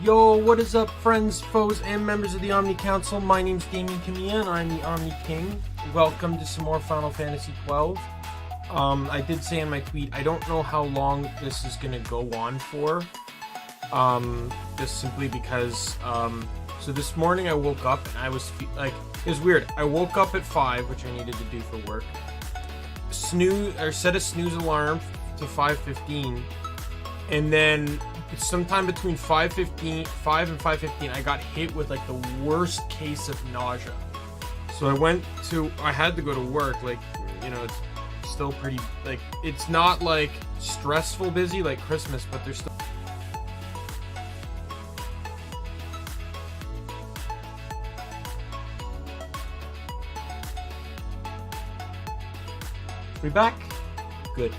Yo, what is up, friends, foes, and members of the Omni Council? My name's Daimien Kamiya and I'm the Omni King. Welcome to some more Final Fantasy XII. I did say in my tweet, I don't know how long this is going to go on for. Just simply because, so this morning I woke up and I was, it was weird. I woke up at 5, which I needed to do for work. Set a snooze alarm to 5:15. And then sometime between 5 and 5:15, I got hit with like the worst case of nausea. So I had to go to work. Like, you know, it's still pretty, like, it's not like stressful busy like Christmas, but there's still. We back? Good.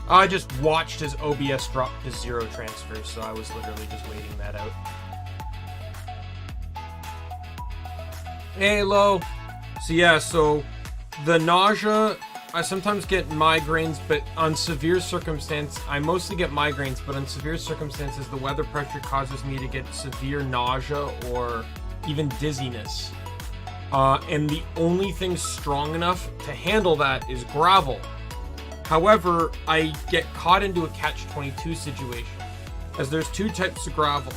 I just watched his OBS drop to 0 transfers, so I was literally just waiting that out. Hey, hello. So yeah, so the nausea, I sometimes get migraines, but on severe circumstances, I mostly get migraines, but on severe circumstances, the weather pressure causes me to get severe nausea or even dizziness. And the only thing strong enough to handle that is gravel. However, I get caught into a catch-22 situation, as there's 2 types of gravel.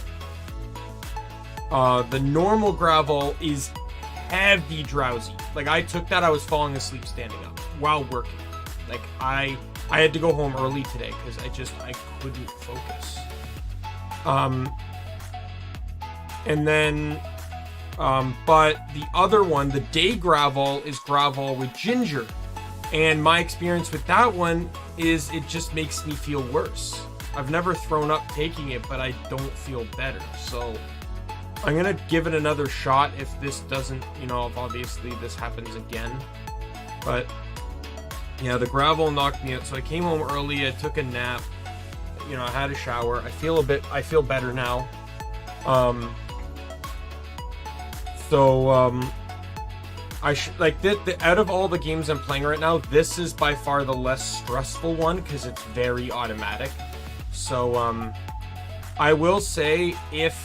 The normal gravel is heavy drowsy. Like, I took that, I was falling asleep standing up while working. Like, I had to go home early today because I couldn't focus. And then, but the other one, the day gravel, is gravel with ginger. And my experience with that one is it just makes me feel worse. I've never thrown up taking it, but I don't feel better. So I'm going to give it another shot if this doesn't, you know, if obviously this happens again. But yeah, the gravel knocked me out. So I came home early, I took a nap, you know, I had a shower. I feel better now. Out of all the games I'm playing right now, this is by far the less stressful one because it's very automatic. So, I will say if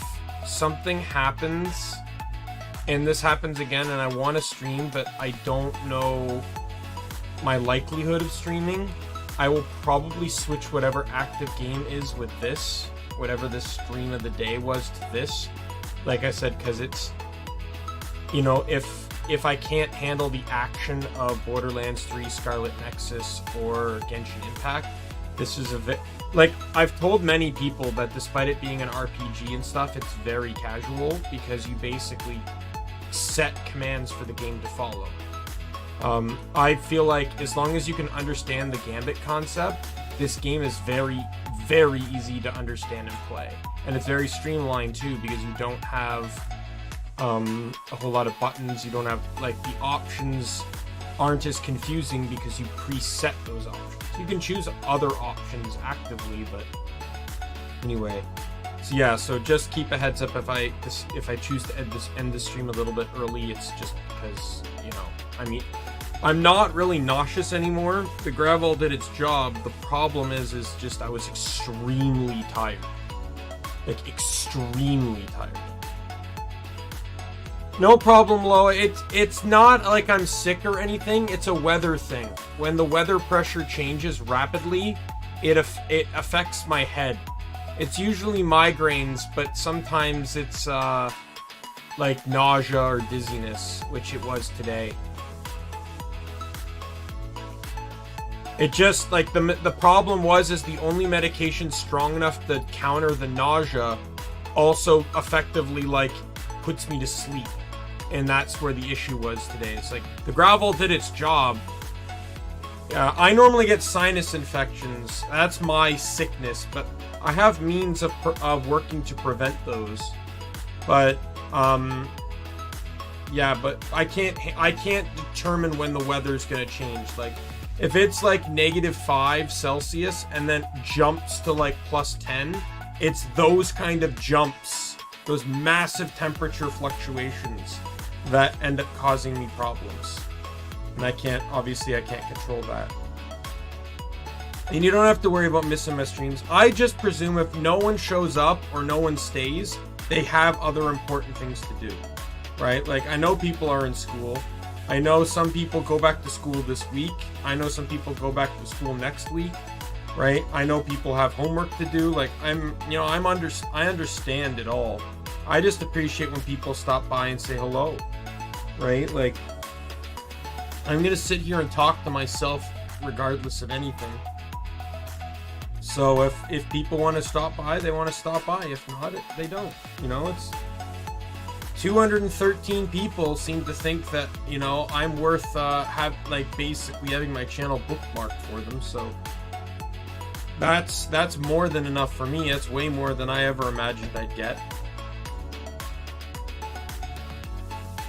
something happens and this happens again and I want to stream, but I don't know my likelihood of streaming, I will probably switch whatever active game is with this, whatever this stream of the day was, to this. Like I said, because it's, you know, if I can't handle the action of Borderlands 3, Scarlet Nexus, or Genshin Impact, this is like, I've told many people that despite it being an RPG and stuff, it's very casual because you basically set commands for the game to follow. I feel like as long as you can understand the Gambit concept, this game is very, very easy to understand and play. And it's very streamlined too because you don't have a whole lot of buttons. You don't have, like, the options aren't as confusing because you preset those options. You can choose other options actively, but anyway. So yeah, so just keep a heads up if I choose to end the stream a little bit early, it's just because, you know, I mean, I'm not really nauseous anymore. The gravel did its job. The problem is just I was extremely tired. Like, extremely tired. No problem, Loa. It's not like I'm sick or anything. It's a weather thing. When the weather pressure changes rapidly, it affects my head. It's usually migraines, but sometimes it's like nausea or dizziness, which it was today. It just, like, the problem is the only medication strong enough to counter the nausea also effectively, like, puts me to sleep. And that's where the issue was today. It's like, the gravel did its job. I normally get sinus infections. That's my sickness, but I have means of working to prevent those. But, yeah, but I can't determine when the weather's gonna change. Like, if it's like -5 Celsius and then jumps to like +10, it's those kind of jumps, those massive temperature fluctuations that end up causing me problems. And obviously I can't control that. And you don't have to worry about missing my streams. I just presume if no one shows up or no one stays, they have other important things to do, right? Like, I know people are in school. I know some people go back to school this week. I know some people go back to school next week, right? I know people have homework to do. Like, I understand it all. I just appreciate when people stop by and say hello, right? Like, I'm gonna sit here and talk to myself regardless of anything. So if people want to stop by, they want to stop by. If not, they don't. You know, it's 213 people seem to think that, you know, I'm worth basically having my channel bookmarked for them. So that's more than enough for me. It's way more than I ever imagined I'd get.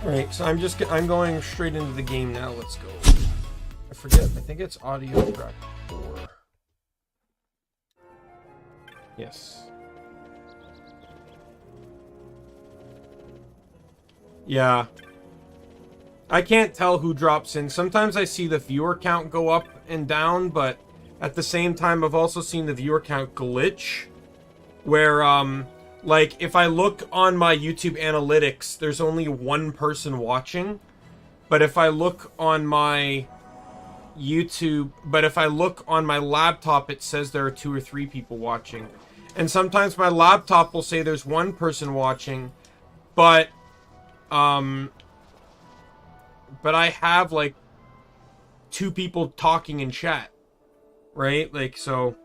All right, so I'm going straight into the game now. Let's go. I forget. I think it's audio track 4. Yes. Yeah. I can't tell who drops in. Sometimes I see the viewer count go up and down, but at the same time, I've also seen the viewer count glitch. Where, like, if I look on my YouTube analytics, there's only one person watching. But if I look on my laptop, it says there are 2 or 3 people watching. And sometimes my laptop will say there's 1 person watching, but I have like 2 people talking in chat, right? Like, so.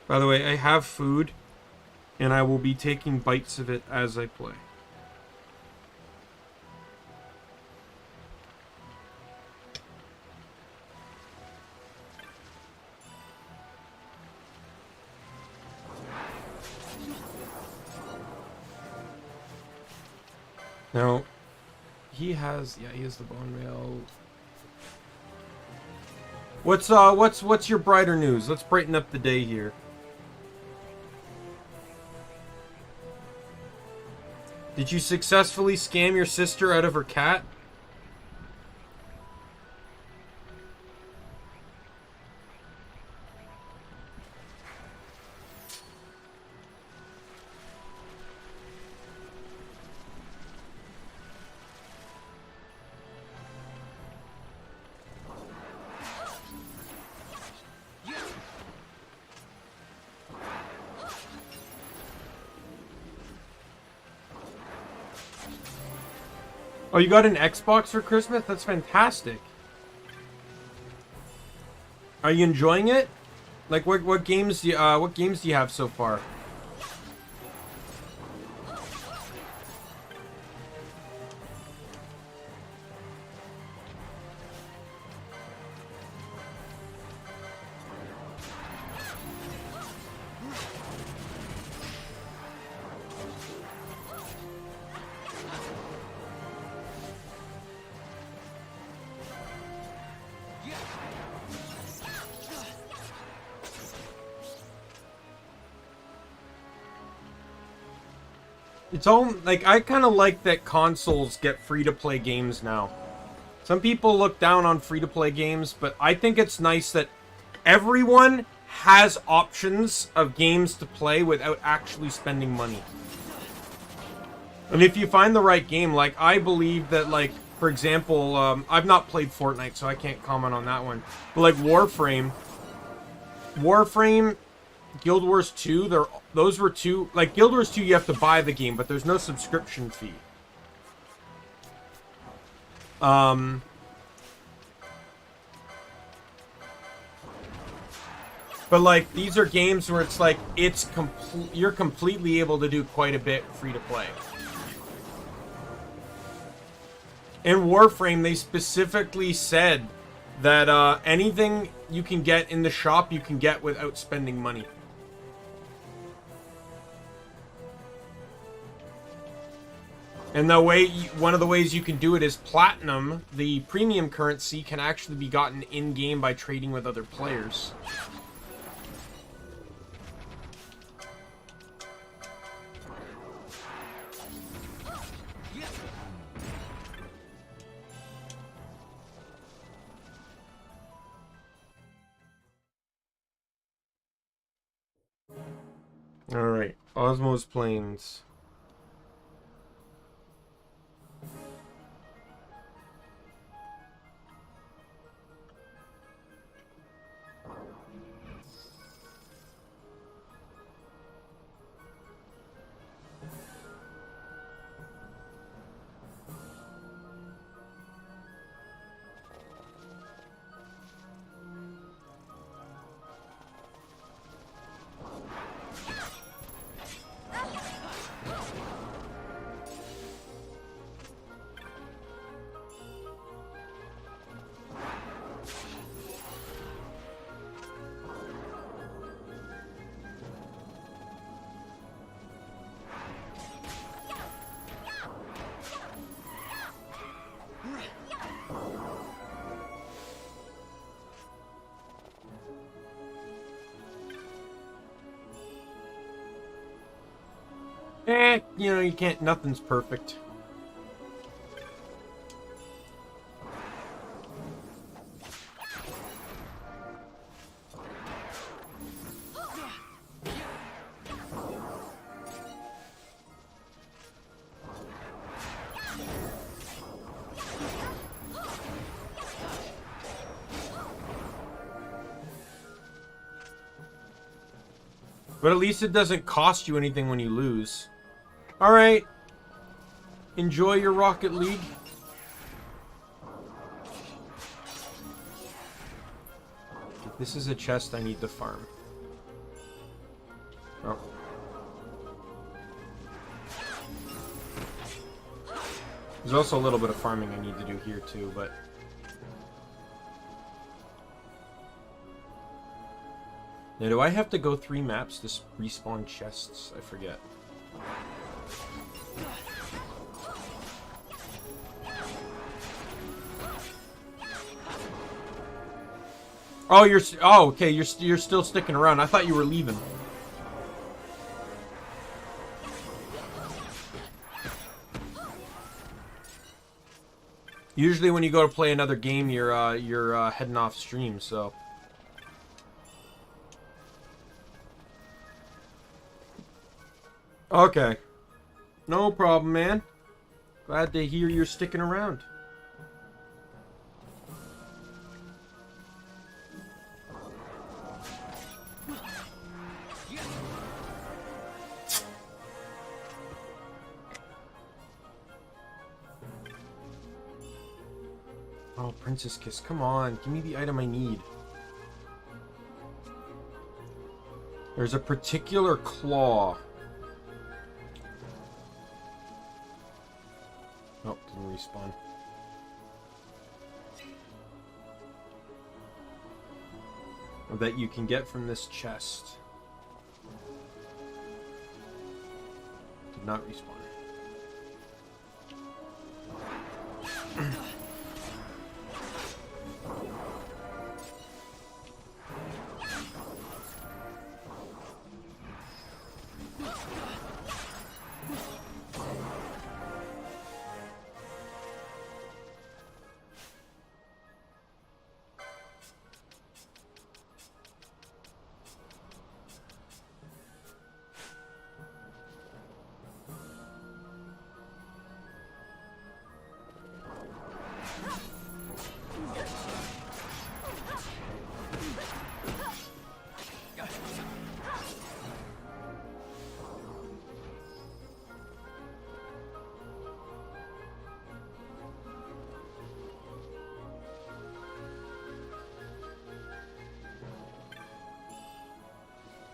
By the way, I have food, and I will be taking bites of it as I play. Now, he has the bone mail. What's your brighter news? Let's brighten up the day here. Did you successfully scam your sister out of her cat? Oh, you got an Xbox for Christmas? That's fantastic. Are you enjoying it? Like, what games do you have so far? It's all, like, I kind of like that consoles get free-to-play games now. Some people look down on free-to-play games, but I think it's nice that everyone has options of games to play without actually spending money. And if you find the right game, like, I believe that, like, for example, I've not played Fortnite, so I can't comment on that one. But, like, Warframe, Guild Wars 2, those were 2... Like, Guild Wars 2, you have to buy the game, but there's no subscription fee. But, like, these are games where it's like, you're completely able to do quite a bit free to play. In Warframe, they specifically said that anything you can get in the shop, you can get without spending money. And one of the ways you can do it is Platinum, the premium currency, can actually be gotten in-game by trading with other players. Cosmos Plains. You know, you can't, nothing's perfect. But at least it doesn't cost you anything when you lose. Alright. Enjoy your Rocket League. This is a chest I need to farm. Oh. There's also a little bit of farming I need to do here too, but... Now, do I have to go 3 maps to respawn chests? I forget. Oh, okay. You're still sticking around. I thought you were leaving. Usually, when you go to play another game, you're heading off stream. So. Okay. No problem, man. Glad to hear you're sticking around. Oh, Princess Kiss, come on. Give me the item I need. There's a particular claw. Oh, didn't respawn. That you can get from this chest. Did not respawn.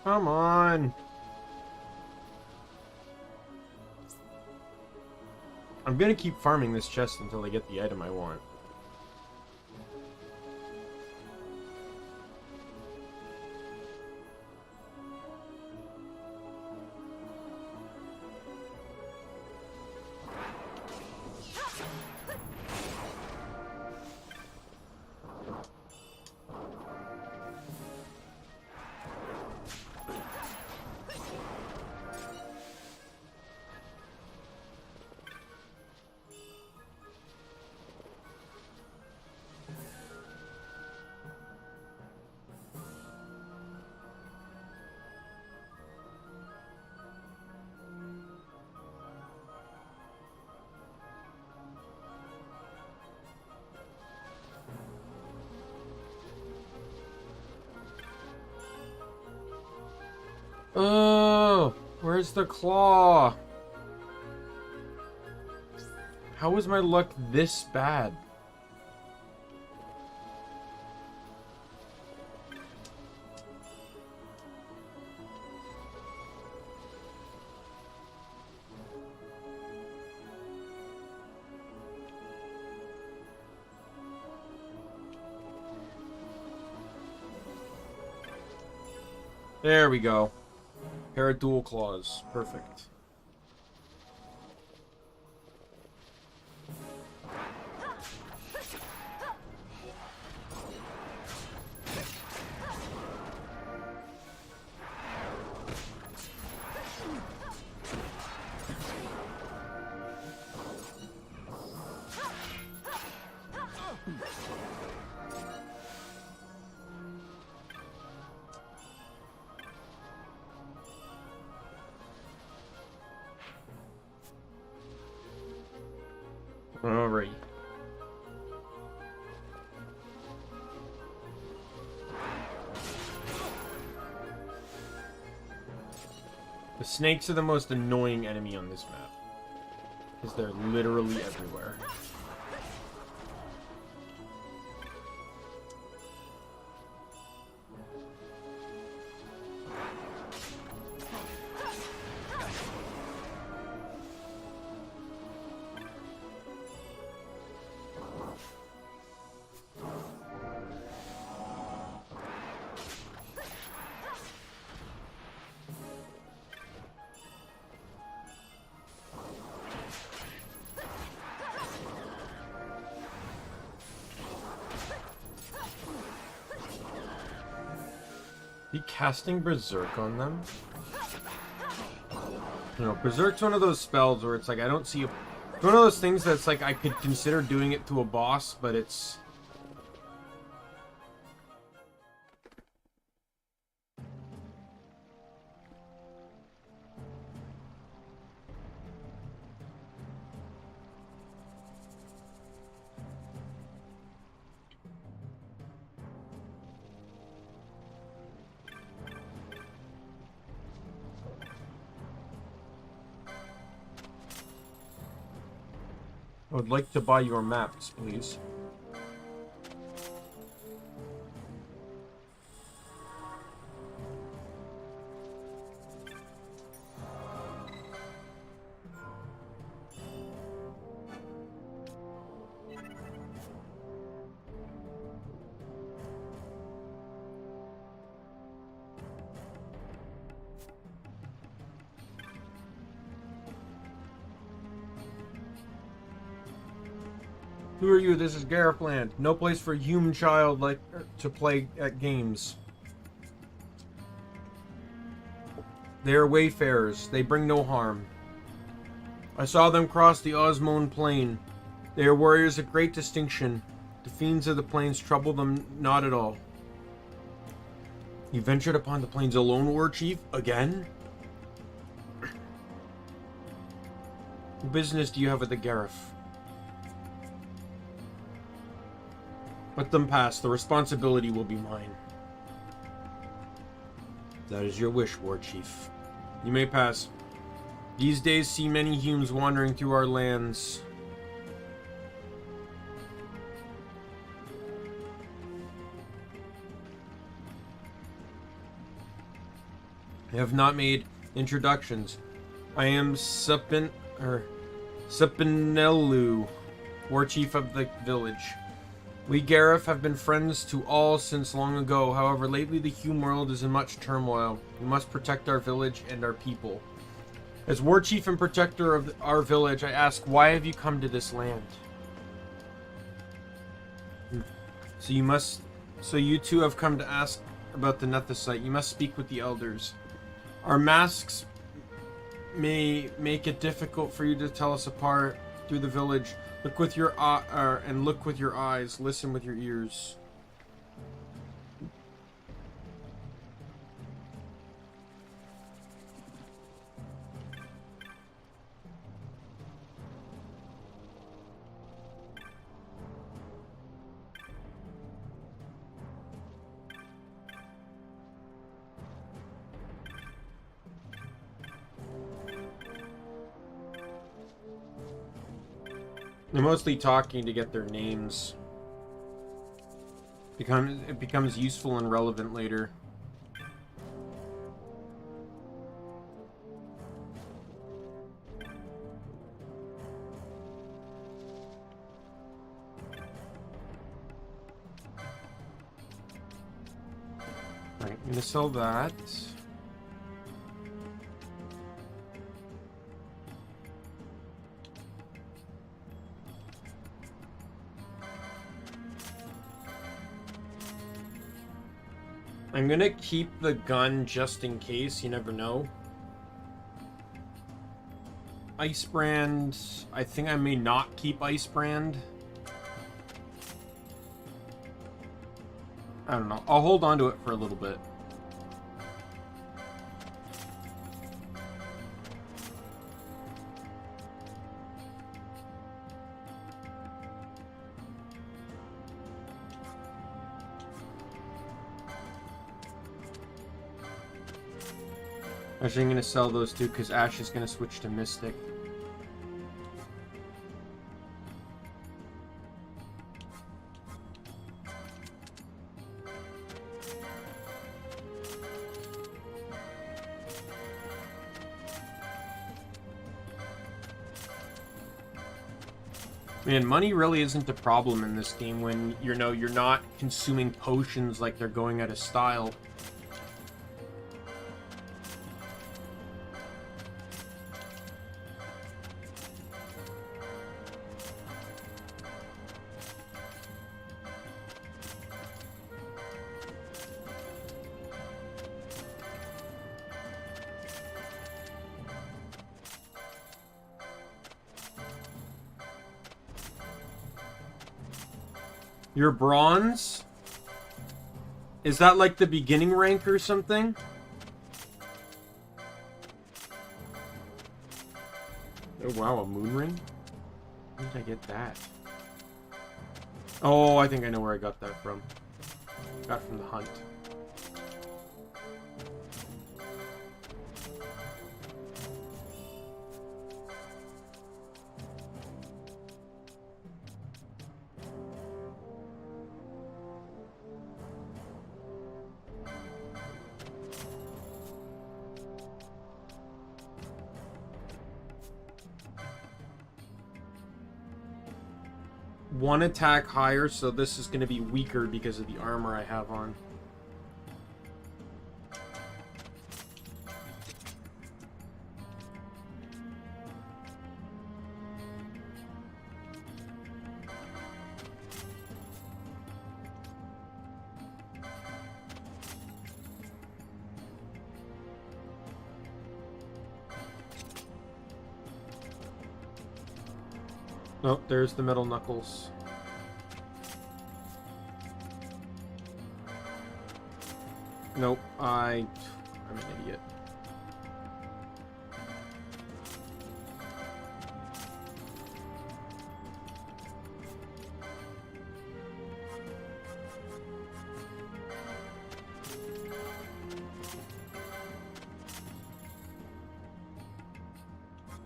Come on. I'm gonna keep farming this chest until I get the item I want. Oh, where's the claw? How is my luck this bad? There we go. Pair of dual claws. Perfect. Alright. The snakes are the most annoying enemy on this map, because they're literally everywhere. Be casting Berserk on them? You know, Berserk's one of those spells where it's like, I don't see a... It's one of those things that's like, I could consider doing it to a boss, but it's... I would like to buy your maps, please. Who are you? This is Garifland. No place for a human child like to play at games. They are wayfarers. They bring no harm. I saw them cross the Osmone Plain. They are warriors of great distinction. The fiends of the plains trouble them not at all. You ventured upon the plains alone, War Chief? Again? What business do you have with the Garif? Let them pass. The responsibility will be mine. That is your wish, War Chief. You may pass. These days see many humans wandering through our lands. I have not made introductions. I am Penello, War Chief of the village. We Garif have been friends to all since long ago. However, lately the human world is in much turmoil. We must protect our village and our people. As War Chief and Protector of our village, I ask, why have you come to this land? So you two have come to ask about the Nethicite. You must speak with the elders. Our masks may make it difficult for you to tell us apart through the village. Look with your look with your eyes. Listen with your ears. They're mostly talking to get their names. It becomes useful and relevant later. Alright, I'm gonna sell that. I'm gonna keep the gun just in case, you never know. Ice Brand, I think I may not keep Ice Brand. I don't know, I'll hold on to it for a little bit. Actually, I'm going to sell those two because Ashe is going to switch to Mystic. Man, money really isn't a problem in this game when, you know, you're not consuming potions like they're going out of style. Your bronze? Is that like the beginning rank or something? Oh wow, a moon ring? Where did I get that? Oh, I think I know where I got that from. Got it from the hunt. One attack higher, so this is going to be weaker because of the armor I have on. Oh, there's the metal knuckles. Nope, I'm an idiot.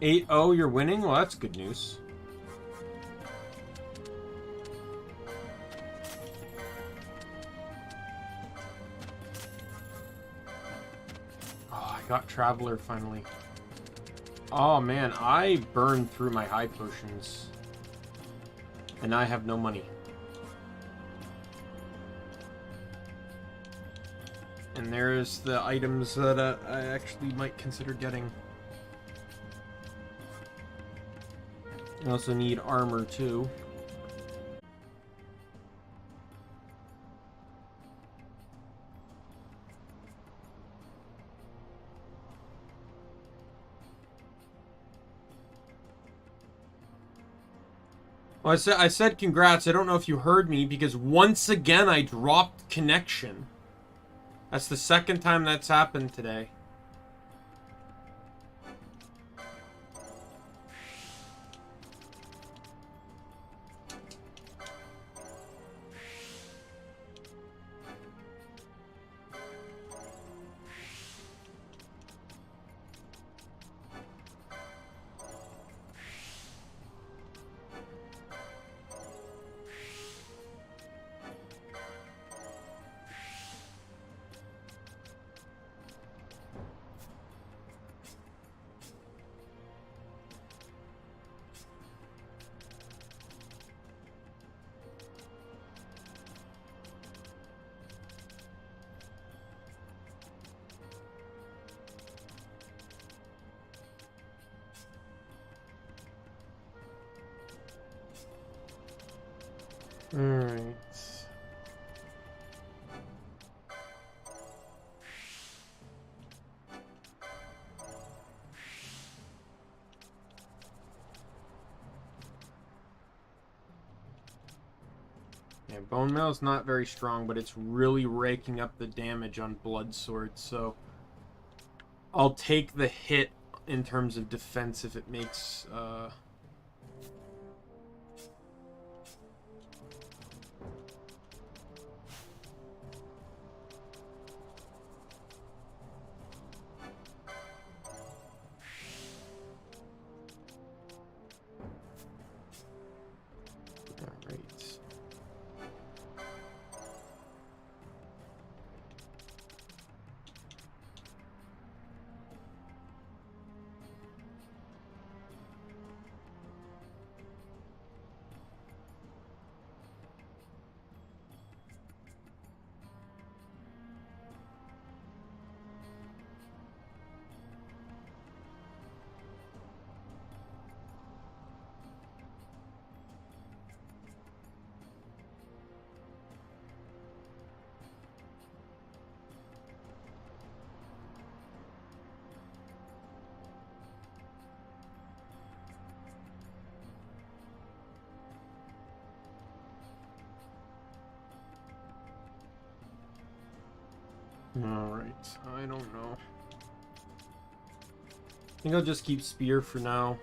"8-0, you're winning? Well, that's good news. Got Traveler finally. Oh man, I burned through my high potions. And I have no money. And there's the items that I actually might consider getting. I also need armor too. Well, I said congrats. I don't know if you heard me because once again I dropped connection. That's the second time that's happened today. Alright. Yeah, Bone Mail is not very strong, but it's really raking up the damage on Blood Sword, so I'll take the hit in terms of defense if it makes Alright. Alright, I don't know. I think I'll just keep Spear for now.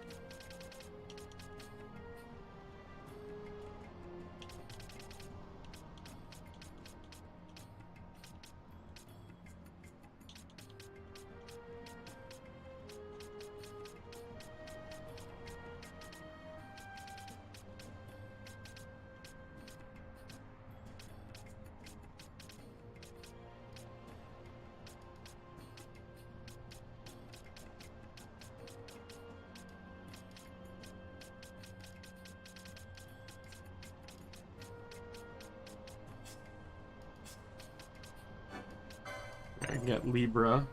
I got Libra.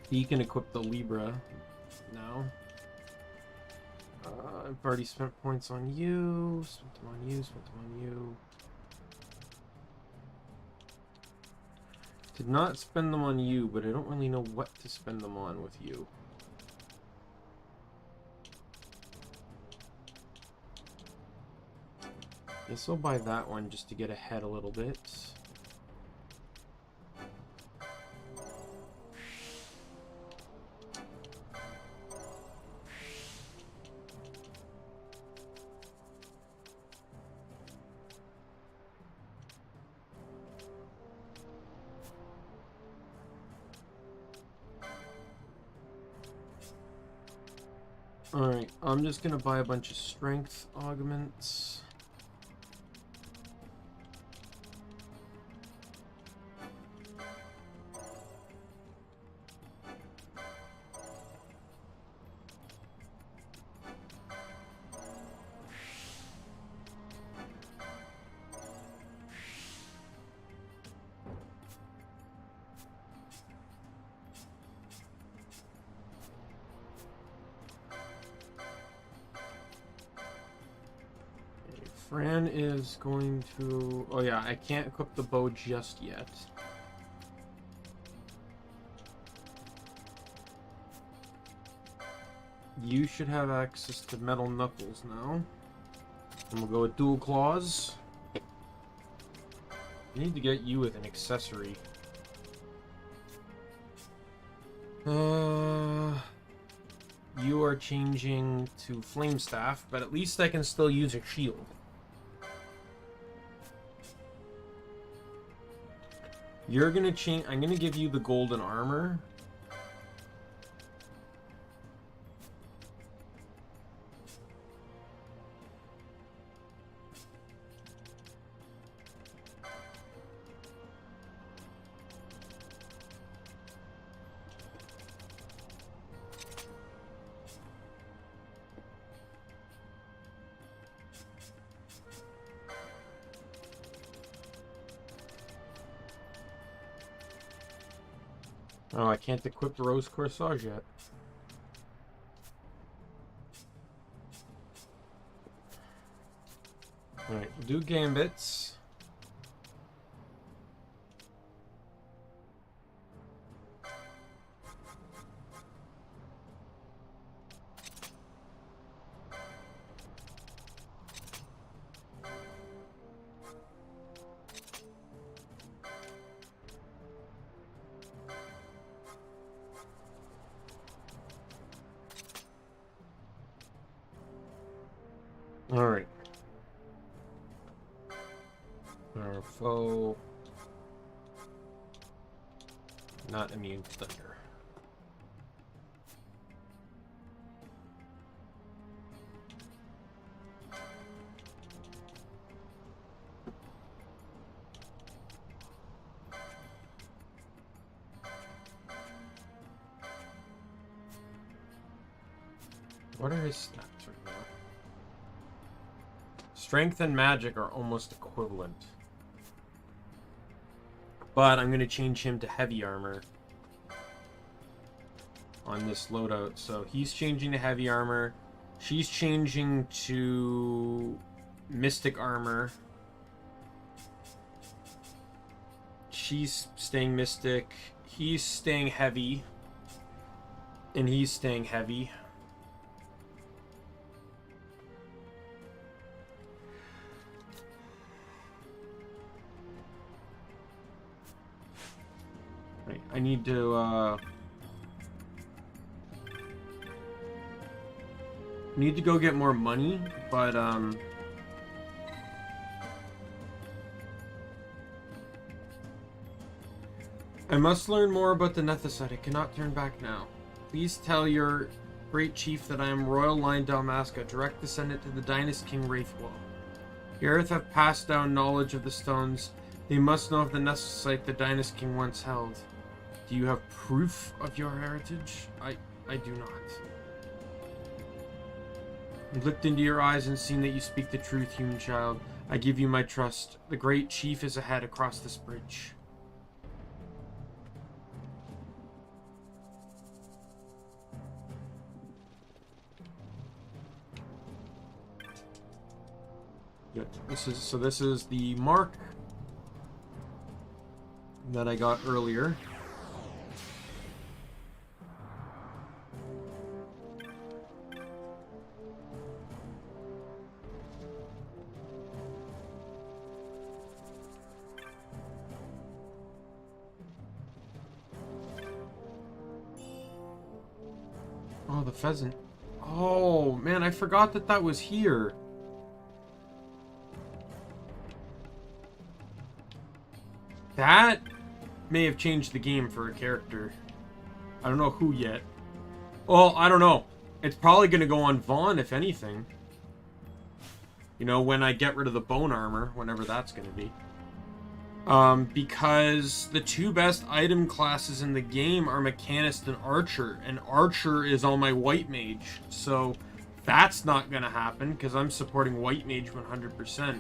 He can equip the Libra now. I've already spent points on you. Spent them on you. Spent them on you. Did not spend them on you, but I don't really know what to spend them on with you. Guess I'll buy that one just to get ahead a little bit. Alright, I'm just gonna buy a bunch of strength augments. Fran is going to... Oh yeah, I can't equip the bow just yet. You should have access to metal knuckles now. And we'll go with dual claws. I need to get you with an accessory. You are changing to flame staff, but at least I can still use a shield. You're gonna change. I'm gonna give you the golden armor. Oh, I can't equip Rose Corsage yet. Alright, we'll do gambits. Alright. Our foe. Not immune to thunder. What are his stats right now? Strength and magic are almost equivalent. But I'm going to change him to heavy armor on this loadout. So he's changing to heavy armor. She's changing to mystic armor. She's staying mystic. He's staying heavy. And he's staying heavy. I need to go get more money, but I must learn more about the Nethicite. I cannot turn back now. Please tell your great chief that I am royal line Dalmasca, direct descendant to the Dynast King Wraithwall. The earth have passed down knowledge of the stones. They must know of the Nethicite the Dynast King once held. Do you have proof of your heritage? I do not. I've looked into your eyes and seen that you speak the truth, human child. I give you my trust. The great chief is ahead across this bridge. Good. This is the mark that I got earlier. Oh, the pheasant. Oh, man, I forgot that that was here. That may have changed the game for a character. I don't know who yet. Well, I don't know. It's probably going to go on Vaan, if anything. You know, when I get rid of the bone armor, whenever that's going to be. Because the two best item classes in the game are Machinist and Archer is on my White Mage. So that's not going to happen, because I'm supporting White Mage 100%.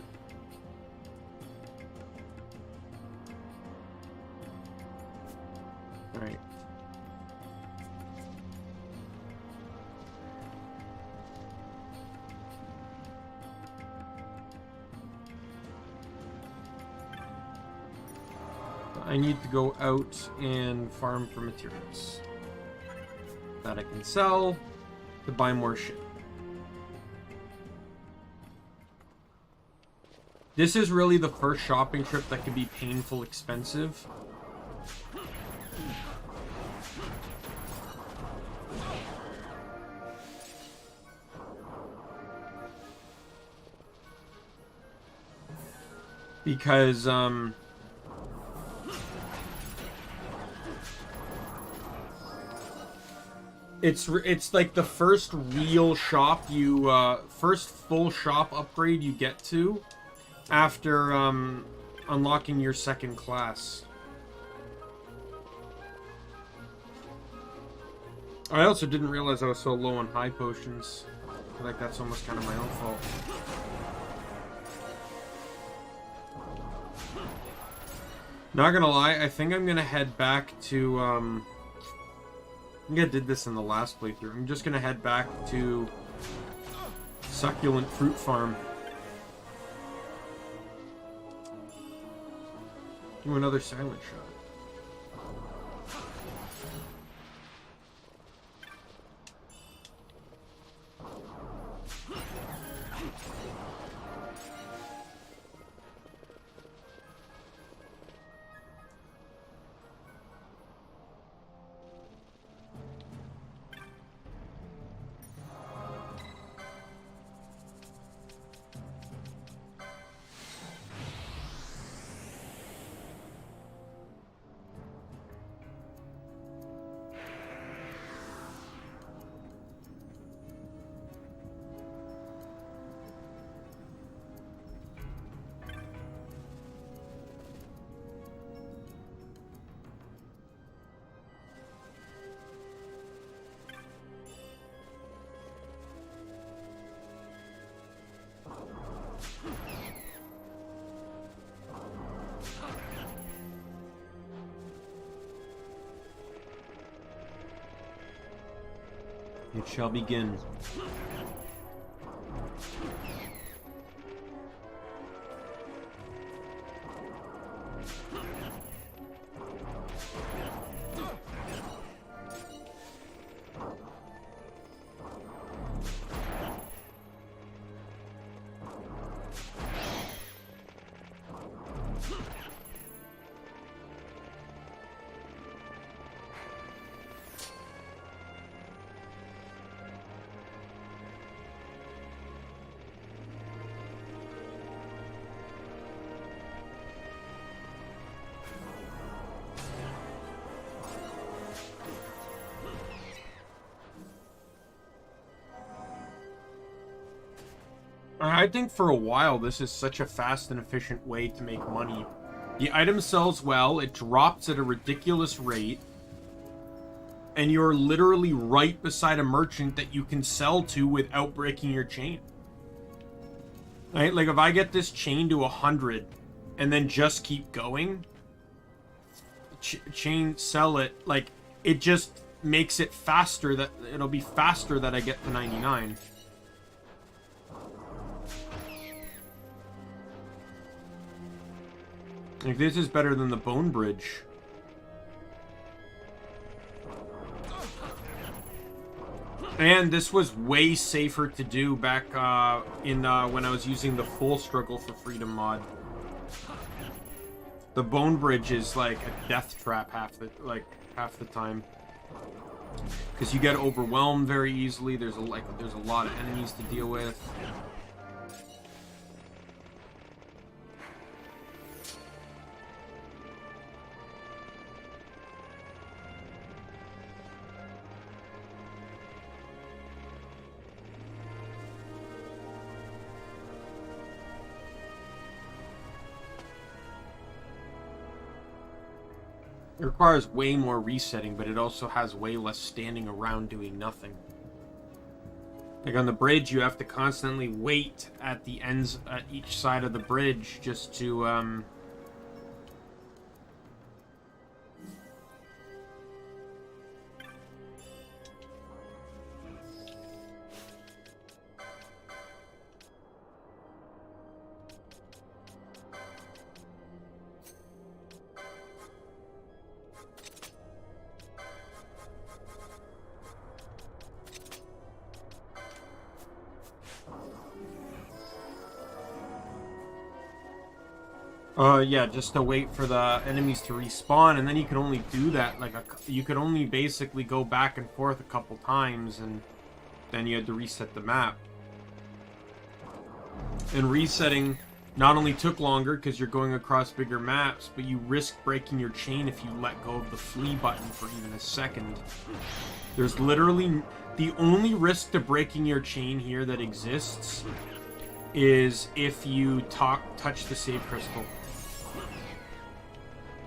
Alright. I need to go out and farm for materials that I can sell to buy more shit. This is really the first shopping trip that can be painful expensive. Because, it's like the first real shop first full shop upgrade you get to after, unlocking your second class. I also didn't realize I was so low on high potions. I feel like that's almost kind of my own fault. Not gonna lie, I think I'm gonna head back to, I think I did this in the last playthrough. I'm just gonna head back to Succulent Fruit Farm. Do another silent shot. It shall begin. I think for a while this is such a fast and efficient way to make money. The item sells well, it drops at a ridiculous rate, and you're literally right beside a merchant that you can sell to without breaking your chain. Right? Like if I get this chain to 100 and then just keep going, chain, sell it, like it just makes it faster, that it'll be faster that I get to 99. Like, this is better than the bone bridge. And this was way safer to do back when I was using the full Struggle for Freedom mod. The bone bridge is like a death trap half the time. Because you get overwhelmed very easily. There's a lot of enemies to deal with. It requires way more resetting, but it also has way less standing around doing nothing. Like on the bridge, you have to constantly wait at the ends, at each side of the bridge, just to, yeah, just to wait for the enemies to respawn, and then you can only do that, like, you could only basically go back and forth a couple times, and then you had to reset the map. And resetting not only took longer, because you're going across bigger maps, but you risk breaking your chain if you let go of the flee button for even a second. There's literally... the only risk to breaking your chain here that exists is if you touch the save crystal.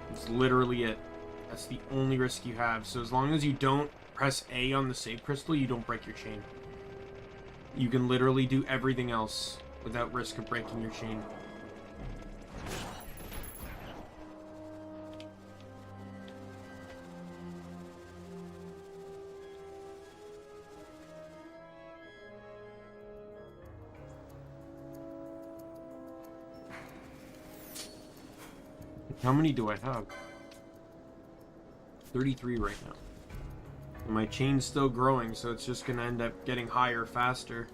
That's literally it. That's the only risk you have. So as long as you don't press A on the save crystal, you don't break your chain. You can literally do everything else without risk of breaking your chain. How many do I have? 33 right now. And my chain's still growing, so it's just gonna end up getting higher faster.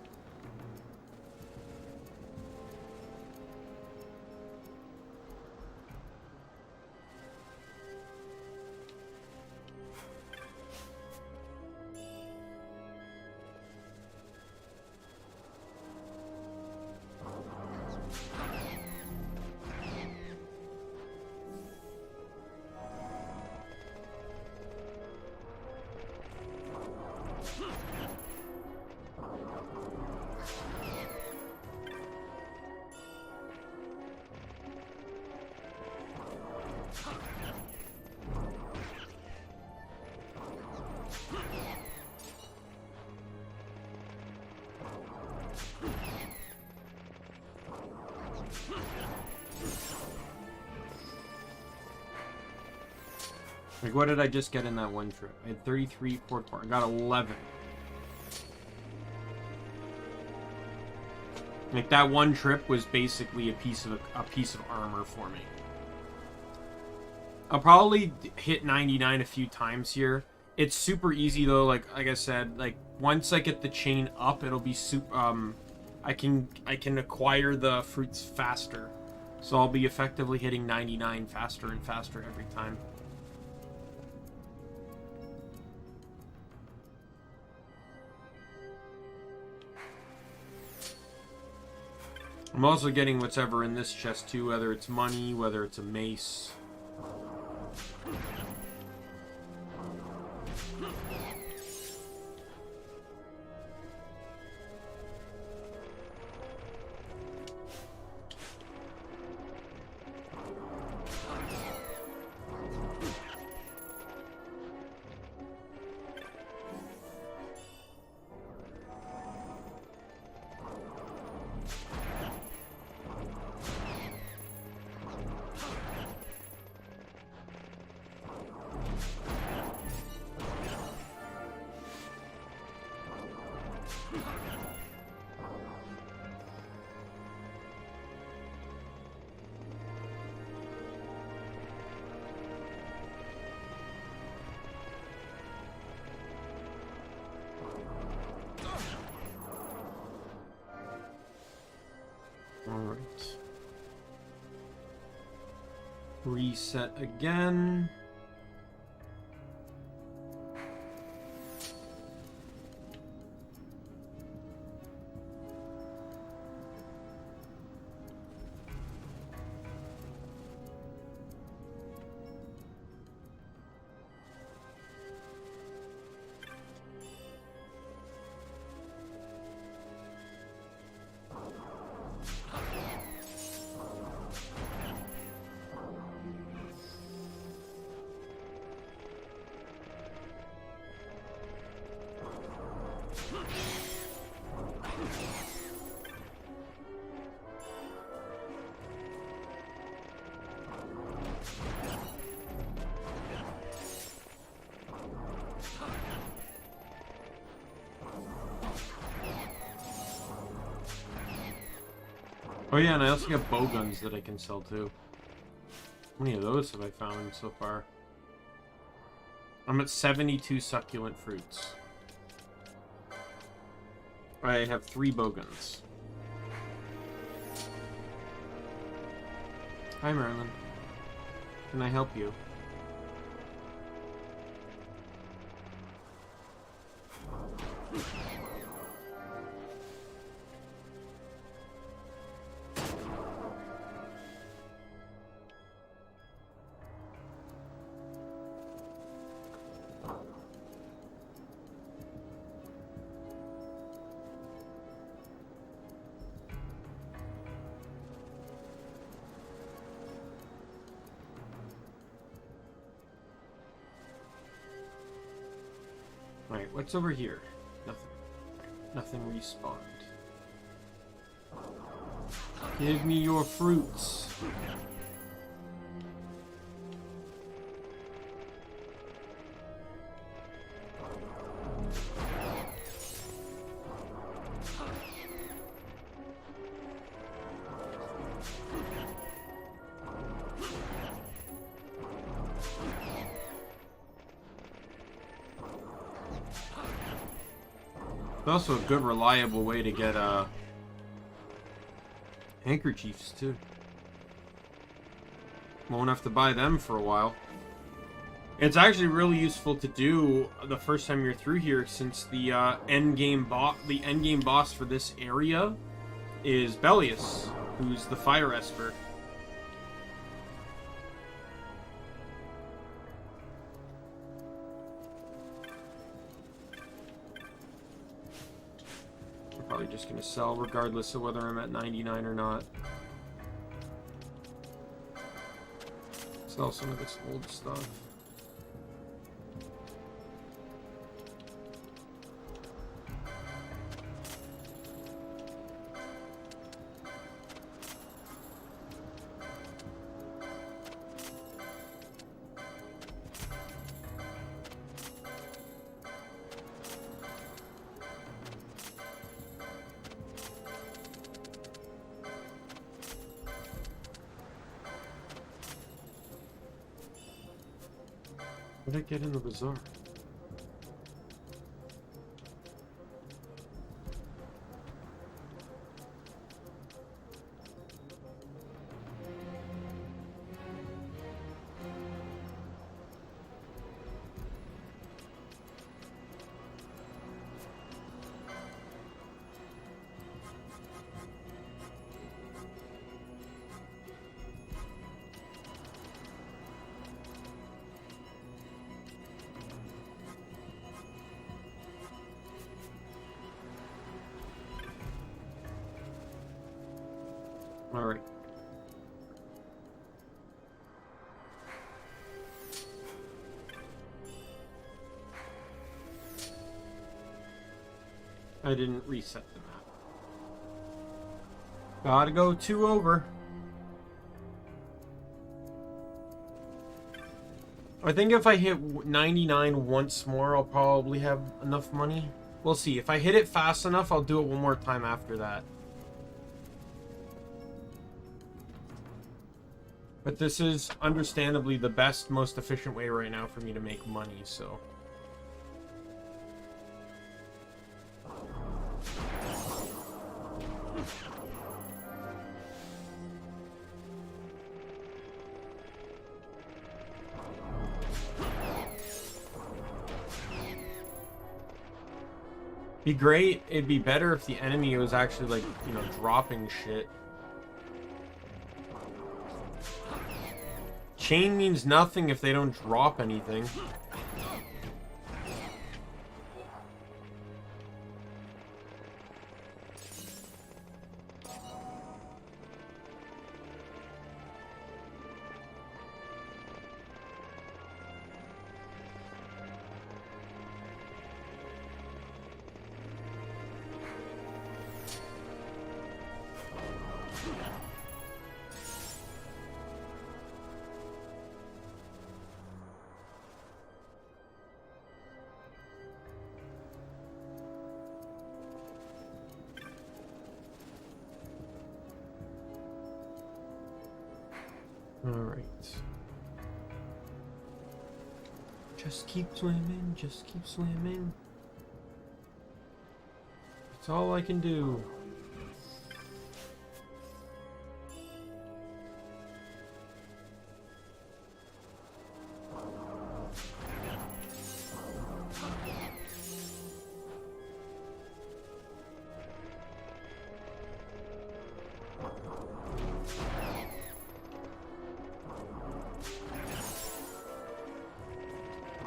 Like, what did I just get in that one trip? I had 33 port bar. I got 11. Like, that one trip was basically a piece of armor for me. I'll probably hit 99 a few times here. It's super easy though. Like I said, like once I get the chain up, it'll be super. I can acquire the fruits faster, so I'll be effectively hitting 99 faster and faster every time. I'm also getting whatever in this chest too, whether it's money, whether it's a mace. Alright. Reset again. Oh yeah, and I also got bow guns that I can sell too. How many of those have I found so far? I'm at 72 succulent fruits. I have 3 bow guns. Hi Marilyn. Can I help you? Right, what's over here? Nothing. Nothing respawned. Give me your fruits. also a good, reliable way to get handkerchiefs, too. Won't have to buy them for a while. It's actually really useful to do the first time you're through here, since the endgame boss for this area is Belias, who's the fire esper. I'm probably just gonna sell regardless of whether I'm at 99 or not. Sell some of this old stuff. What did I get in the bazaar? Alright. I didn't reset the map. Gotta go 2 over. I think if I hit 99 once more, I'll probably have enough money. We'll see. If I hit it fast enough, I'll do it one more time after that. But this is understandably the best, most efficient way right now for me to make money, so... Be great. It'd be better if the enemy was actually, like, you know, dropping shit. Chain means nothing if they don't drop anything. Alright. Just keep swimming, just keep swimming. That's all I can do.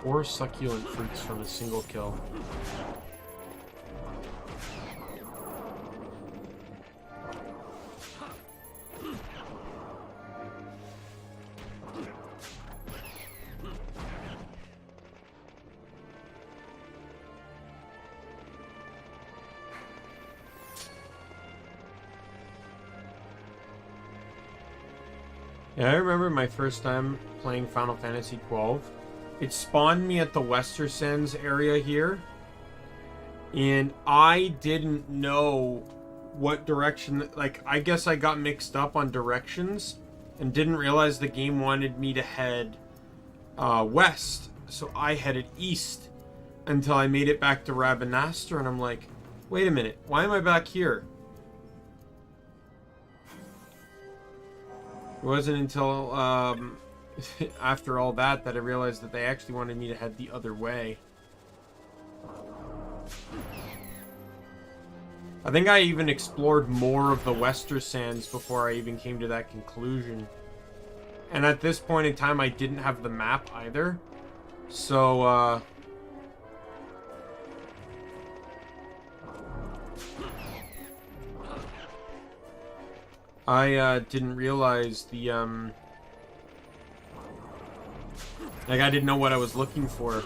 Or succulent fruits from a single kill. Yeah, I remember my first time playing Final Fantasy XII. It spawned me at the Westersands area here, and I didn't know what direction, like, I guess I got mixed up on directions and didn't realize the game wanted me to head west, so I headed east until I made it back to Rabanastre, and I'm like, Wait a minute. Why am I back here? It wasn't until after all that I realized that they actually wanted me to head the other way. I think I even explored more of the Wester Sands before I even came to that conclusion. And at this point in time, I didn't have the map either. So, I didn't realize the, like, I didn't know what I was looking for.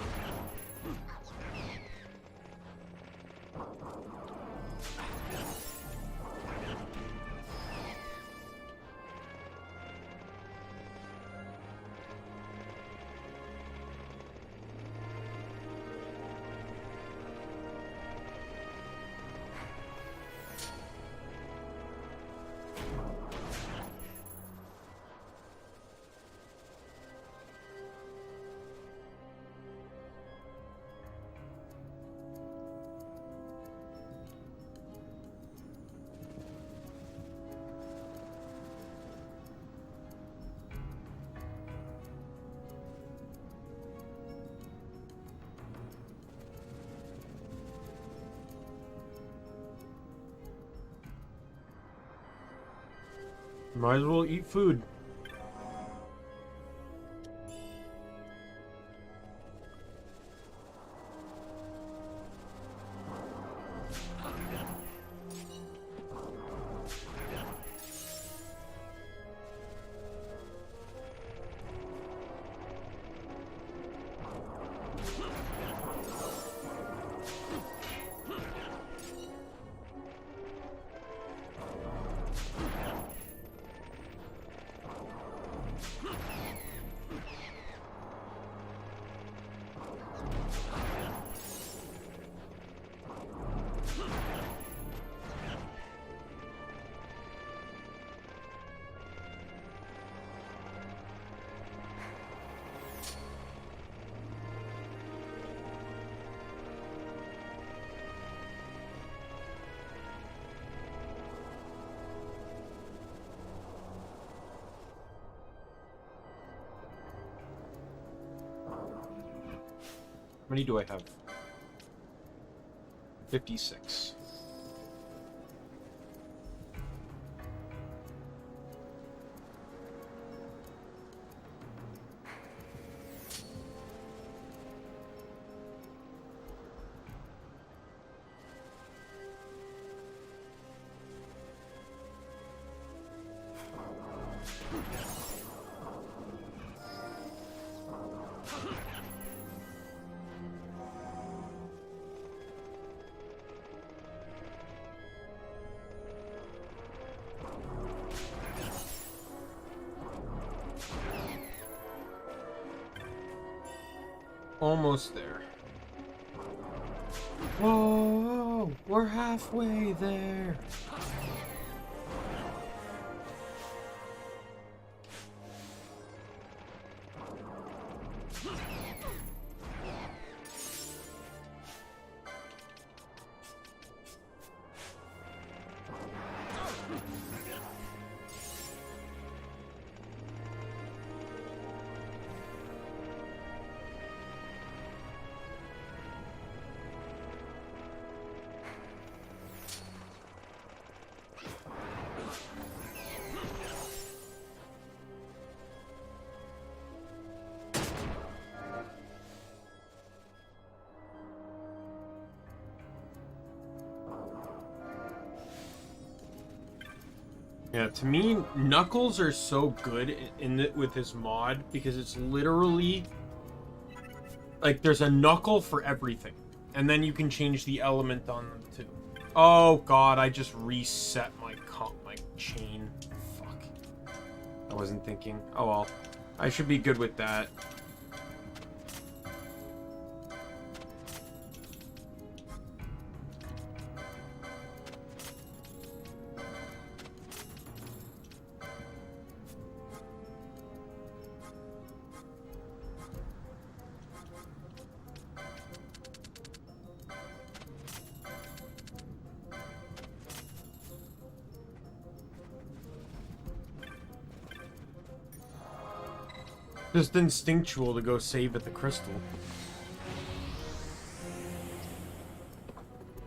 Might as well eat food. How many do I have? 56. Almost there. Whoa, we're halfway there. Yeah, to me, Knuckles are so good with his mod because it's literally like there's a knuckle for everything, and then you can change the element on them too. Oh god, I just reset my chain. Fuck. I wasn't thinking. Oh well, I should be good with that. Just instinctual to go save at the crystal.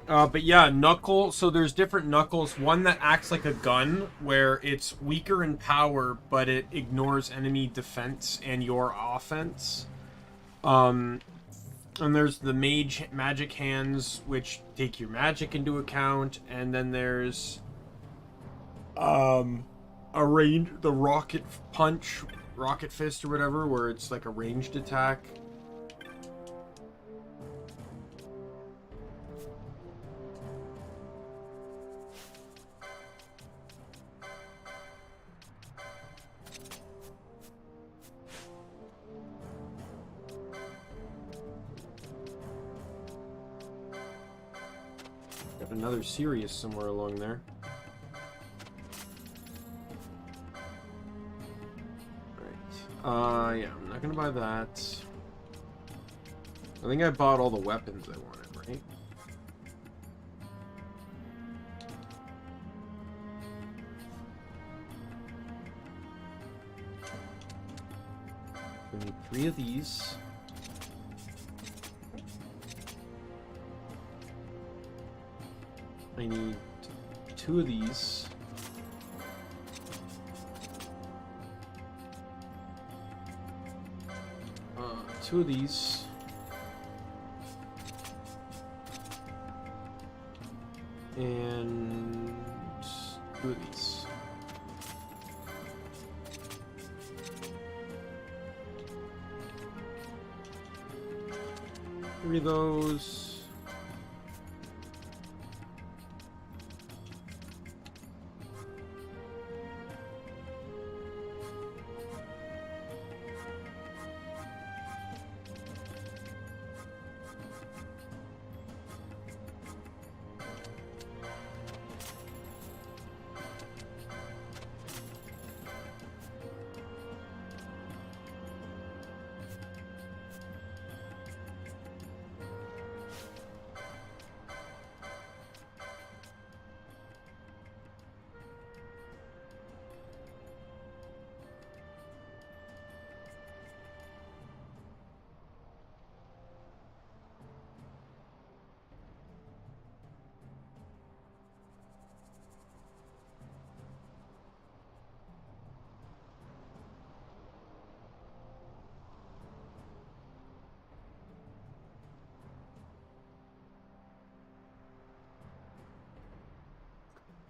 But yeah, Knuckle, so there's different Knuckles. One that acts like a gun, where it's weaker in power, but it ignores enemy defense and your offense. And there's the magic hands, which take your magic into account. And then there's the rocket punch, rocket fist or whatever, where it's like a ranged attack. Got another Sirius somewhere along there. Right. Yeah, I'm not gonna buy that. I think I bought all the weapons I wanted, right? We need 3 of these. I need 2 of these. 2 of these. And 2 of these. Three of those.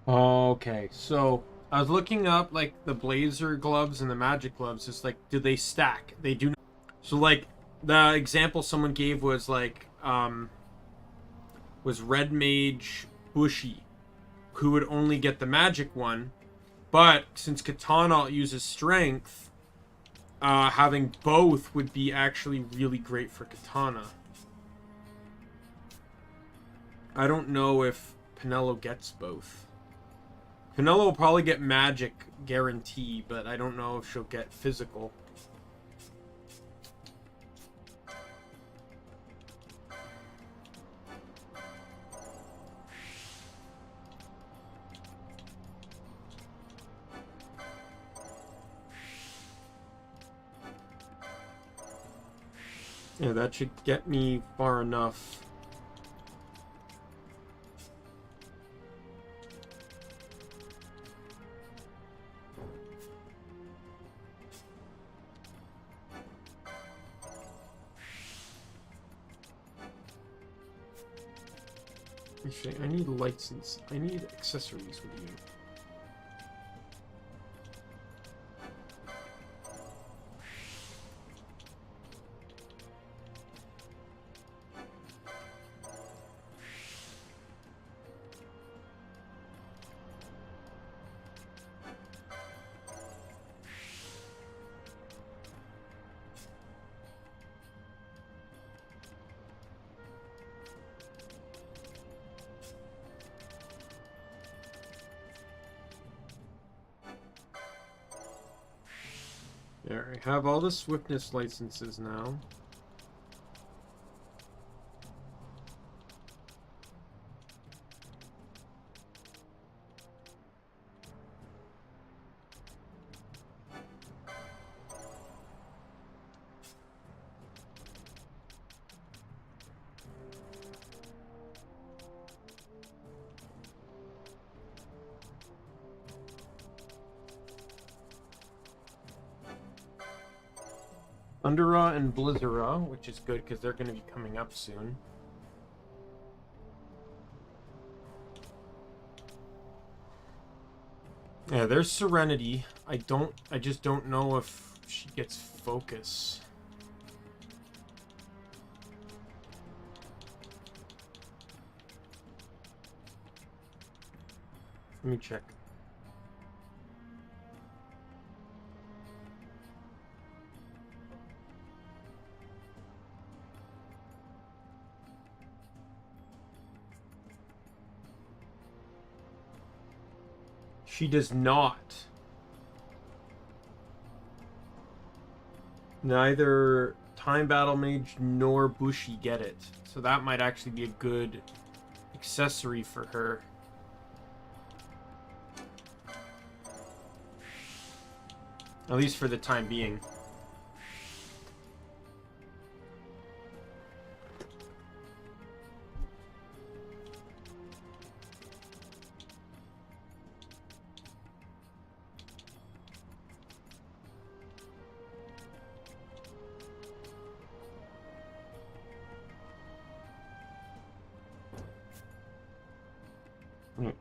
Okay, so I was looking up like the blazer gloves and the magic gloves. It's like, do they stack? They do not. So like the example someone gave was like was Red Mage Bushi, who would only get the magic one, but since Katana uses strength, having both would be actually really great for Katana. I don't know if Penello gets both. Penello will probably get magic guarantee, but I don't know if she'll get physical. Yeah, that should get me far enough. Actually, I need license. I need accessories with you. There, I have all the swiftness licenses now. Thundera and Blizzara, which is good because they're going to be coming up soon. Yeah, there's Serenity. I just don't know if she gets focus. Let me check. She does not. Neither Time Battlemage nor Bushi get it. So that might actually be a good accessory for her. At least for the time being.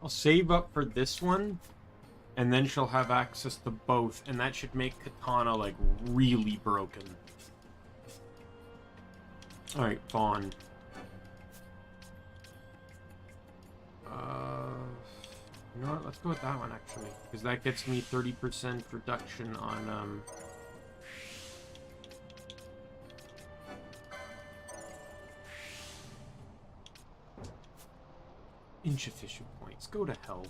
I'll save up for this one, and then she'll have access to both, and that should make Katana, like, really broken. Alright, Vaan. You know what? Let's go with that one, actually. Because that gets me 30% reduction on, insufficient points. Go to hell.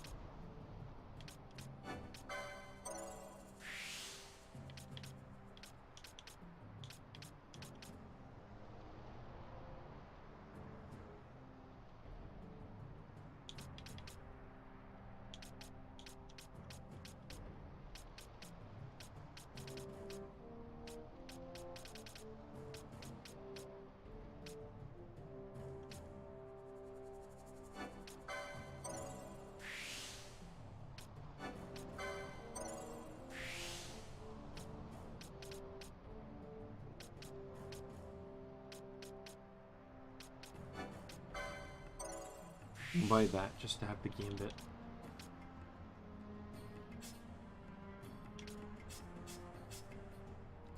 Buy that just to have the gambit.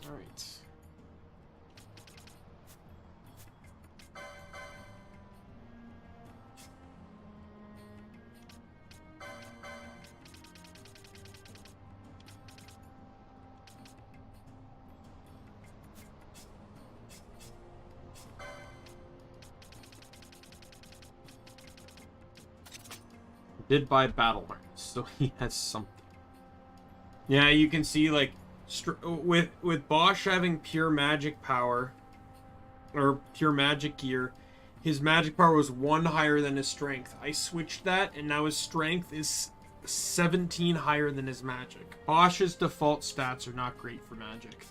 All right. Did buy Battlemage, so he has something. Yeah, you can see, like, with Basch having pure magic power, or pure magic gear, his magic power was 1 higher than his strength. I switched that, and now his strength is 17 higher than his magic. Bosch's default stats are not great for magic.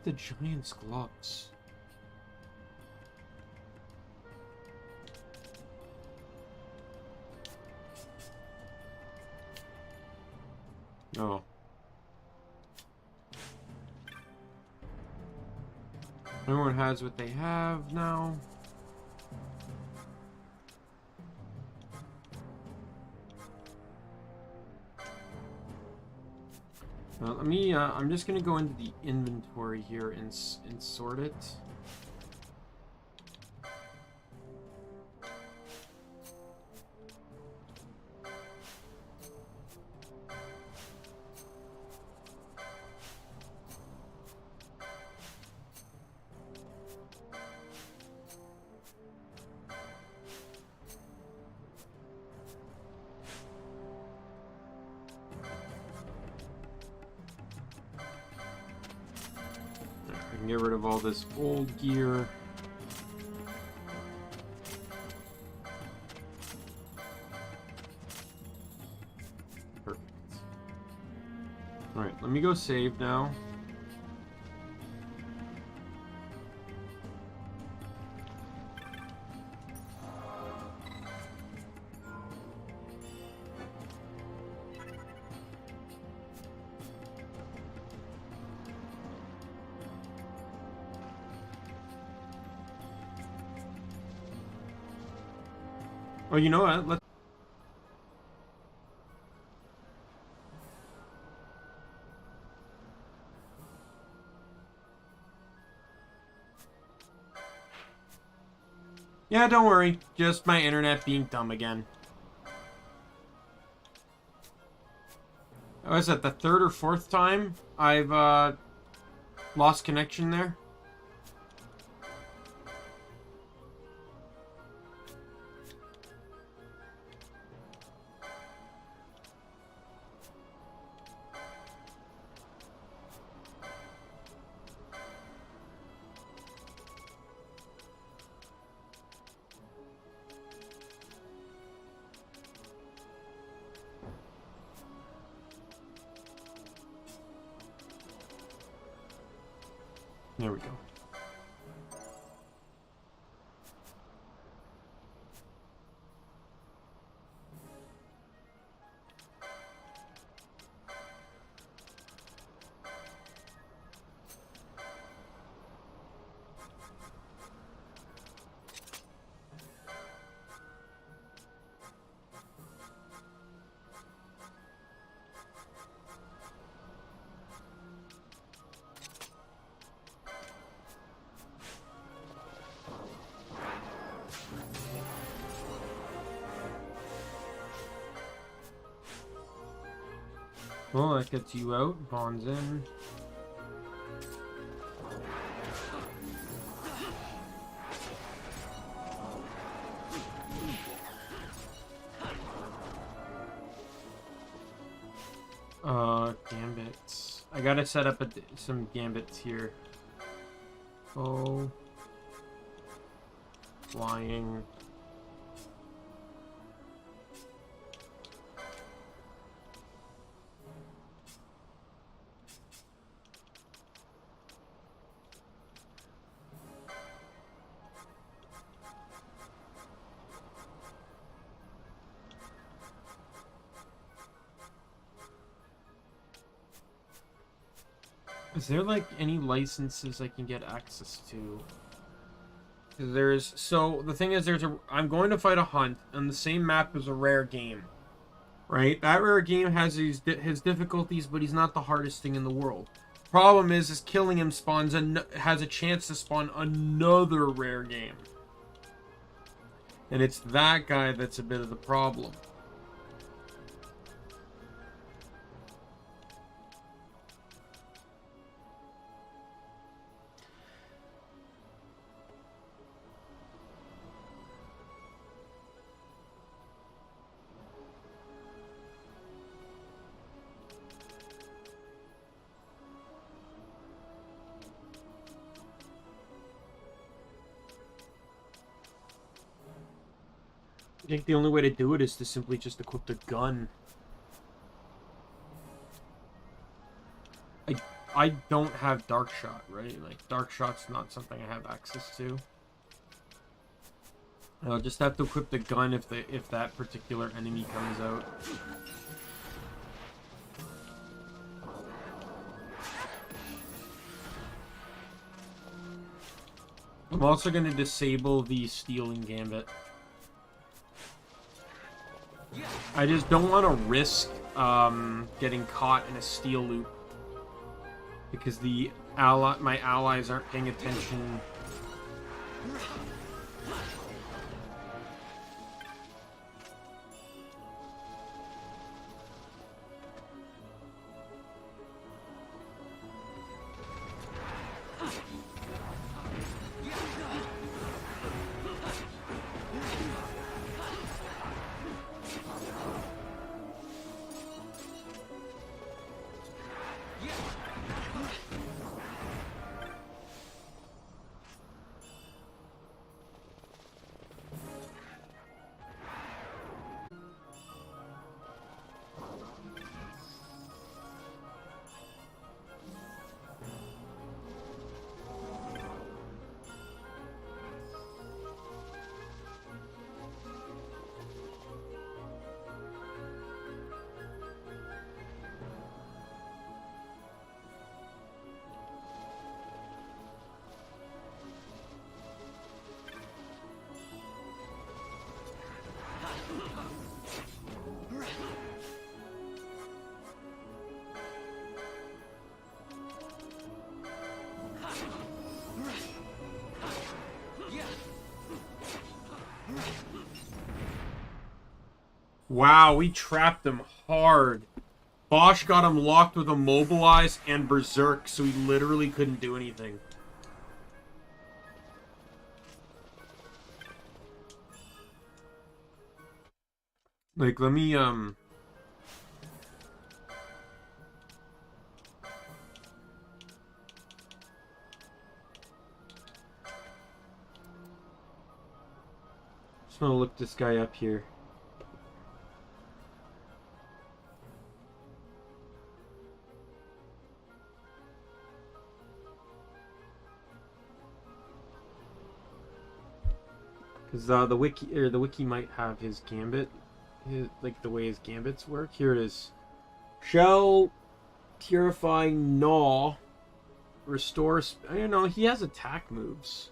The Giant's gloves. Oh. Everyone has what they have now. Let me, I'm just going to go into the inventory here and sort it. can get rid of all this old gear. Perfect. Alright, let me go save now. Oh, you know what? Let's... Yeah, don't worry. Just my internet being dumb again. Oh, is that the third or fourth time I've lost connection there? There we go. Well, that gets you out. Vaan's in. Gambits. I gotta set up some gambits here. Oh. Flying. Is there like any licenses I can get access to? There's, so the thing is, I'm going to fight a hunt on the same map as a rare game, right? That rare game has his difficulties, but he's not the hardest thing in the world. Problem is killing him spawns has a chance to spawn another rare game, and it's that guy that's a bit of the problem. I think the only way to do it is to simply just equip the gun. I don't have dark shot, right? Like, dark shot's not something I have access to. I'll just have to equip the gun if that particular enemy comes out. I'm also going to disable the stealing gambit. I just don't want to risk getting caught in a steal loop because my allies aren't paying attention. Wow, we trapped him hard. Basch got him locked with Immobilize and Berserk, so he literally couldn't do anything. Like, let me, just want to look this guy up here. Because the wiki might have his gambit, like the way his gambits work. Here it is. Shell, Purify, Gnaw, Restore. I don't know. He has attack moves.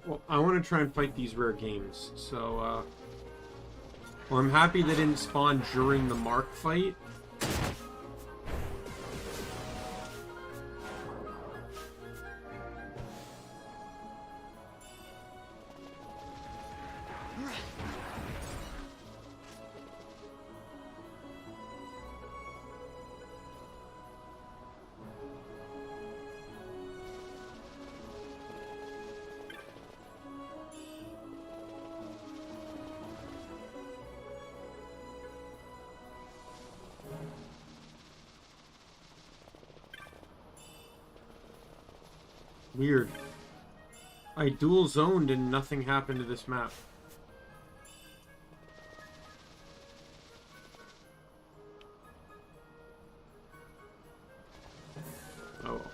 Well, I want to try and fight these rare games, so, well, I'm happy they didn't spawn during the Mark fight. Weird. I dual zoned and nothing happened to this map. Oh well.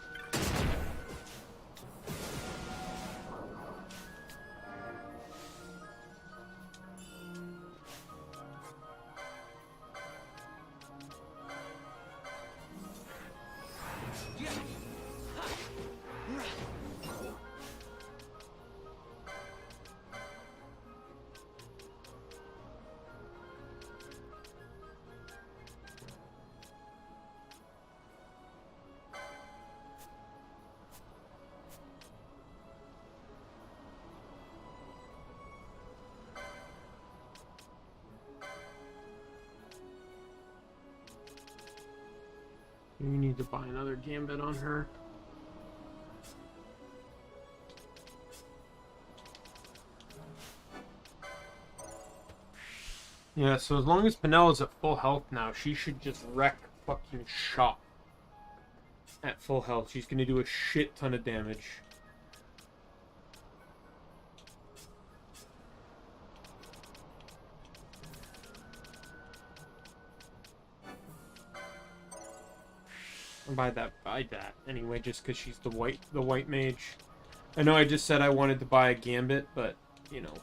We need to buy another gambit on her. Yeah, so as long as Penello's at full health now, she should just wreck fucking shop. At full health, she's gonna do a shit ton of damage. Buy that anyway, just because she's the white mage. I know I just said I wanted to buy a gambit, but you know.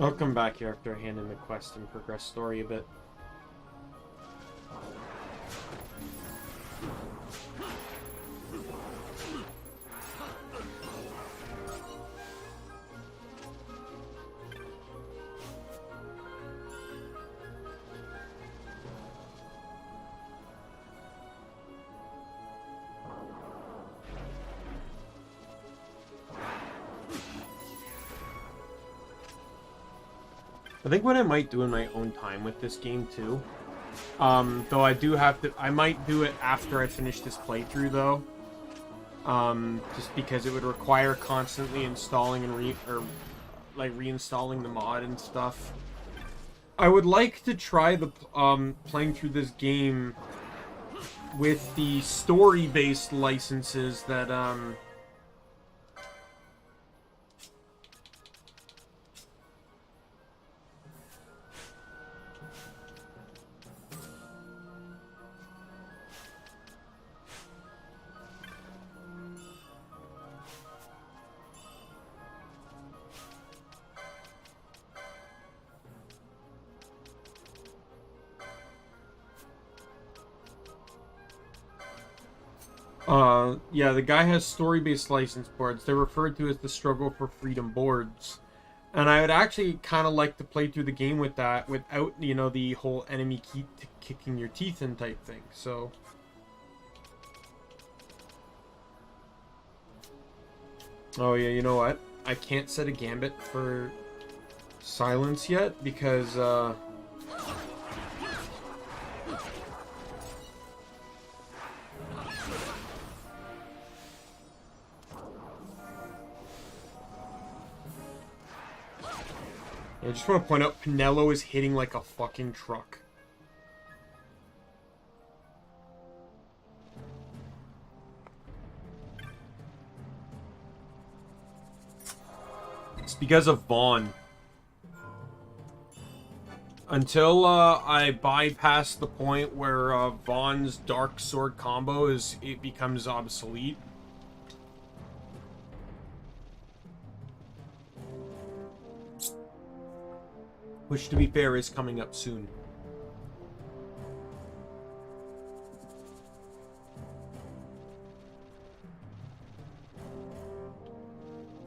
I'll come back here after I hand in the quest and progress story a bit. I think what I might do in my own time with this game too, though I do have to, I might do it after I finish this playthrough though, just because it would require constantly installing and reinstalling the mod and stuff. I would like to try the playing through this game with the story-based licenses that yeah, the guy has story-based license boards. They're referred to as the Struggle for Freedom boards. And I would actually kind of like to play through the game with that without, you know, the whole enemy kicking your teeth in type thing. So... oh yeah, you know what? I can't set a gambit for silence yet because, I just want to point out, Penello is hitting like a fucking truck. It's because of Vaan. Until I bypass the point where Vaan's Dark Sword combo it becomes obsolete. Which, to be fair, is coming up soon.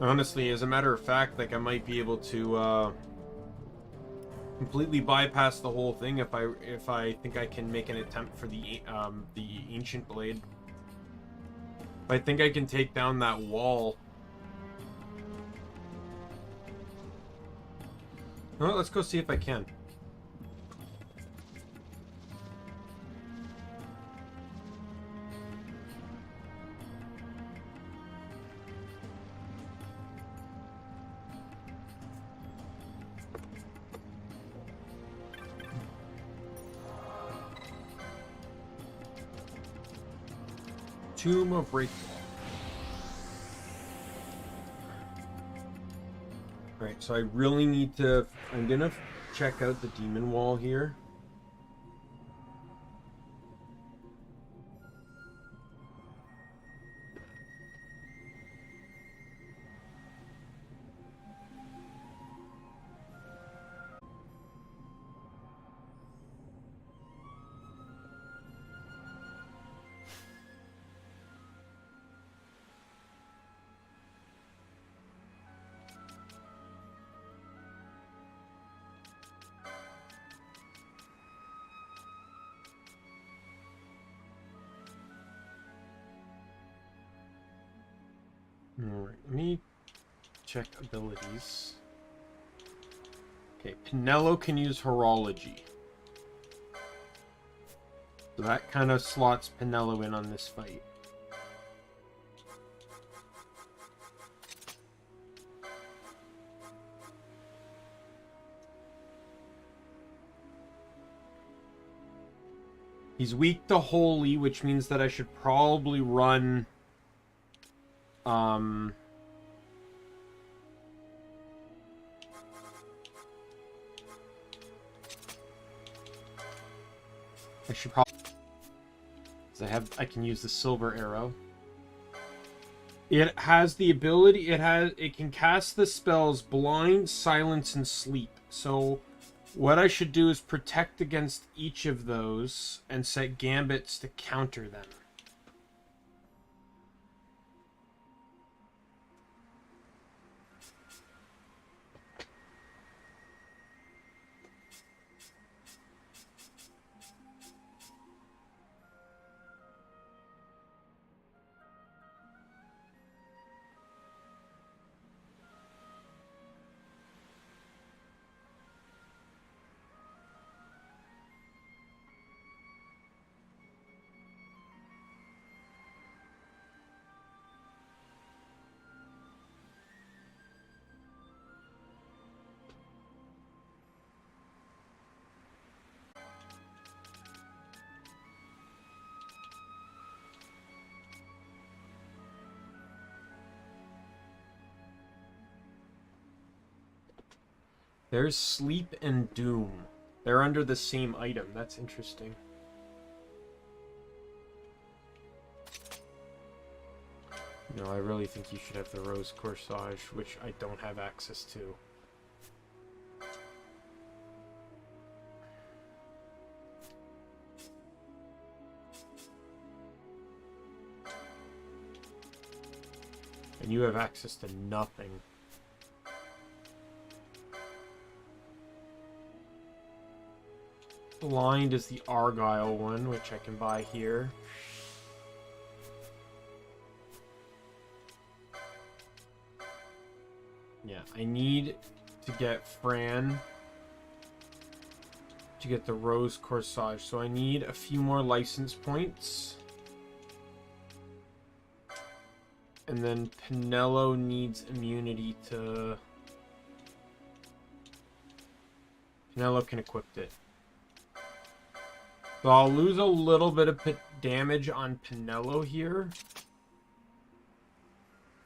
Honestly, as a matter of fact, like I might be able to completely bypass the whole thing if I think I can make an attempt for the Ancient Blade. If I think I can take down that wall. Well, let's go see if I can. Tomb of Breakball. Alright, so I really need to... I'm gonna check out the demon wall here. Alright, let me check abilities. Okay, Penello can use Horology. So that kind of slots Penello in on this fight. He's weak to Holy, which means that I should probably run... I should probably... I can use the silver arrow. It has the ability, it can cast the spells Blind, Silence, and Sleep. So what I should do is protect against each of those and set gambits to counter them. There's Sleep and Doom. They're under the same item. That's interesting. No, I really think you should have the Rose Corsage, which I don't have access to. And you have access to nothing. Blind is the Argyle one, which I can buy here. Yeah, I need to get Fran to get the Rose Corsage, so I need a few more license points. And then Penello needs immunity to... Penello can equip it. So I'll lose a little bit of damage on Penello here.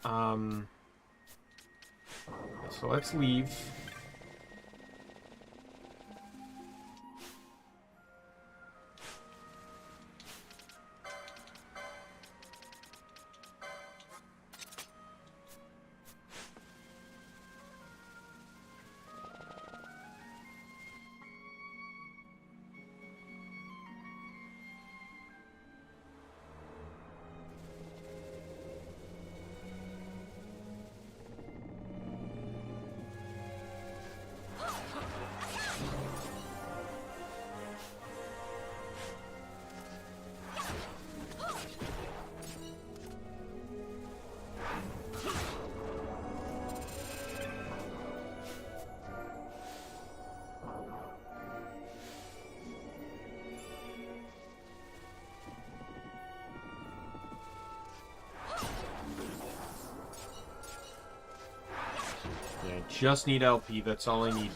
So let's leave. Just need LP, that's all I need.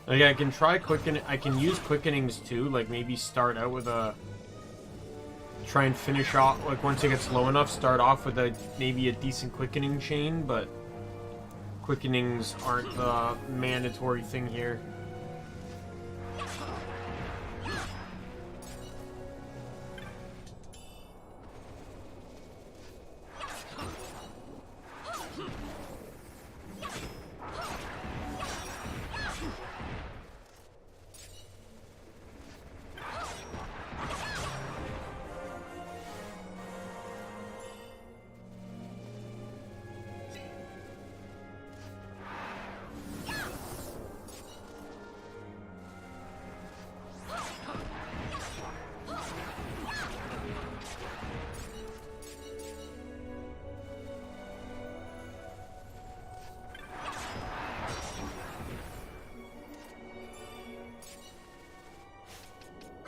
Like, I can try I can use quickenings too, like maybe start out with a... Try and finish off, like once it gets low enough, start off with maybe a decent quickening chain, but... Quickenings aren't the mandatory thing here.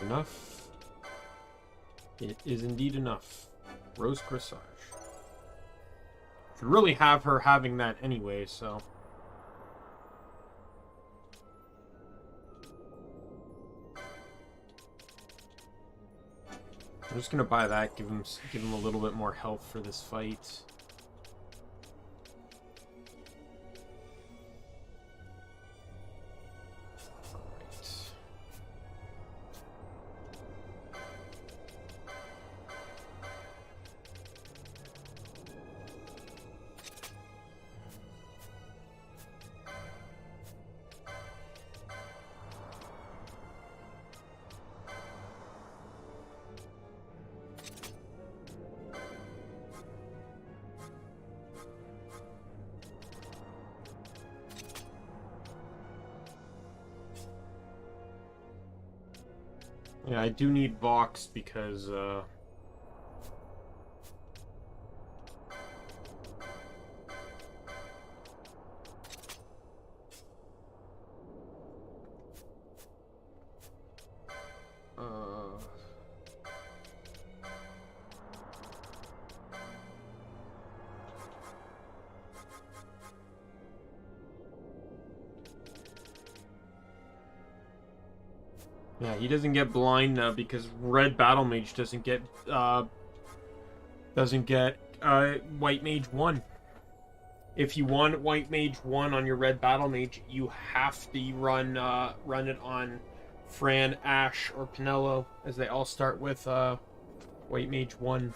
Enough. It is indeed enough. Rose Corsage. Should really have her having that anyway, so... I'm just gonna buy that, give him a little bit more health for this fight. Yeah, I do need Vox because, yeah, he doesn't get blind now because Red Battlemage doesn't get White Mage 1. If you want White Mage 1 on your Red Battlemage, you have to run it on Fran, Ashe, or Penello, as they all start with White Mage 1.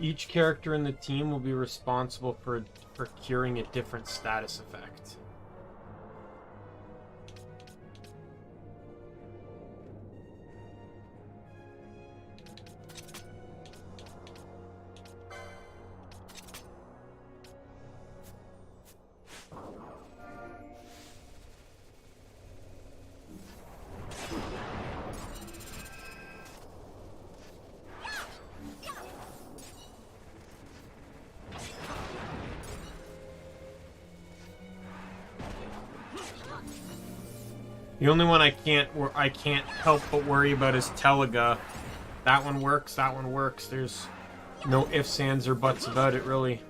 Each character in the team will be responsible for curing a different status effect. The only one I can't help but worry about is Teliga. That one works, that one works. There's no ifs, ands, or buts about it, really.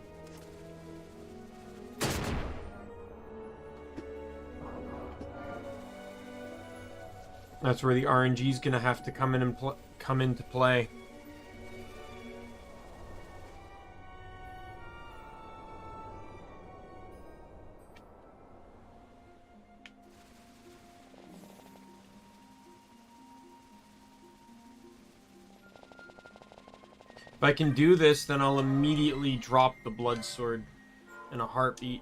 That's where the RNG is gonna have to come into play. If I can do this, then I'll immediately drop the blood sword in a heartbeat.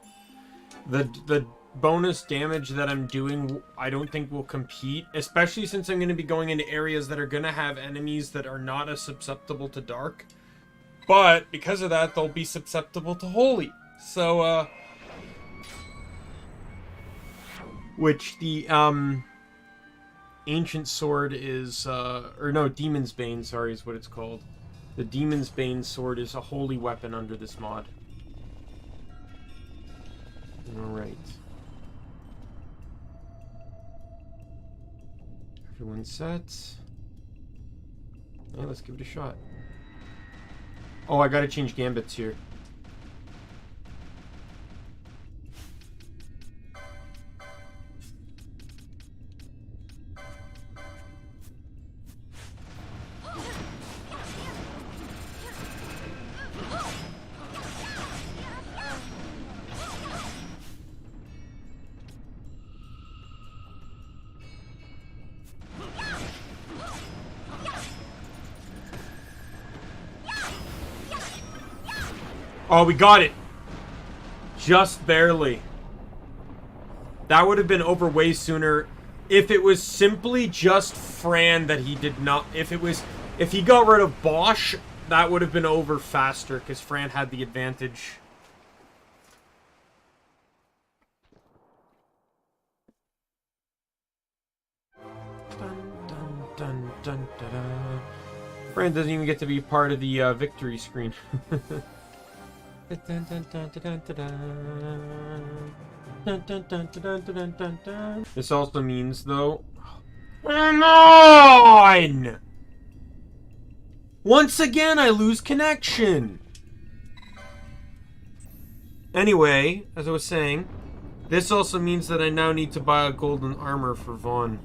The bonus damage that I'm doing, I don't think will compete, especially since I'm going to be going into areas that are going to have enemies that are not as susceptible to dark. But because of that, they'll be susceptible to holy. So, which the ancient sword is, or no, Demon's Bane, sorry, is what it's called. The Demon's Bane sword is a holy weapon under this mod. Alright. Everyone's set. Yeah, let's give it a shot. Oh, I gotta change gambits here. Oh, we got it. Just barely. That would have been over way sooner if it was simply just Fran that he did not... If he got rid of Basch, that would have been over faster because Fran had the advantage. Dun, dun, da, da. Fran doesn't even get to be part of the victory screen. This also means, though... Nine! Once again, I lose connection! Anyway, as I was saying, this also means that I now need to buy a golden armor for Vaan.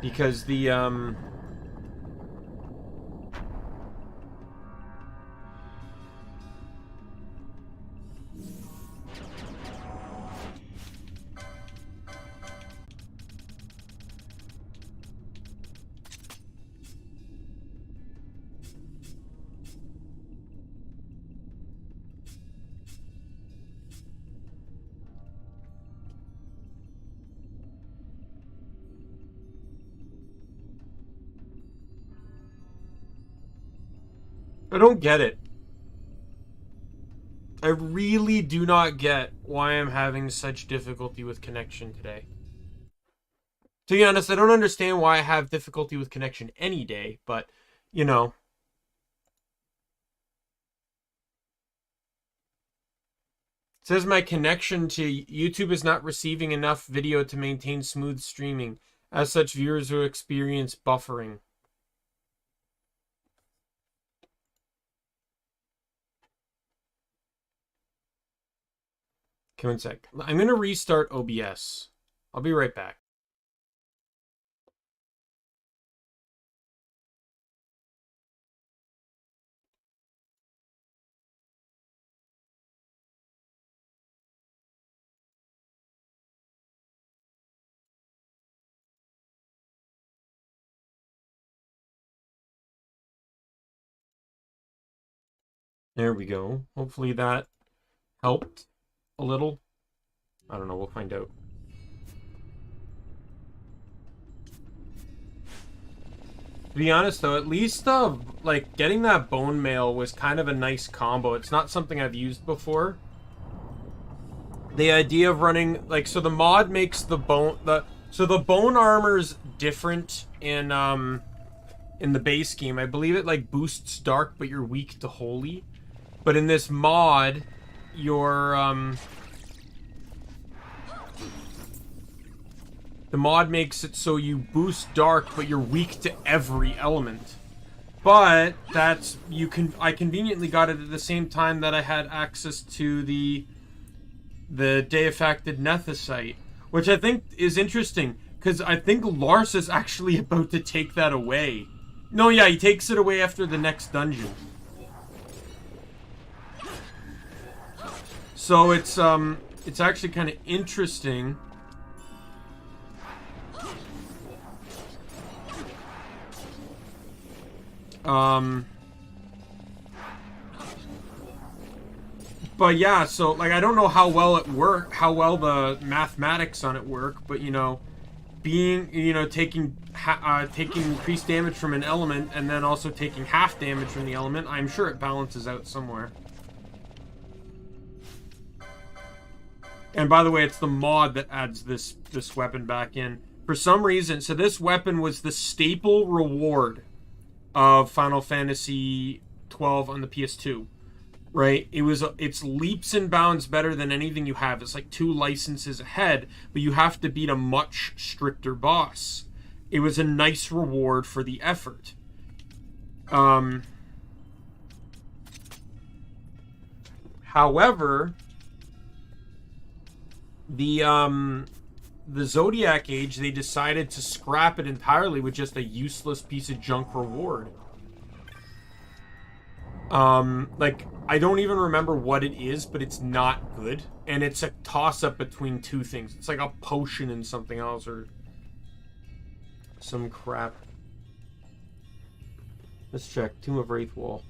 Because the, I don't get it. I really do not get why I'm having such difficulty with connection today. To be honest, I don't understand why I have difficulty with connection any day, but, you know. It says my connection to YouTube is not receiving enough video to maintain smooth streaming. As such, viewers will experience buffering. Okay, one sec. I'm going to restart OBS. I'll be right back. There we go. Hopefully that helped a little. I don't know, we'll find out. To be honest though, at least like getting that bone mail was kind of a nice combo. It's not something I've used before. The idea of running like, so the mod makes the bone armor's different in the base game. I believe it like boosts dark, but you're weak to holy. But in this mod, you're the mod makes it so you boost dark, but you're weak to every element. But that's I conveniently got it at the same time that I had access to the Deifacted Nethicite, which I think is interesting because I think Lars is actually about to take that away. No, yeah, he takes it away after the next dungeon. So it's actually kind of interesting. But yeah, so like I don't know how well the mathematics on it work, but you know, taking increased damage from an element and then also taking half damage from the element, I'm sure it balances out somewhere. And by the way, it's the mod that adds this weapon back in. For some reason, so this weapon was the staple reward of Final Fantasy XII on the PS2. Right? It's leaps and bounds better than anything you have. It's like 2 licenses ahead, but you have to beat a much stricter boss. It was a nice reward for the effort. However, the Zodiac Age, they decided to scrap it entirely with just a useless piece of junk reward. Like, I don't even remember what it is, but it's not good. And it's a toss-up between two things. It's like a potion and something else, or some crap. Let's check. Tomb of Wraithwall.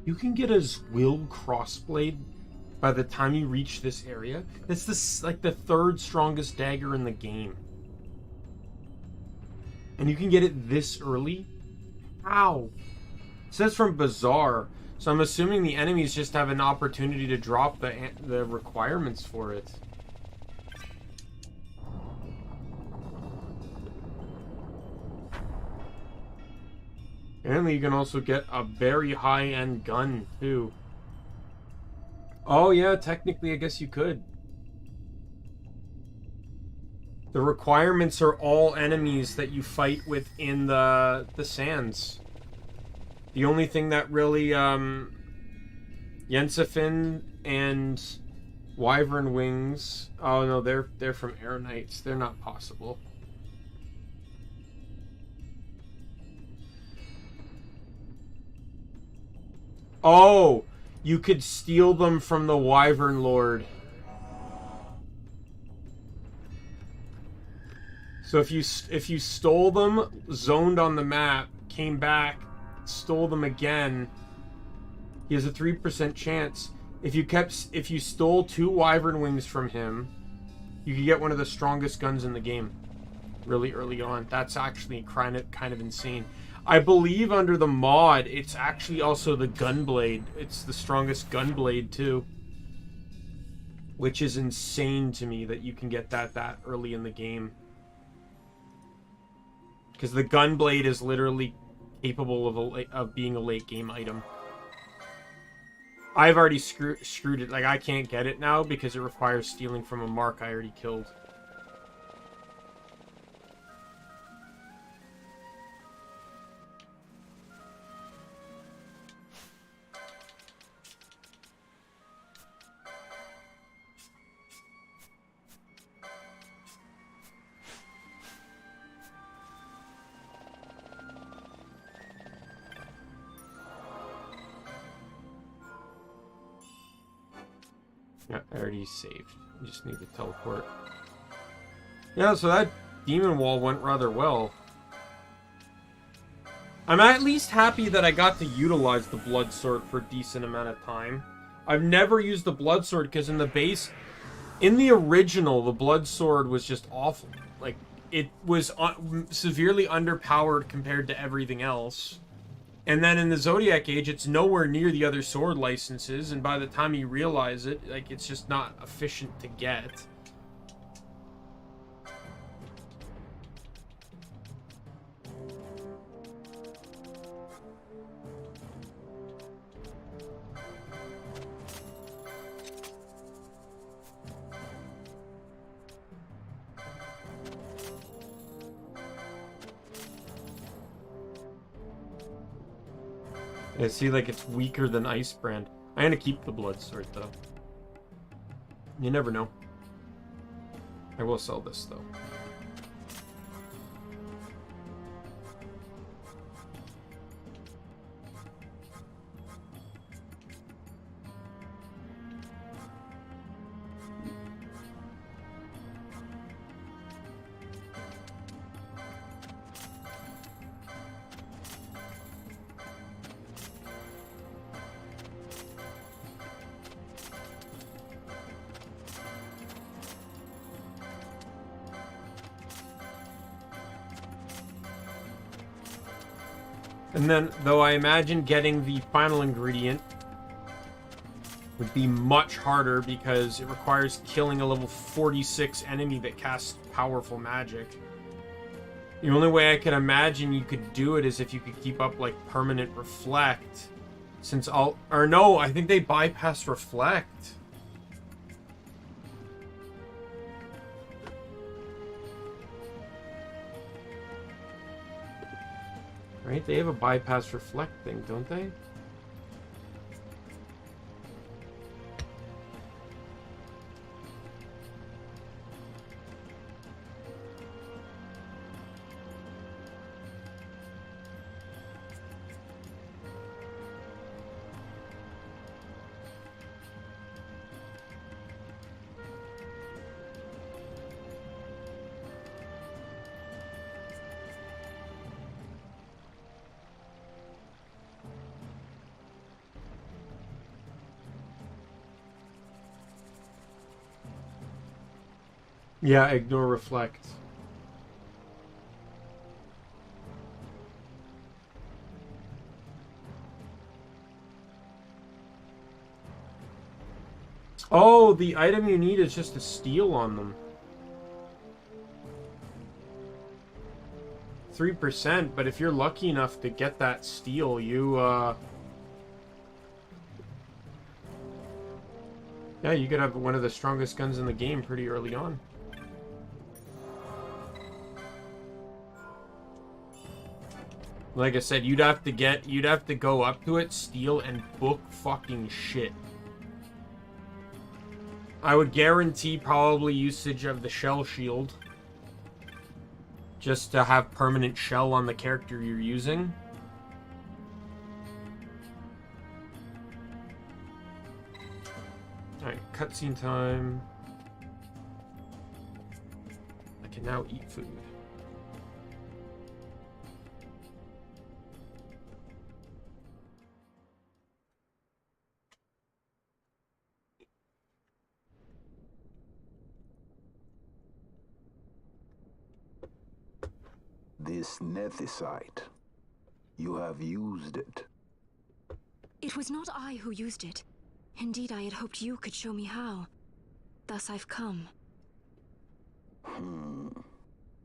You can get a Zwill crossblade by the time you reach this area. It's this, like, the third strongest dagger in the game. And you can get it this early? How? It says from Bazaar. So I'm assuming the enemies just have an opportunity to drop the requirements for it. Apparently you can also get a very high-end gun, too. Oh, yeah, technically I guess you could. The requirements are all enemies that you fight within the sands. The only thing that really, Yensefin and Wyvern Wings... Oh, no, they're from Air Knights. They're not possible. Oh, you could steal them from the Wyvern Lord. So if you stole them, zoned on the map, came back, stole them again, he has a 3% chance. If you stole 2 Wyvern Wings from him, you could get one of the strongest guns in the game really early on. That's actually kind of insane. I believe under the mod, it's actually also the Gunblade. It's the strongest Gunblade, too. Which is insane to me that you can get that early in the game. Because the Gunblade is literally capable of being a late game item. I've already screwed it. Like, I can't get it now because it requires stealing from a mark I already killed. Yeah, I already saved. You just need to teleport. Yeah, so that demon wall went rather well. I'm at least happy that I got to utilize the blood sword for a decent amount of time. I've never used the blood sword because in the original, the blood sword was just awful. Like, it was severely underpowered compared to everything else. And then in the Zodiac Age, it's nowhere near the other sword licenses, and by the time you realize it, like, it's just not efficient to get. I see, like, it's weaker than Icebrand. I'm gonna keep the blood sword, though. You never know. I will sell this, though. And then, though I imagine getting the final ingredient would be much harder because it requires killing a level 46 enemy that casts powerful magic. The only way I can imagine you could do it is if you could keep up, like, permanent reflect. Since all... Or no, I think they bypass reflect. Right? They have a bypass reflect thing, don't they? Yeah, ignore reflect. Oh, the item you need is just a steal on them. 3%, but if you're lucky enough to get that steal, you, yeah, you could have one of the strongest guns in the game pretty early on. Like I said, you'd have to go up to it, steal, and book fucking shit. I would guarantee probably usage of the shell shield. Just to have permanent shell on the character you're using. Alright, cutscene time. I can now eat food. This nethicite. You have used it. It was not I who used it. Indeed, I had hoped you could show me how. Thus I've come.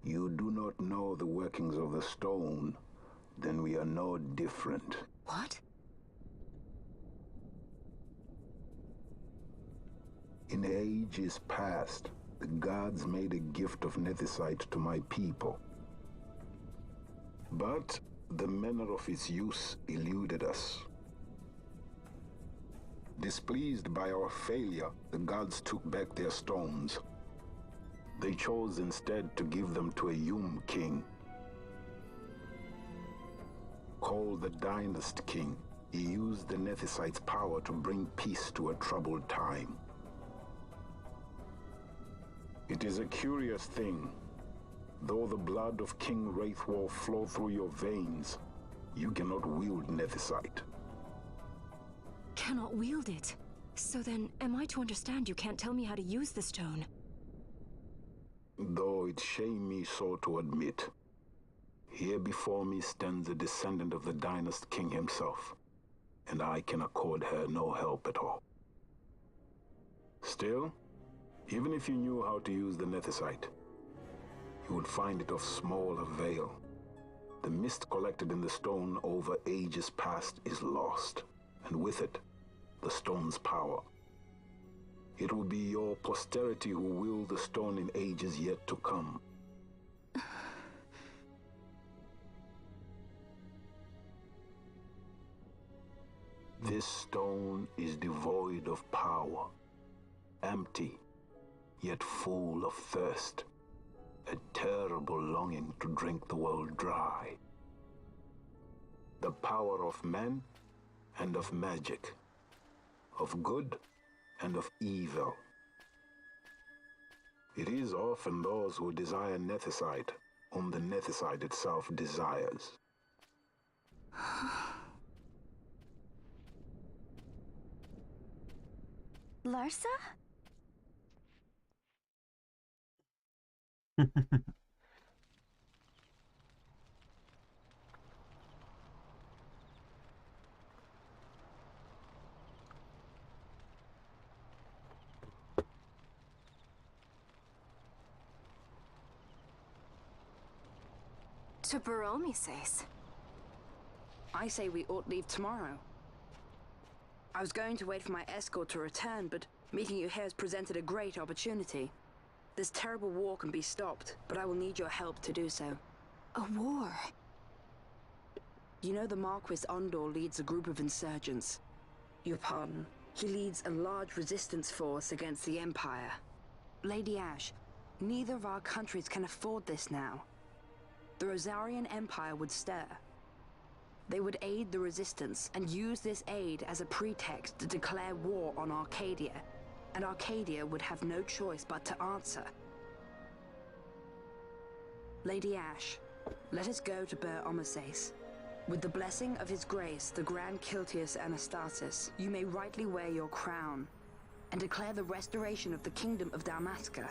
You do not know the workings of the stone. Then we are no different. What? In ages past, the gods made a gift of nethicite to my people. But the manner of its use eluded us. Displeased by our failure, the gods took back their stones. They chose instead to give them to a King. Called the Dynast King, he used the nethicite's power to bring peace to a troubled time. It is a curious thing. Though the blood of King Wraithwolf flow through your veins, you cannot wield nethicite. Cannot wield it? So then, am I to understand you can't tell me how to use the stone? Though it shame me so to admit, here before me stands a descendant of the Dynast King himself, and I can accord her no help at all. Still, even if you knew how to use the nethicite, you would find it of small avail. The mist collected in the stone over ages past is lost, and with it, the stone's power. It will be your posterity who wield the stone in ages yet to come. This stone is devoid of power, empty, yet full of thirst. A terrible longing to drink the world dry. The power of men and of magic, of good and of evil. It is often those who desire nethicite whom the nethicite itself desires. Larsa? To Baromises. I say we ought leave tomorrow. I was going to wait for my escort to return, but meeting you here has presented a great opportunity. This terrible war can be stopped, but I will need your help to do so. A war? You know the Marquis Ondor leads a group of insurgents. Your pardon. He leads a large resistance force against the Empire. Lady Ashe, neither of our countries can afford this now. The Rosarian Empire would stir. They would aid the resistance and use this aid as a pretext to declare war on Arcadia, and Arcadia would have no choice but to answer. Lady Ashe, let us go to Baromises. With the blessing of his grace, the Grand Kiltius Anastasis, you may rightly wear your crown and declare the restoration of the Kingdom of Dalmasca.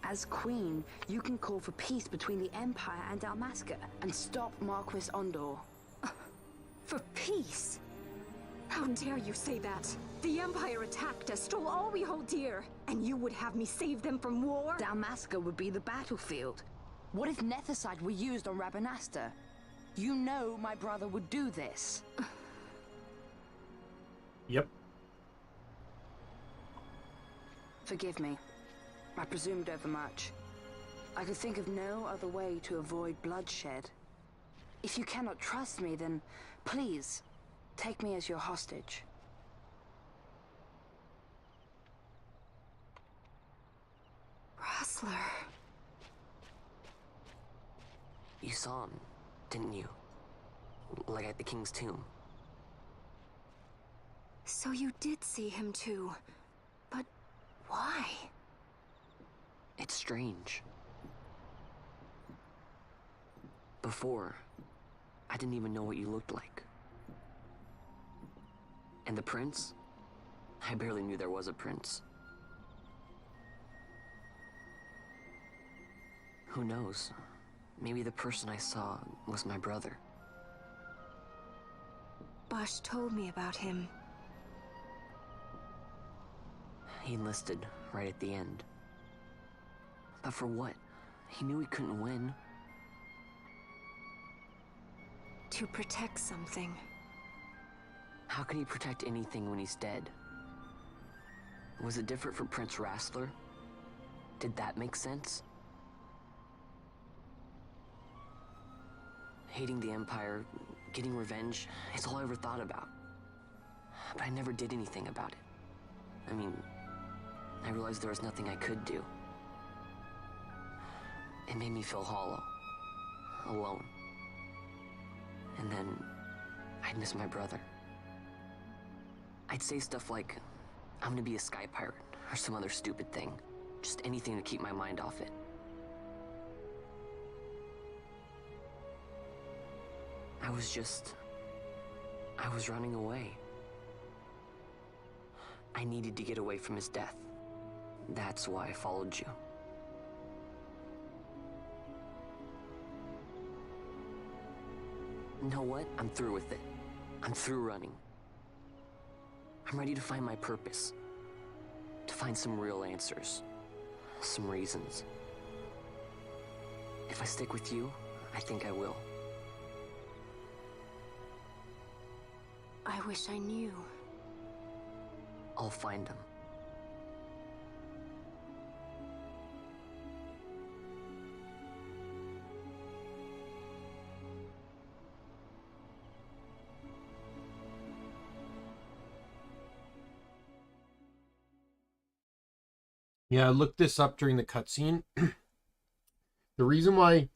As Queen, you can call for peace between the Empire and Dalmasca and stop Marquis Ondor. For peace? How dare you say that? The Empire attacked us, stole all we hold dear, and you would have me save them from war? Dalmasca would be the battlefield. What if Nethicite were used on Rabanasta? You know my brother would do this. Yep. Forgive me. I presumed overmuch. I could think of no other way to avoid bloodshed. If you cannot trust me, then please, take me as your hostage. Wrestler. You saw him, didn't you? Like at the King's tomb. So you did see him too. But why? It's strange. Before, I didn't even know what you looked like. And the prince? I barely knew there was a prince. Who knows? Maybe the person I saw was my brother. Basch told me about him. He enlisted right at the end. But for what? He knew he couldn't win. To protect something. How can he protect anything when he's dead? Was it different for Prince Rastler? Did that make sense? Hating the Empire, getting revenge, it's all I ever thought about. But I never did anything about it. I mean, I realized there was nothing I could do. It made me feel hollow, alone. And then, I'd miss my brother. I'd say stuff like, I'm gonna be a sky pirate, or some other stupid thing. Just anything to keep my mind off it. I was running away. I needed to get away from his death. That's why I followed you. You know what? I'm through with it. I'm through running. I'm ready to find my purpose. To find some real answers. Some reasons. If I stick with you, I think I will. I wish I knew. I'll find them. Yeah, I looked this up during the cutscene. The reason why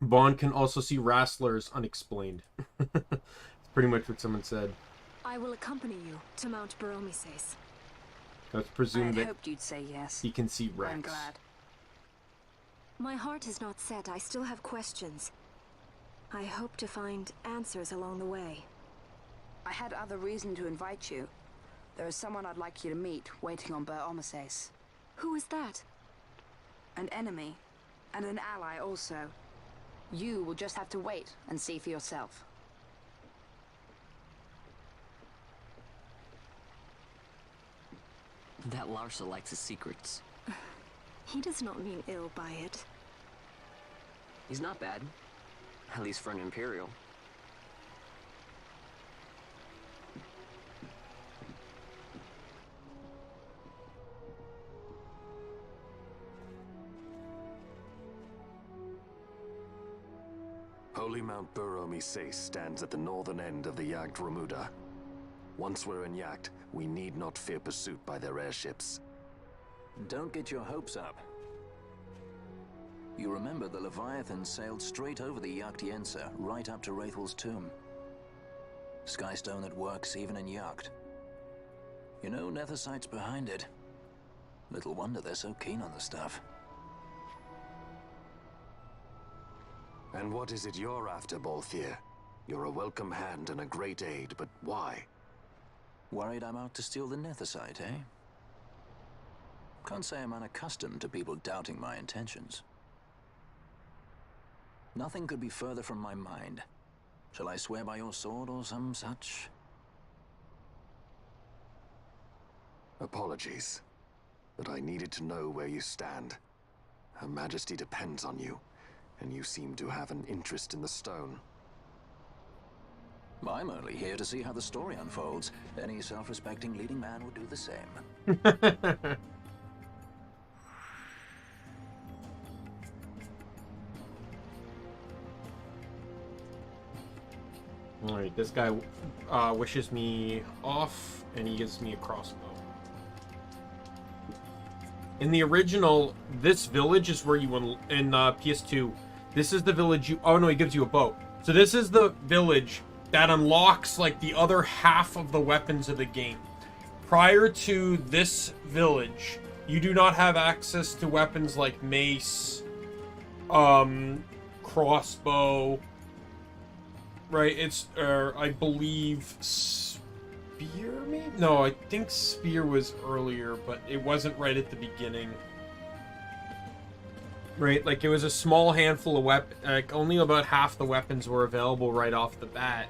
Vaan can also see Rastler is unexplained. It's pretty much what someone said. I will accompany you to Mount Baromises. Let's I presume had that hoped you'd say yes. he can see Rex. I'm glad. My heart is not set. I still have questions. I hope to find answers along the way. I had other reason to invite you. There is someone I'd like you to meet, waiting on Baromises. Who is that? An enemy, and an ally also. You will just have to wait and see for yourself. That Larsa likes his secrets. He does not mean ill by it. He's not bad. At least for an Imperial. Holy Mount Bur-Omi-Sais stands at the northern end of the Jagd Ramuda. Once we're in Jagd, we need not fear pursuit by their airships. Don't get your hopes up. You remember the Leviathan sailed straight over the Jagd right up to Wraithel's tomb. Skystone that works even in Jagd. You know, Nethersight's behind it. Little wonder they're so keen on the stuff. And what is it you're after, Balthier? You're a welcome hand and a great aid, but why? Worried I'm out to steal the Nethersight, eh? Can't say I'm unaccustomed to people doubting my intentions. Nothing could be further from my mind. Shall I swear by your sword or some such? Apologies, but I needed to know where you stand. Her Majesty depends on you, and you seem to have an interest in the stone. I'm only here to see how the story unfolds. Any self-respecting leading man would do the same. Alright, this guy wishes me off, and he gives me a crossbow. In the original, this village is where you, in PS2, this is the village you, oh no, he gives you a bow. So this is the village that unlocks, like, the other half of the weapons of the game. Prior to this village, you do not have access to weapons like mace, crossbow, right? It's, I believe, spear, maybe? No, I think spear was earlier, but it wasn't right at the beginning. Right, like, it was a small handful of weapons, like, only about half the weapons were available right off the bat.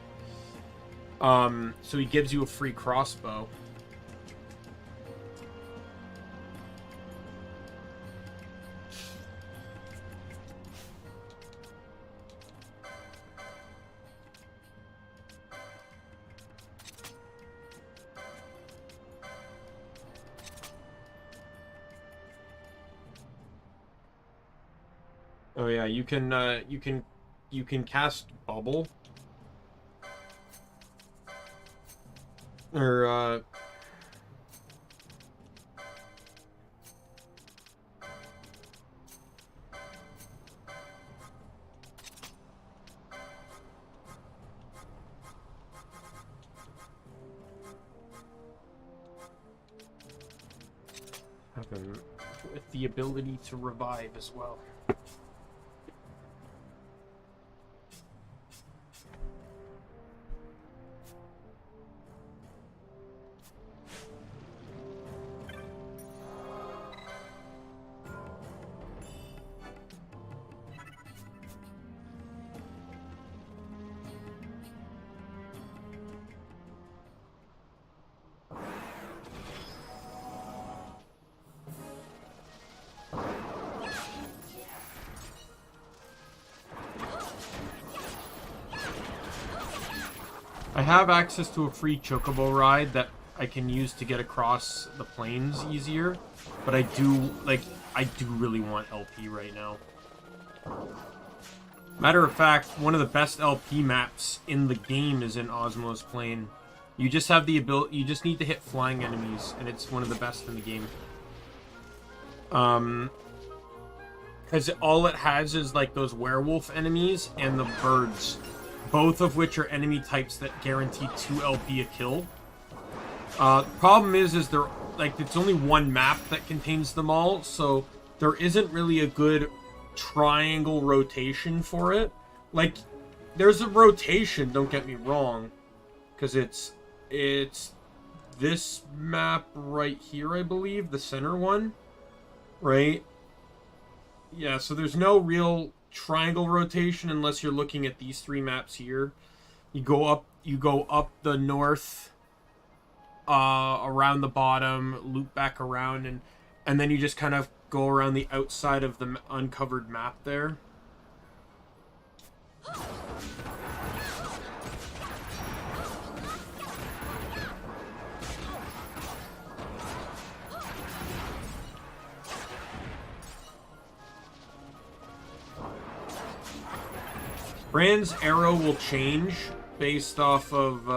So he gives you a free crossbow. Oh yeah, you can cast bubble. Or have him with the ability to revive as well. I have access to a free chocobo ride that I can use to get across the plains easier, but I do really want LP right now. Matter of fact, one of the best LP maps in the game is in Osmos Plain. You just have the ability, you just need to hit flying enemies, and it's one of the best in the game. Because all it has is like those werewolf enemies and the birds. Both of which are enemy types that guarantee 2 LP a kill. Problem is they're like, it's only one map that contains them all, so there isn't really a good triangle rotation for it. Like, there's a rotation, don't get me wrong, because it's this map right here, I believe, the center one, right? Yeah, so there's no real triangle rotation unless you're looking at these 3 maps here. You go up the north, around the bottom, loop back around, and then you just kind of go around the outside of the uncovered map there. Fran's arrow will change based off of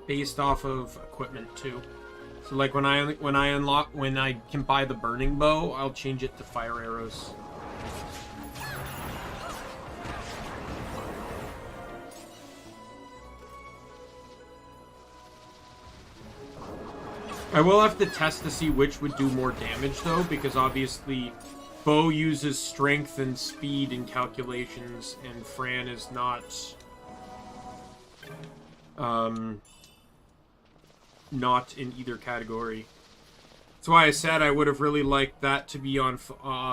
equipment too. So like when I can buy the burning bow, I'll change it to fire arrows. I will have to test to see which would do more damage though, because obviously bow uses strength and speed in calculations, and Fran is not in either category. That's why I said I would have really liked that to be on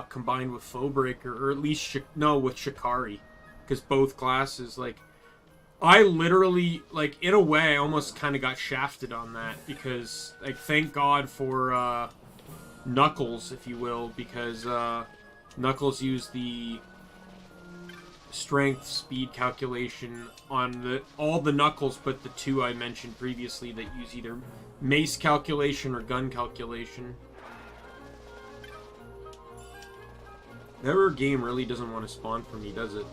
combined with Foebreaker, or at least with Shikari, because both classes, like, I literally, like, in a way, I almost kind of got shafted on that, because, like, thank God for Knuckles, if you will, because Knuckles used the strength speed calculation on all the Knuckles but the two I mentioned previously that use either mace calculation or gun calculation. Never game really doesn't want to spawn for me, does it?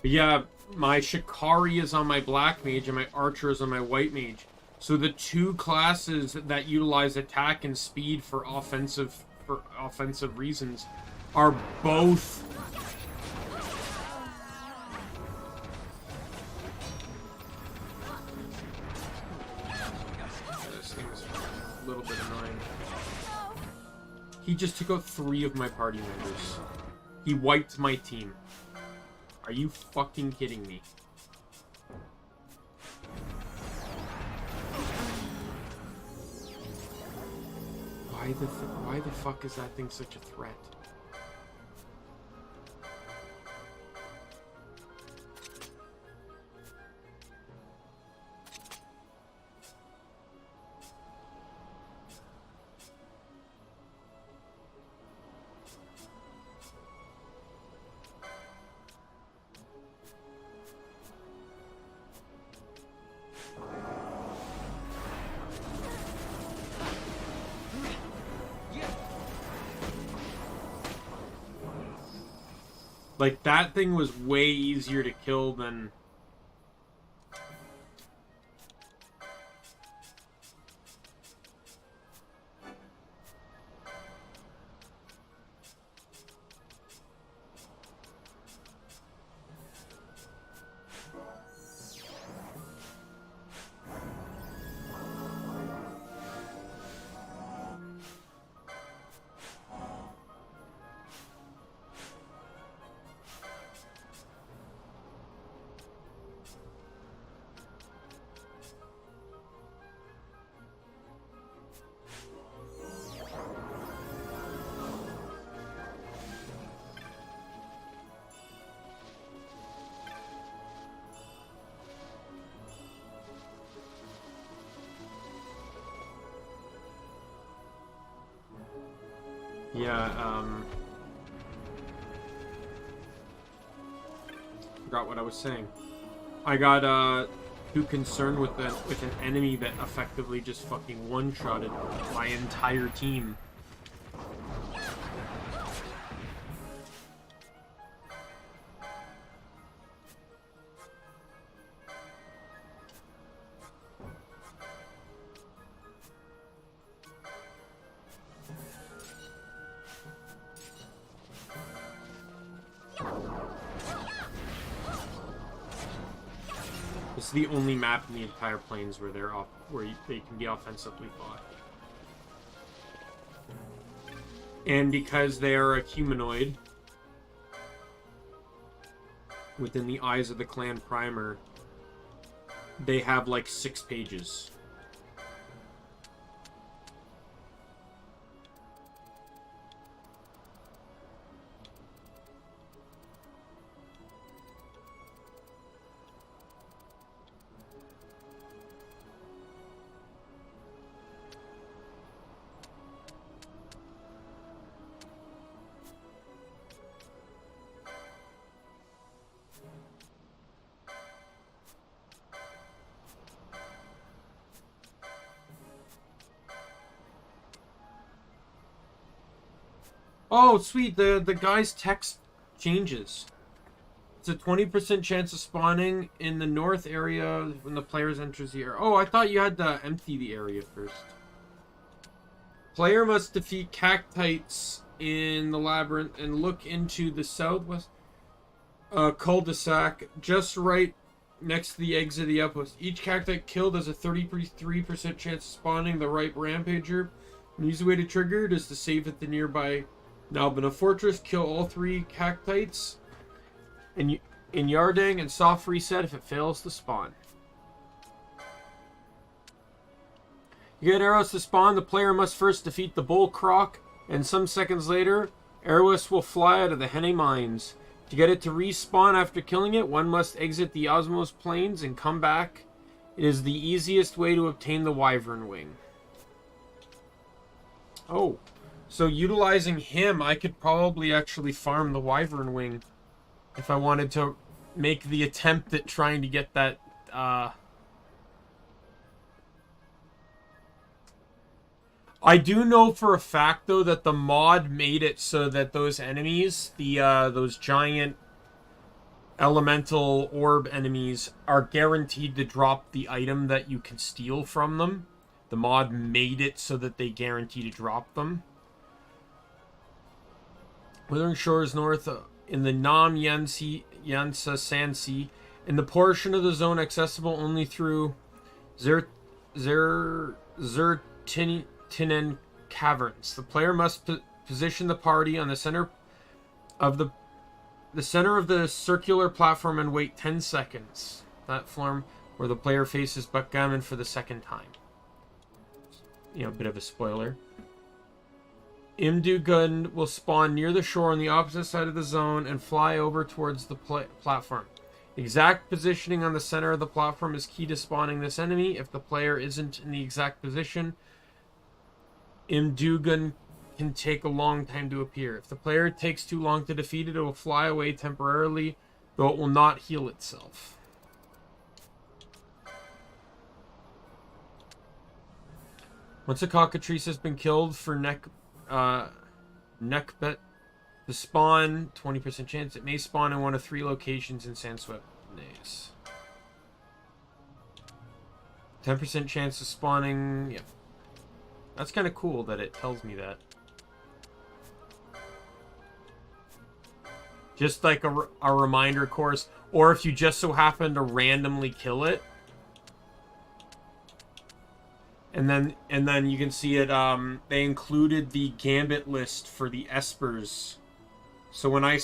But yeah, my Shikari is on my black mage and my archer is on my white mage. So the two classes that utilize attack and speed for offensive reasons are both this thing is a little bit annoying. He just took out 3 of my party members. He wiped my team. Are you fucking kidding me? Why the fuck is that thing such a threat? Like, that thing was way easier to kill than... Forgot what I was saying. I got too concerned with an enemy that effectively just fucking one-shotted my entire team. This is the only map in the entire plains where they can be offensively fought. And because they are a humanoid within the eyes of the clan primer, they have like 6 pages. Oh, sweet. The guy's text changes. It's a 20% chance of spawning in the north area when the player enters the area. Oh, I thought you had to empty the area first. Player must defeat cactites in the labyrinth and look into the southwest cul-de-sac just right next to the exit of the outpost. Each cactite killed has a 33% chance of spawning the right rampager. An easy way to trigger it is to save at the nearby Nalbina Fortress, kill all 3 cactites in Yardang, and soft reset if it fails to spawn. You get arrows to spawn, the player must first defeat the bull croc, and some seconds later, arrows will fly out of the Henne mines. To get it to respawn after killing it, one must exit the Osmos Plains and come back. It is the easiest way to obtain the Wyvern Wing. Oh. So utilizing him, I could probably actually farm the Wyvern Wing if I wanted to make the attempt at trying to get that. I do know for a fact though that the mod made it so that those enemies, those giant elemental orb enemies, are guaranteed to drop the item that you can steal from them. The mod made it so that they guarantee to drop them. Withering Shores north in the Nam Yansa Sand Sea, in the portion of the zone accessible only through Zertinen Caverns. The player must position the party on the center of the center of the circular platform and wait 10 seconds. Platform where the player faces backgammon for the second time. You know, a bit of a spoiler. Imdugun will spawn near the shore on the opposite side of the zone and fly over towards the platform. Exact positioning on the center of the platform is key to spawning this enemy. If the player isn't in the exact position, Imdugun can take a long time to appear. If the player takes too long to defeat it, it will fly away temporarily, though it will not heal itself. Once a cockatrice has been killed for Neckbet to spawn, 20% chance. It may spawn in one of 3 locations in Sandswept Nays. 10% chance of spawning. Yeah. That's kind of cool that it tells me that. Just like a reminder course. Or if you just so happen to randomly kill it. And then you can see it, they included the gambit list for the Espers. So when I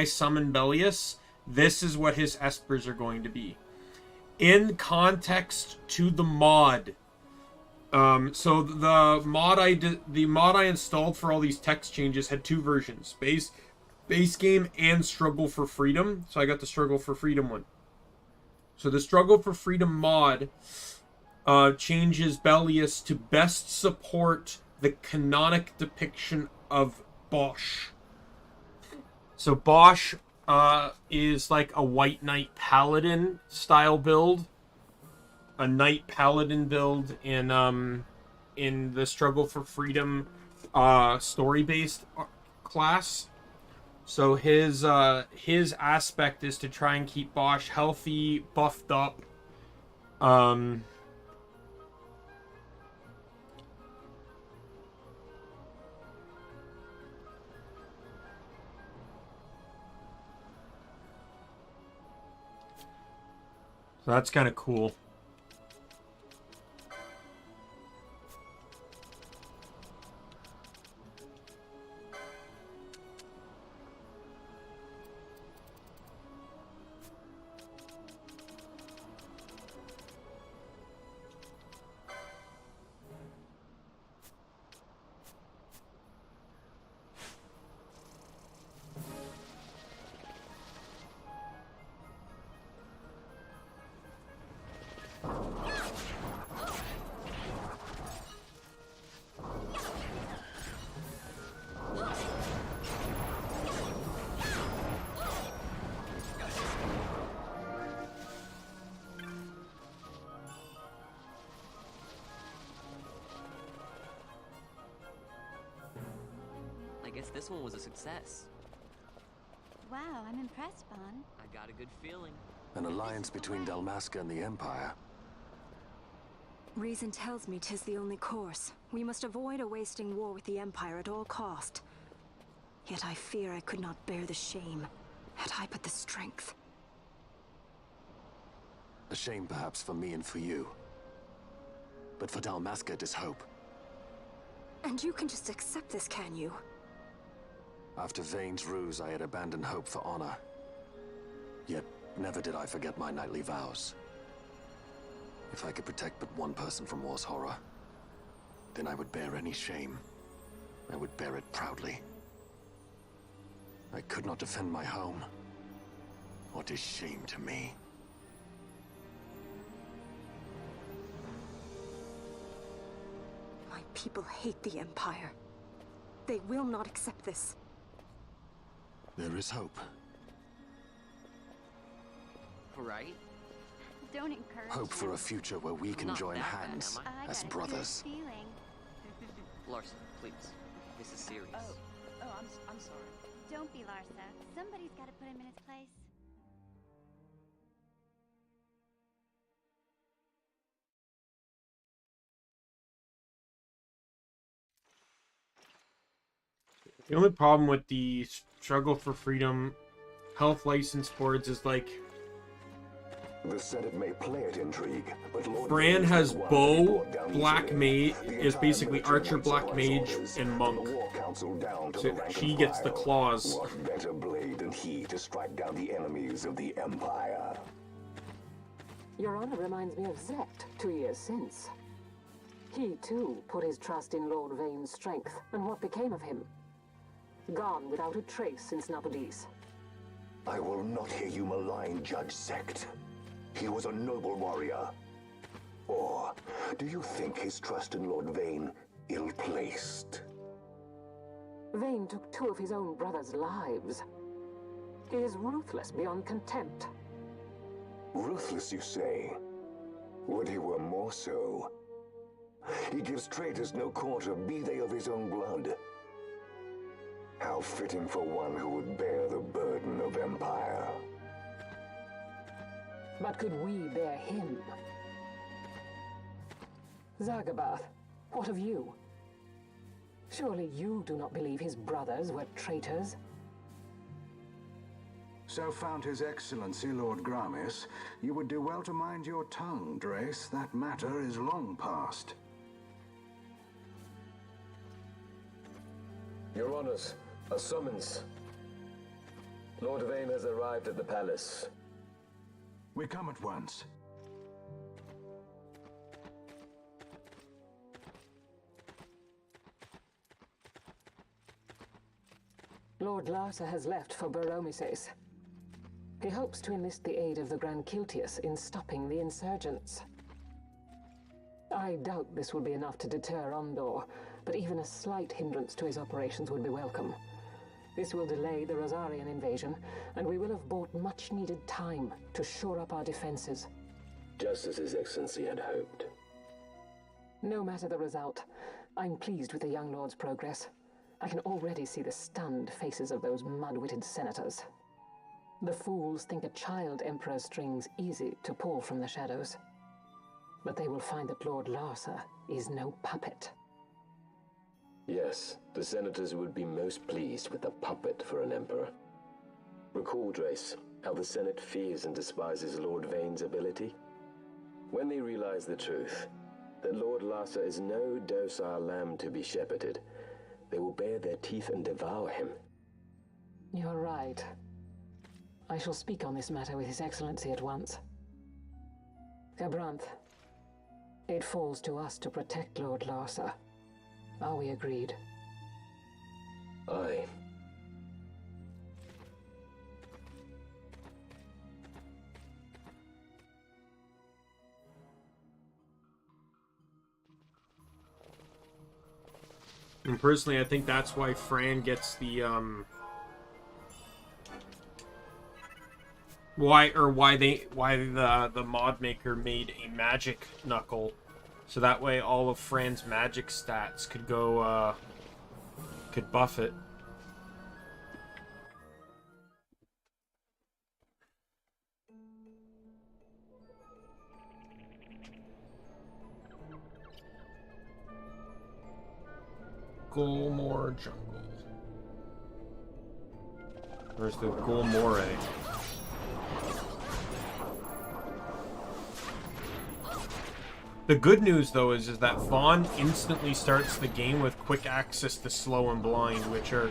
summon Belias, this is what his Espers are going to be. In context to the mod. So the mod I installed for all these text changes had 2 versions. Base game and Struggle for Freedom. So I got the Struggle for Freedom one. So the Struggle for Freedom mod changes Belias to best support the canonic depiction of Basch. So Basch is like a White Knight Paladin style build. A Knight Paladin build in the Struggle for Freedom story-based class. So his aspect is to try and keep Basch healthy, buffed up. So that's kind of cool. guess this one was a success. Wow, I'm impressed, Vaan. I got a good feeling. An alliance between Dalmasca and the Empire. Reason tells me 'tis the only course. We must avoid a wasting war with the Empire at all cost. Yet I fear I could not bear the shame, had I but the strength. A shame perhaps for me and for you. But for Dalmasca it is hope. And you can just accept this, can you? After Vane's ruse, I had abandoned hope for honor. Yet, never did I forget my knightly vows. If I could protect but one person from war's horror, then I would bear any shame. I would bear it proudly. I could not defend my home. What is shame to me? My people hate the Empire. They will not accept this. There is hope. Right? Don't encourage Hope for him. a future where we can Not join that bad, hands am I? I as got a brothers. good feeling. Larson, please. This is serious. I'm sorry. Don't be Larsa. Somebody's got to put him in his place. The only problem with the struggle for freedom health license boards is like The Senate may play at intrigue, but Lord Fran Vane's has the one bow, who brought down black evil. mage The is entire basically military archer, ranks black of mage, orders, and from monk. the War Council down to So the rank she and gets the file. claws. What better blade than he to strike down the enemies of the Empire? Your Honor reminds me of Zect 2 years since. He, too, put his trust in Lord Vane's strength, and what became of him? Gone without a trace since Nabudis. I will not hear you malign Judge Sect. He was a noble warrior. Or do you think his trust in Lord Vane ill-placed? Vane took 2 of his own brothers' lives. He is ruthless beyond contempt. Ruthless, you say? Would he were more so. He gives traitors no quarter, be they of his own blood. How fitting for one who would bear the burden of empire. But could we bear him? Zargabath, what of you? Surely you do not believe his brothers were traitors? So found His Excellency Lord Gramis, you would do well to mind your tongue, Drace. That matter is long past. Your Honors, a summons. Lord Vane has arrived at the palace. We come at once. Lord Larsa has left for Baromises. He hopes to enlist the aid of the Grand Kiltius in stopping the insurgents. I doubt this will be enough to deter Ondor, but even a slight hindrance to his operations would be welcome. This will delay the Rosarian invasion, and we will have bought much-needed time to shore up our defenses. Just as His Excellency had hoped. No matter the result, I'm pleased with the young lord's progress. I can already see the stunned faces of those mud-witted senators. The fools think a child emperor's strings easy to pull from the shadows. But they will find that Lord Larsa is no puppet. Yes, the senators would be most pleased with a puppet for an emperor. Recall, Drace, how the Senate fears and despises Lord Vane's ability. When they realize the truth, that Lord Larsa is no docile lamb to be shepherded, they will bare their teeth and devour him. You're right. I shall speak on this matter with His Excellency at once. Gabranth, it falls to us to protect Lord Larsa. Are we agreed? Aye. And personally, I think that's why Fran gets the why the mod maker made a magic knuckle, so that way all of Fran's magic stats could go could buff it. Gulmore jungle. Where's the Gulmore? The good news, though, is that Vaan instantly starts the game with quick access to Slow and Blind, which are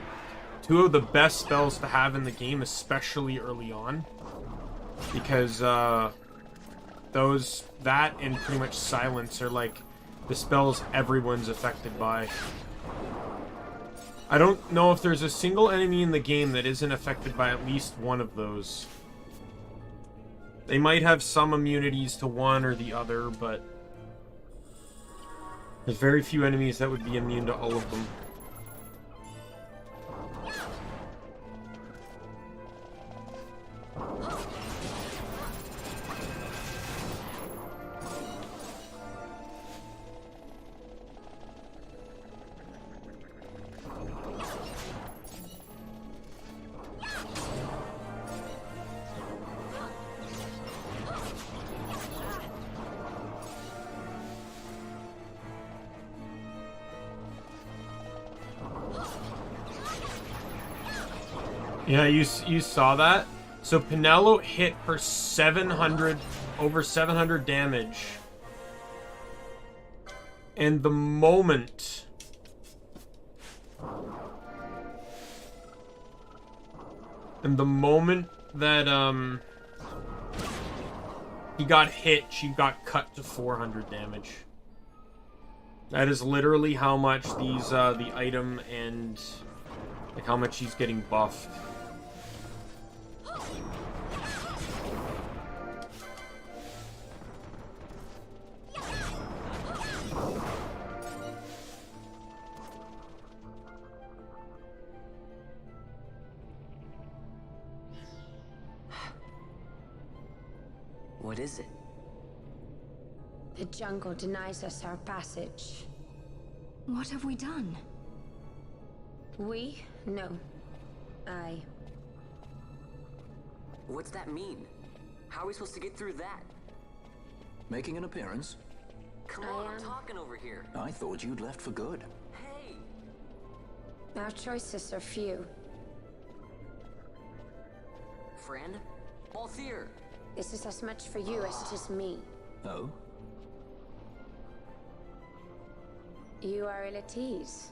two of the best spells to have in the game, especially early on. Because, that and pretty much Silence are, like, the spells everyone's affected by. I don't know if there's a single enemy in the game that isn't affected by at least one of those. They might have some immunities to one or the other, but there's very few enemies that would be immune to all of them. Yeah, you saw that? So Penello hit for over 700 damage. And the moment that he got hit, she got cut to 400 damage. That is literally how much these the item and like how much he's getting buffed. What is it? The jungle denies us our passage. What have we done? We? No. I. What's that mean? How are we supposed to get through that? Making an appearance? Come on, I'm talking over here. I thought you'd left for good. Hey! Our choices are few. Fran? Balthier! This is as much for you as it is me. Oh? You are ill at ease.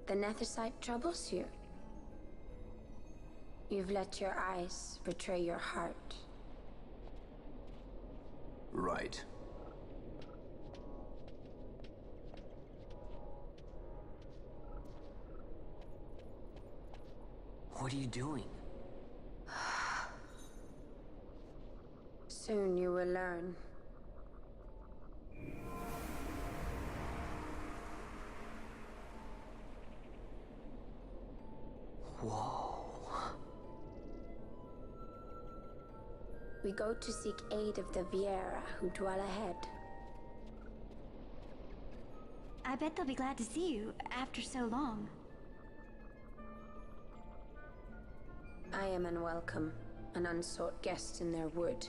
The Nethersite troubles you. You've let your eyes betray your heart. Right. What are you doing? Soon you will learn. Whoa. We go to seek aid of the Viera who dwell ahead. I bet they'll be glad to see you after so long. I am unwelcome, an unsought guest in their wood.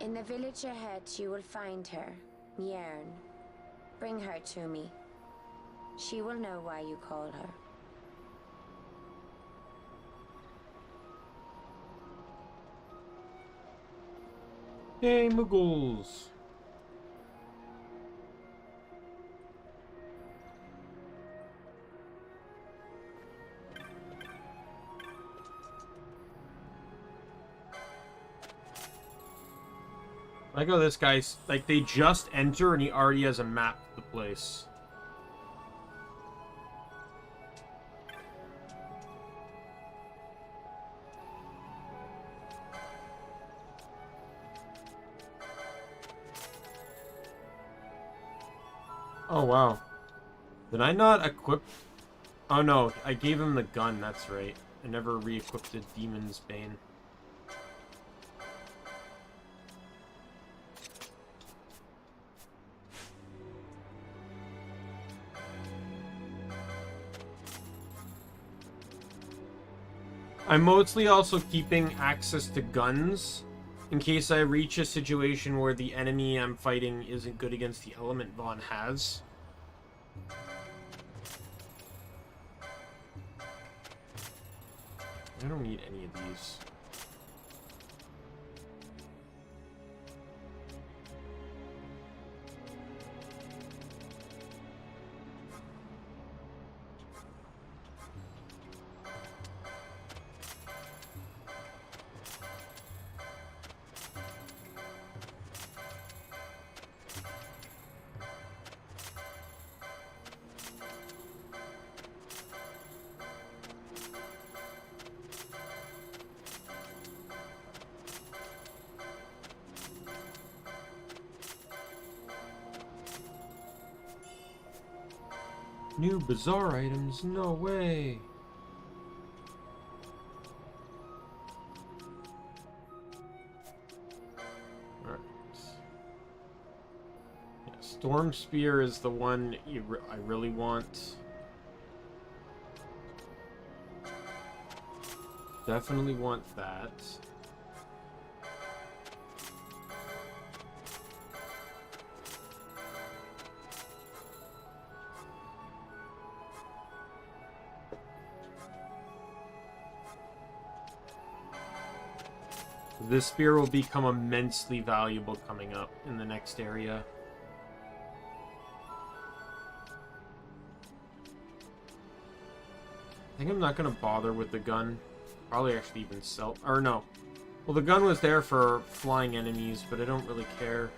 In the village ahead, you will find her, Nyearn. Bring her to me. She will know why you call her. Hey, Muggles! I go, this guy's like they just enter and he already has a map of the place. Oh wow. Did I not equip? Oh no, I gave him the gun, that's right. I never re-equipped the Demon's Bane. I'm mostly also keeping access to guns in case I reach a situation where the enemy I'm fighting isn't good against the element Vaan has. I don't need any of these. New bizarre items? No way. Alright. Yeah, Storm Spear is the one I really want. Definitely want that. This spear will become immensely valuable coming up in the next area. I think I'm not going to bother with the gun. Probably actually even sell... Or no. Well, the gun was there for flying enemies, but I don't really care.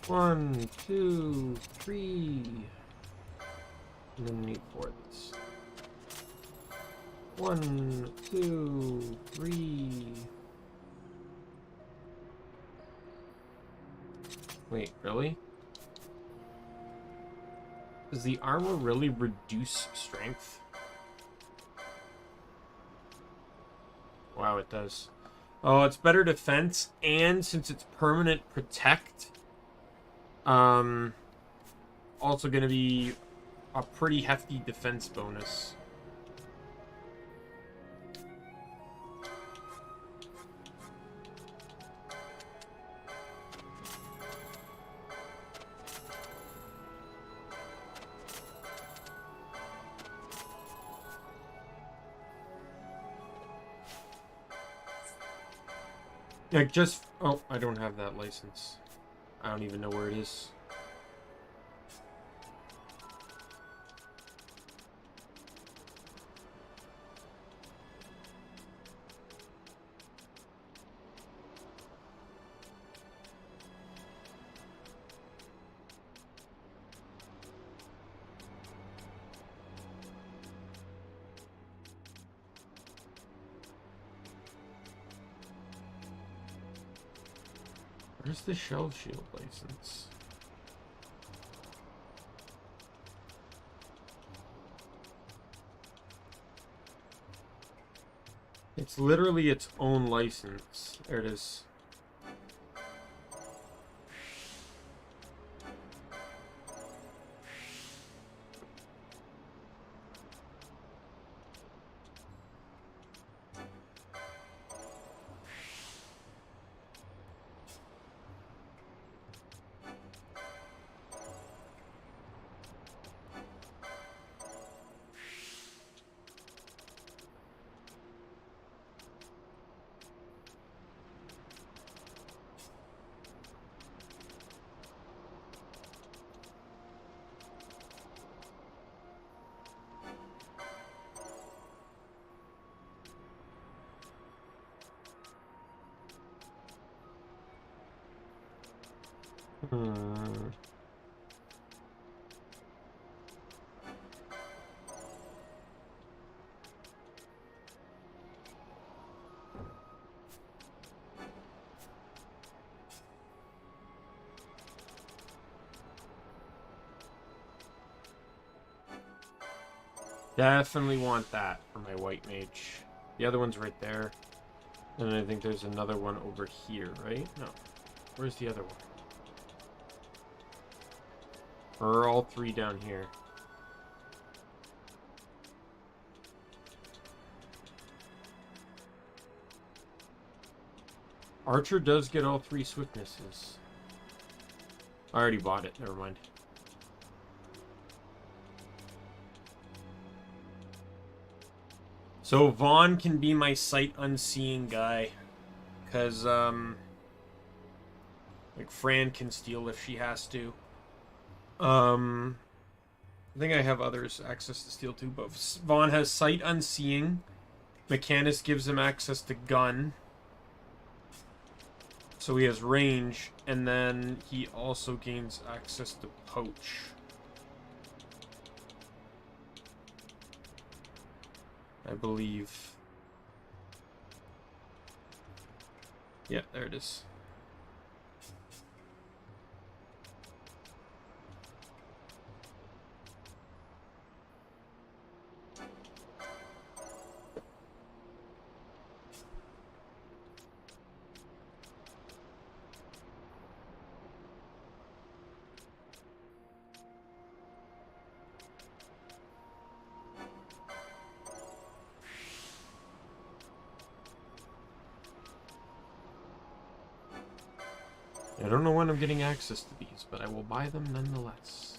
One, two, three. And then we need 4 of these. 1, 2, 3. Wait, really? Does the armor really reduce strength? Wow, it does. Oh, it's better defense, and since it's permanent protect, also gonna be a pretty hefty defense bonus. Like just, oh, I don't have that license. I don't even know where it is. Where's the shell shield license? It's literally its own license. There it is. Definitely want that for my white mage. The other one's right there. And I think there's another one over here, right? No. Where's the other one? Or are all three down here? Archer does get all three swiftnesses. I already bought it. Never mind. So Vaan can be my sight unseeing guy. Because, like, Fran can steal if she has to. I think I have others access to steal too, but Vaan has sight unseeing. Machinist gives him access to gun. So he has range, and then he also gains access to poach. I believe. Yeah, there it is. I don't know when I'm getting access to these, but I will buy them nonetheless.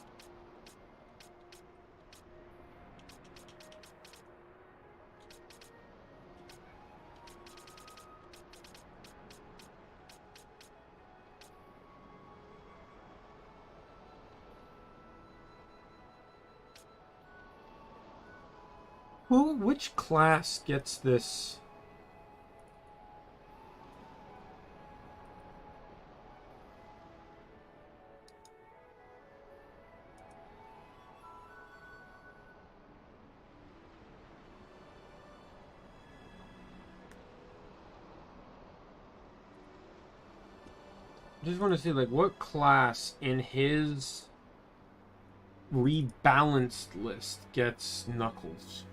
Which class gets this? I just want to see, like, what class in his rebalanced list gets Knuckles?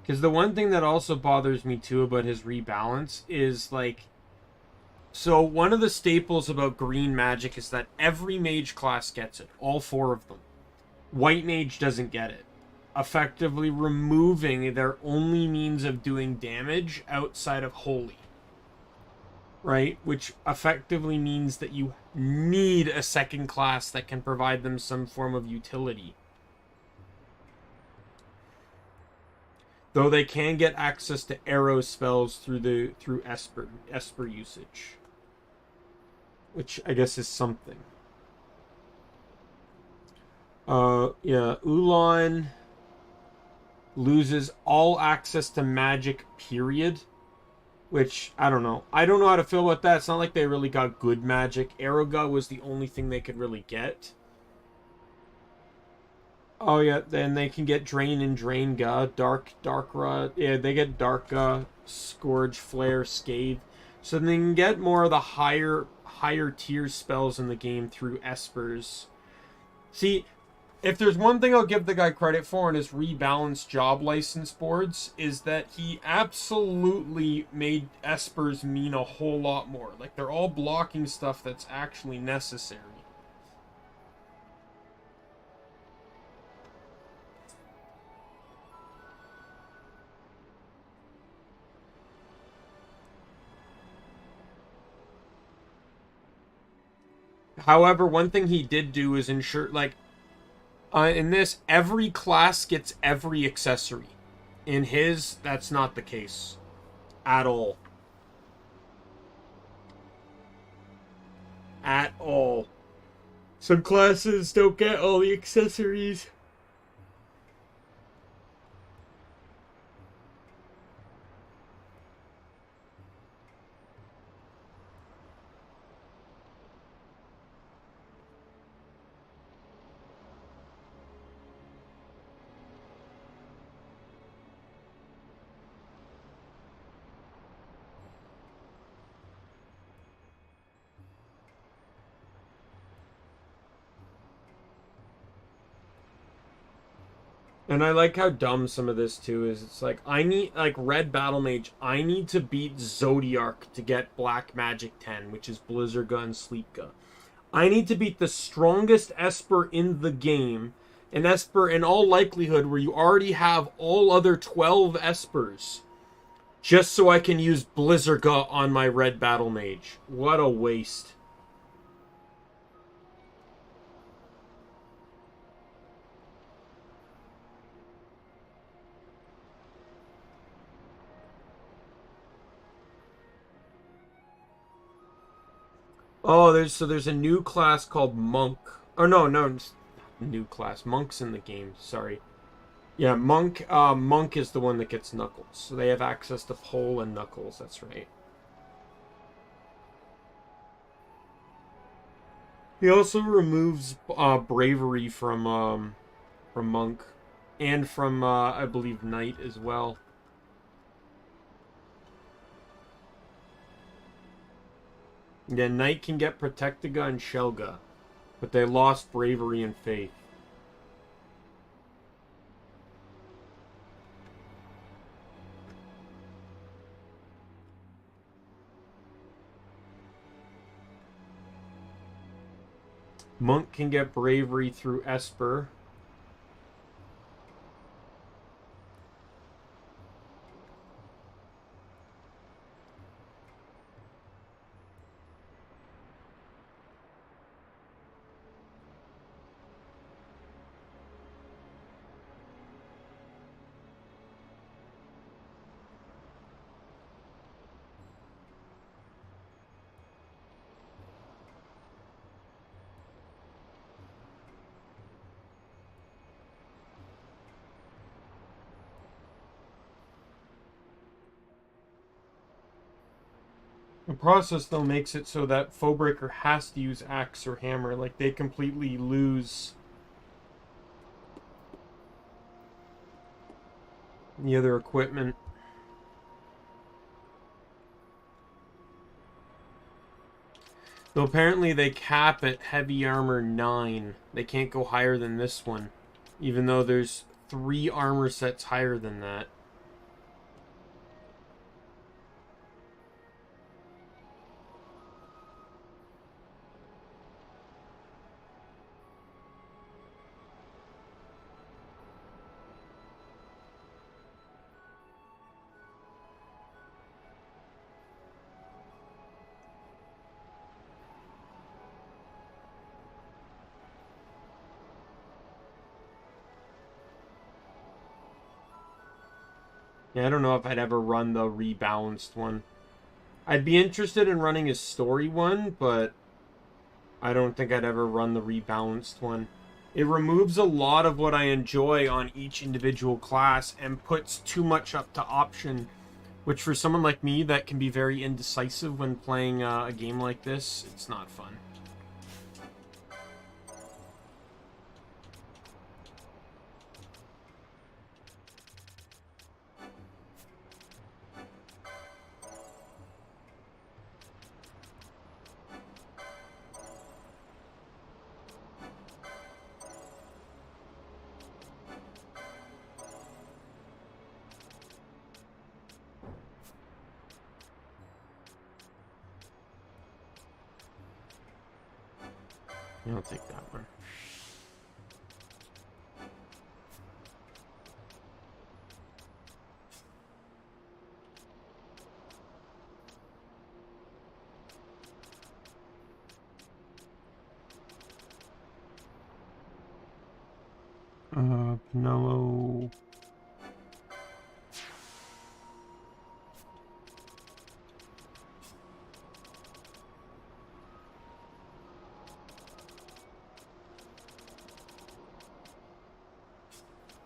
Because the one thing that also bothers me too about his rebalance is, like, so one of the staples about green magic is that every mage class gets it. All four of them. White mage doesn't get it. Effectively removing their only means of doing damage outside of holy. Right? Which effectively means that you need a second class that can provide them some form of utility. Though they can get access to arrow spells through Esper usage. Which I guess is something. Yeah, Ulhan loses all access to magic, period. Which, I don't know. I don't know how to feel about that. It's not like they really got good magic. Arrowga was the only thing they could really get. Oh yeah, then they can get Drain and Drainga, Darkra. Yeah, they get Darka, Scourge, Flare, Scathe. So they can get more of the higher tier spells in the game through Espers. See, if there's one thing I'll give the guy credit for in his rebalanced job license boards, is that he absolutely made Espers mean a whole lot more. Like, they're all blocking stuff that's actually necessary. However, one thing he did do is ensure, like, in this, every class gets every accessory. In his, that's not the case. At all. At all. So Some classes don't get all the accessories. And I like how dumb some of this too is. It's like, I need, like, Red Battlemage, I need to beat Zodiark to get Black Magic 10, which is Blizzardga and Sleepga. I need to beat the strongest Esper in the game, an Esper in all likelihood where you already have all other 12 Espers, just so I can use Blizzardga on my Red Battlemage. What a waste. Oh, there's a new class called Monk. Oh no, new class. Monk's in the game. Sorry. Yeah, Monk. Monk is the one that gets Knuckles. So they have access to Pole and Knuckles. That's right. He also removes Bravery from Monk, and from I believe Knight as well. Yeah, Knight can get Protectiga and Shelga, but they lost Bravery and Faith. Monk can get Bravery through Esper. The process, though, makes it so that Foebreaker has to use Axe or Hammer. Like, they completely lose the other equipment. Though apparently they cap at Heavy Armor 9. They can't go higher than this one. Even though there's 3 armor sets higher than that. Yeah, I don't know if I'd ever run the rebalanced one. I'd be interested in running a story one, but I don't think I'd ever run the rebalanced one. It removes a lot of what I enjoy on each individual class and puts too much up to option, which for someone like me that can be very indecisive when playing a game like this, it's not fun. Yeah, I'll take that one. Penello.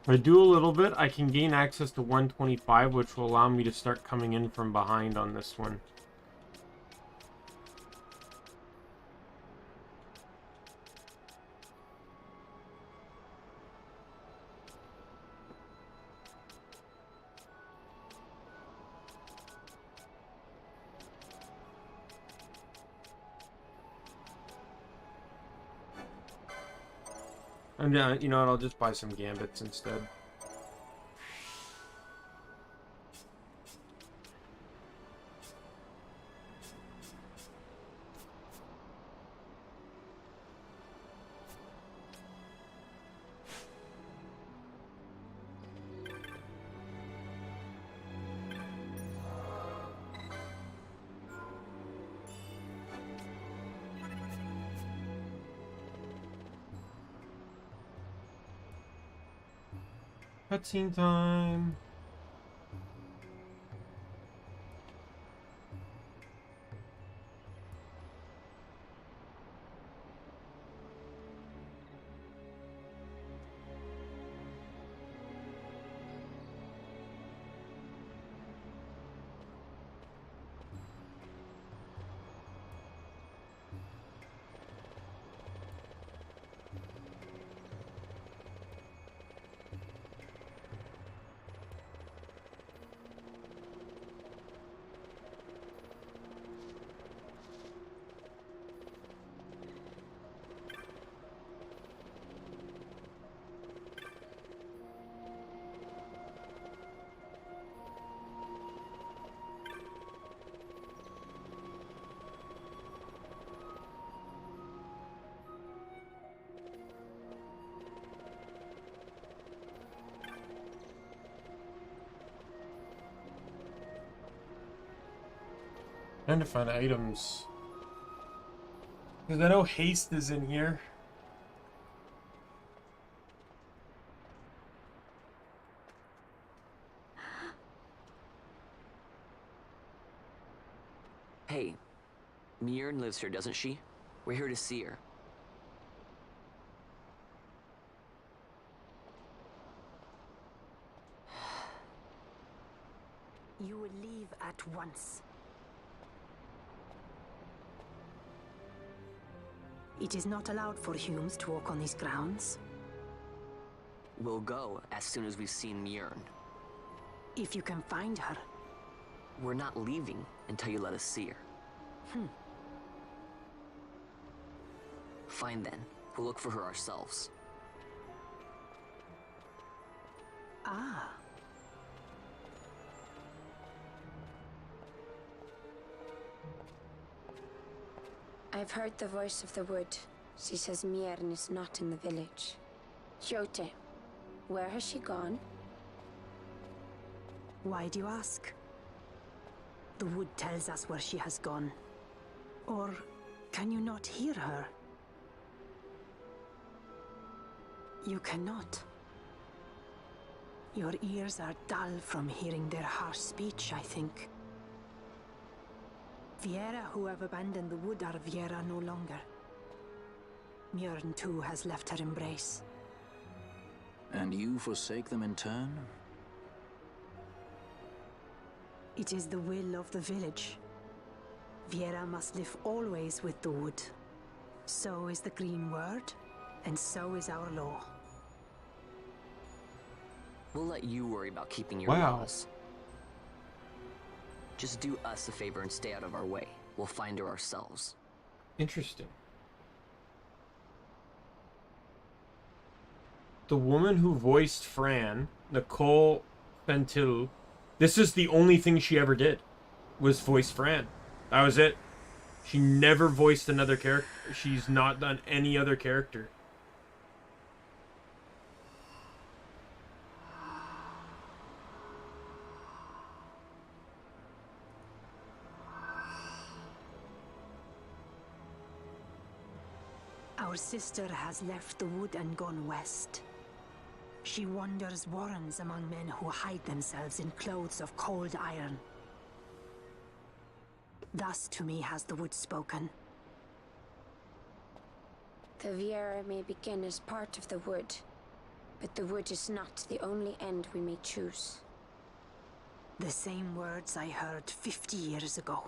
If I do a little bit, I can gain access to 125, which will allow me to start coming in from behind on this one. And you know what, I'll just buy some gambits instead. Cutscene time. Trying to find items. Because I know haste is in here. Hey, Mjern lives here, doesn't she? We're here to see her. You will leave at once. It is not allowed for humans to walk on these grounds. We'll go as soon as we've seen Mjern. If you can find her. We're not leaving until you let us see her. Fine then. We'll look for her ourselves. Ah. I've heard the voice of the wood. She says Mjern is not in the village. Jote, where has she gone? Why do you ask? The wood tells us where she has gone. Or can you not hear her? You cannot. Your ears are dull from hearing their harsh speech, I think. Viera who have abandoned the wood are Viera no longer. Mjern too has left her embrace. And you forsake them in turn? It is the will of the village. Viera must live always with the wood. So is the green word, and so is our law. We'll let you worry about keeping your Wow. laws. Just do us a favor and stay out of our way. We'll find her ourselves. Interesting. The woman who voiced Fran, Nicole Pentil, this is the only thing she ever did, was voice Fran. That was it. She never voiced another character. She's not done any other character. Our sister has left the wood and gone west. She wanders warrens among men who hide themselves in clothes of cold iron. Thus to me has the wood spoken. The Viera may begin as part of the wood, But the wood is not the only end we may choose. The same words I heard 50 years ago.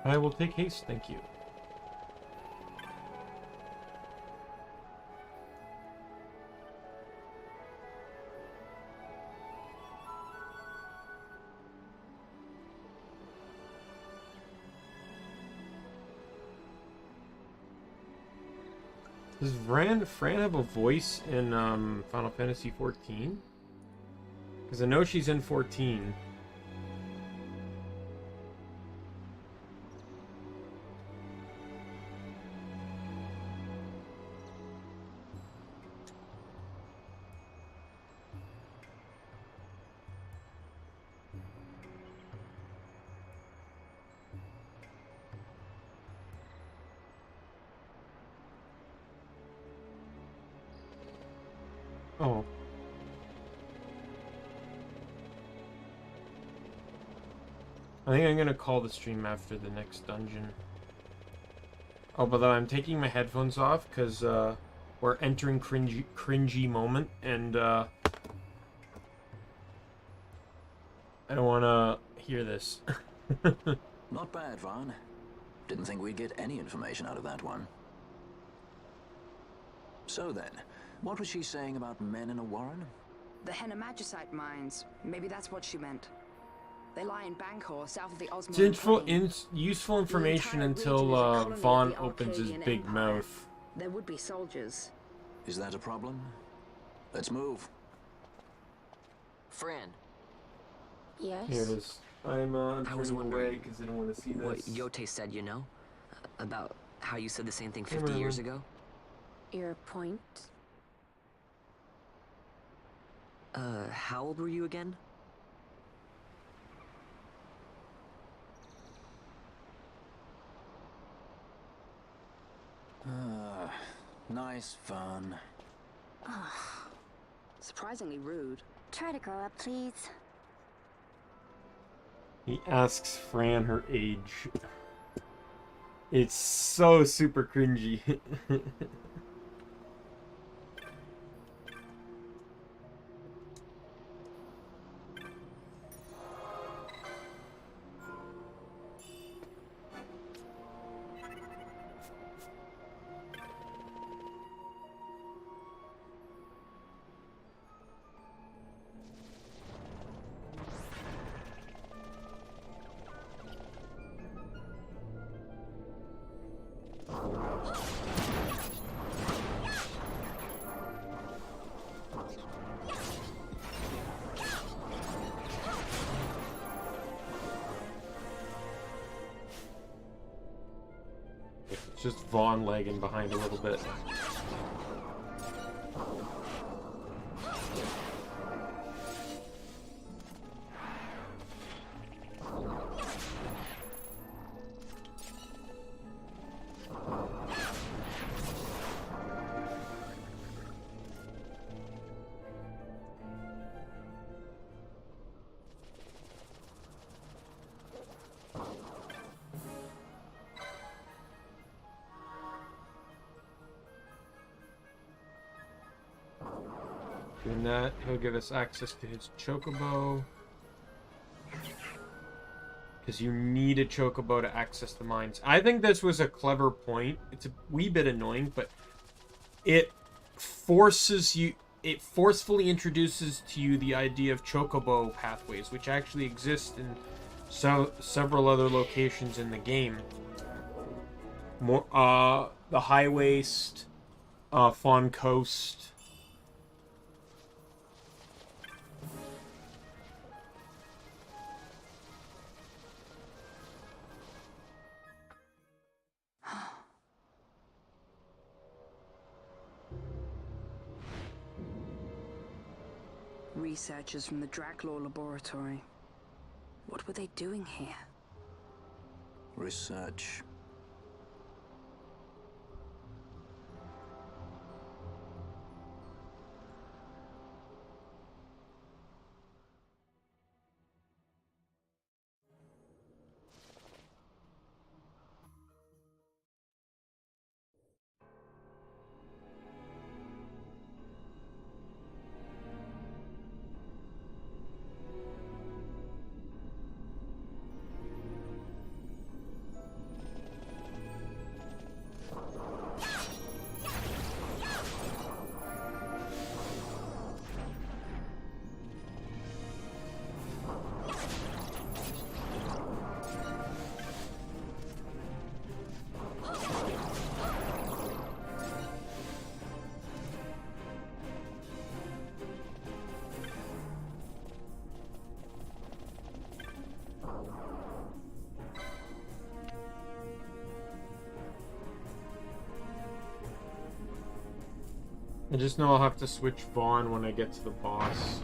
I will take haste, thank you. Does Fran have a voice in Final Fantasy 14? Because I know she's in 14. Oh. I think I'm gonna call the stream after the next dungeon. Oh, but I'm taking my headphones off because we're entering cringy moment, and I don't want to hear this. Not bad, Vaan. Didn't think we'd get any information out of that one. So then, what was she saying about men in a warren? The Magicite mines. Maybe that's what she meant. They lie in Bangkor, south of the It's useful information until Vaan opens his big mouth. There would be soldiers. Is that a problem? Let's move. Fran. Yes? Here it is. I'm I was turning away wondering because I don't want to see this. what Yote said, you know? About how you said the same thing 50 years ago? Your point? How old were you again? Nice fun. Surprisingly rude. Try to grow up, please. He asks Fran her age. It's so super cringy. Just Vaan lagging behind a little bit. Doing that, he'll give us access to his chocobo. Because you need a chocobo to access the mines. I think this was a clever point. It's a wee bit annoying, but it forces you... It forcefully introduces to you the idea of chocobo pathways, which actually exist in several other locations in the game. The High Waste, Fawn Coast. Researchers from the Draclaw laboratory. What were they doing here? Research. I just know I'll have to switch Vaan when I get to the boss.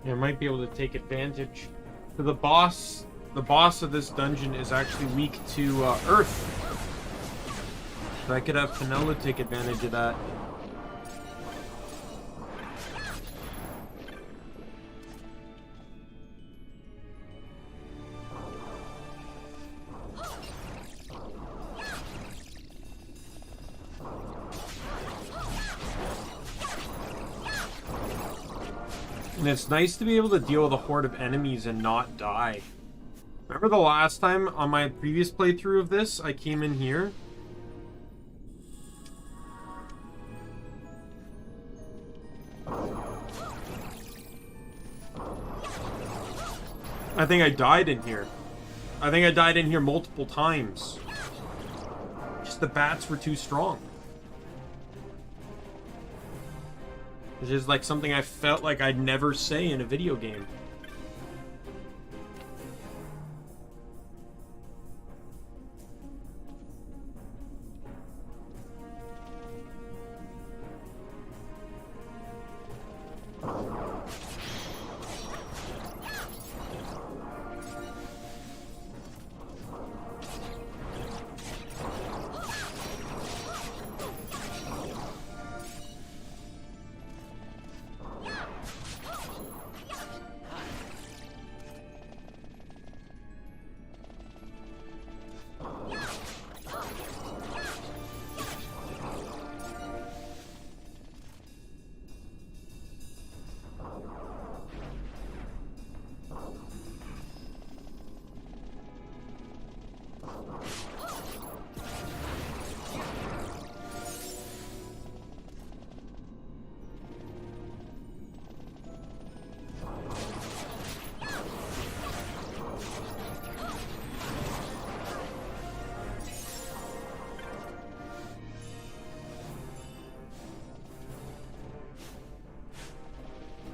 I might be able to take advantage. The boss of this dungeon is actually weak to Earth. So I could have Penello take advantage of that. And it's nice to be able to deal with a horde of enemies and not die. Remember the last time on my previous playthrough of this, I came in here? I think I died in here. I think I died in here multiple times. Just the bats were too strong. Which is like something I felt like I'd never say in a video game.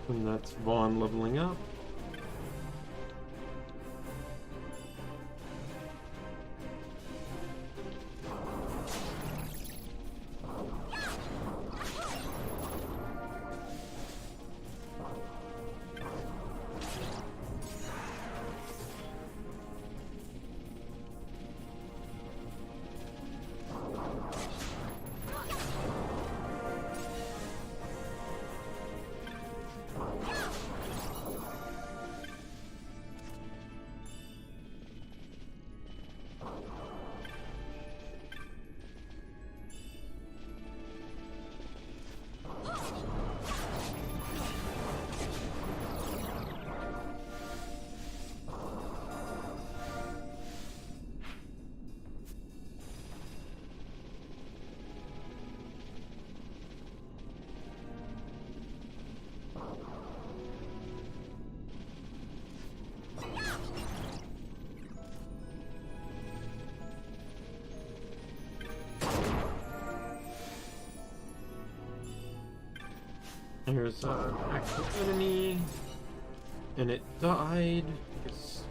And that's Vaan leveling up. Here's an actual enemy, and it died. Because...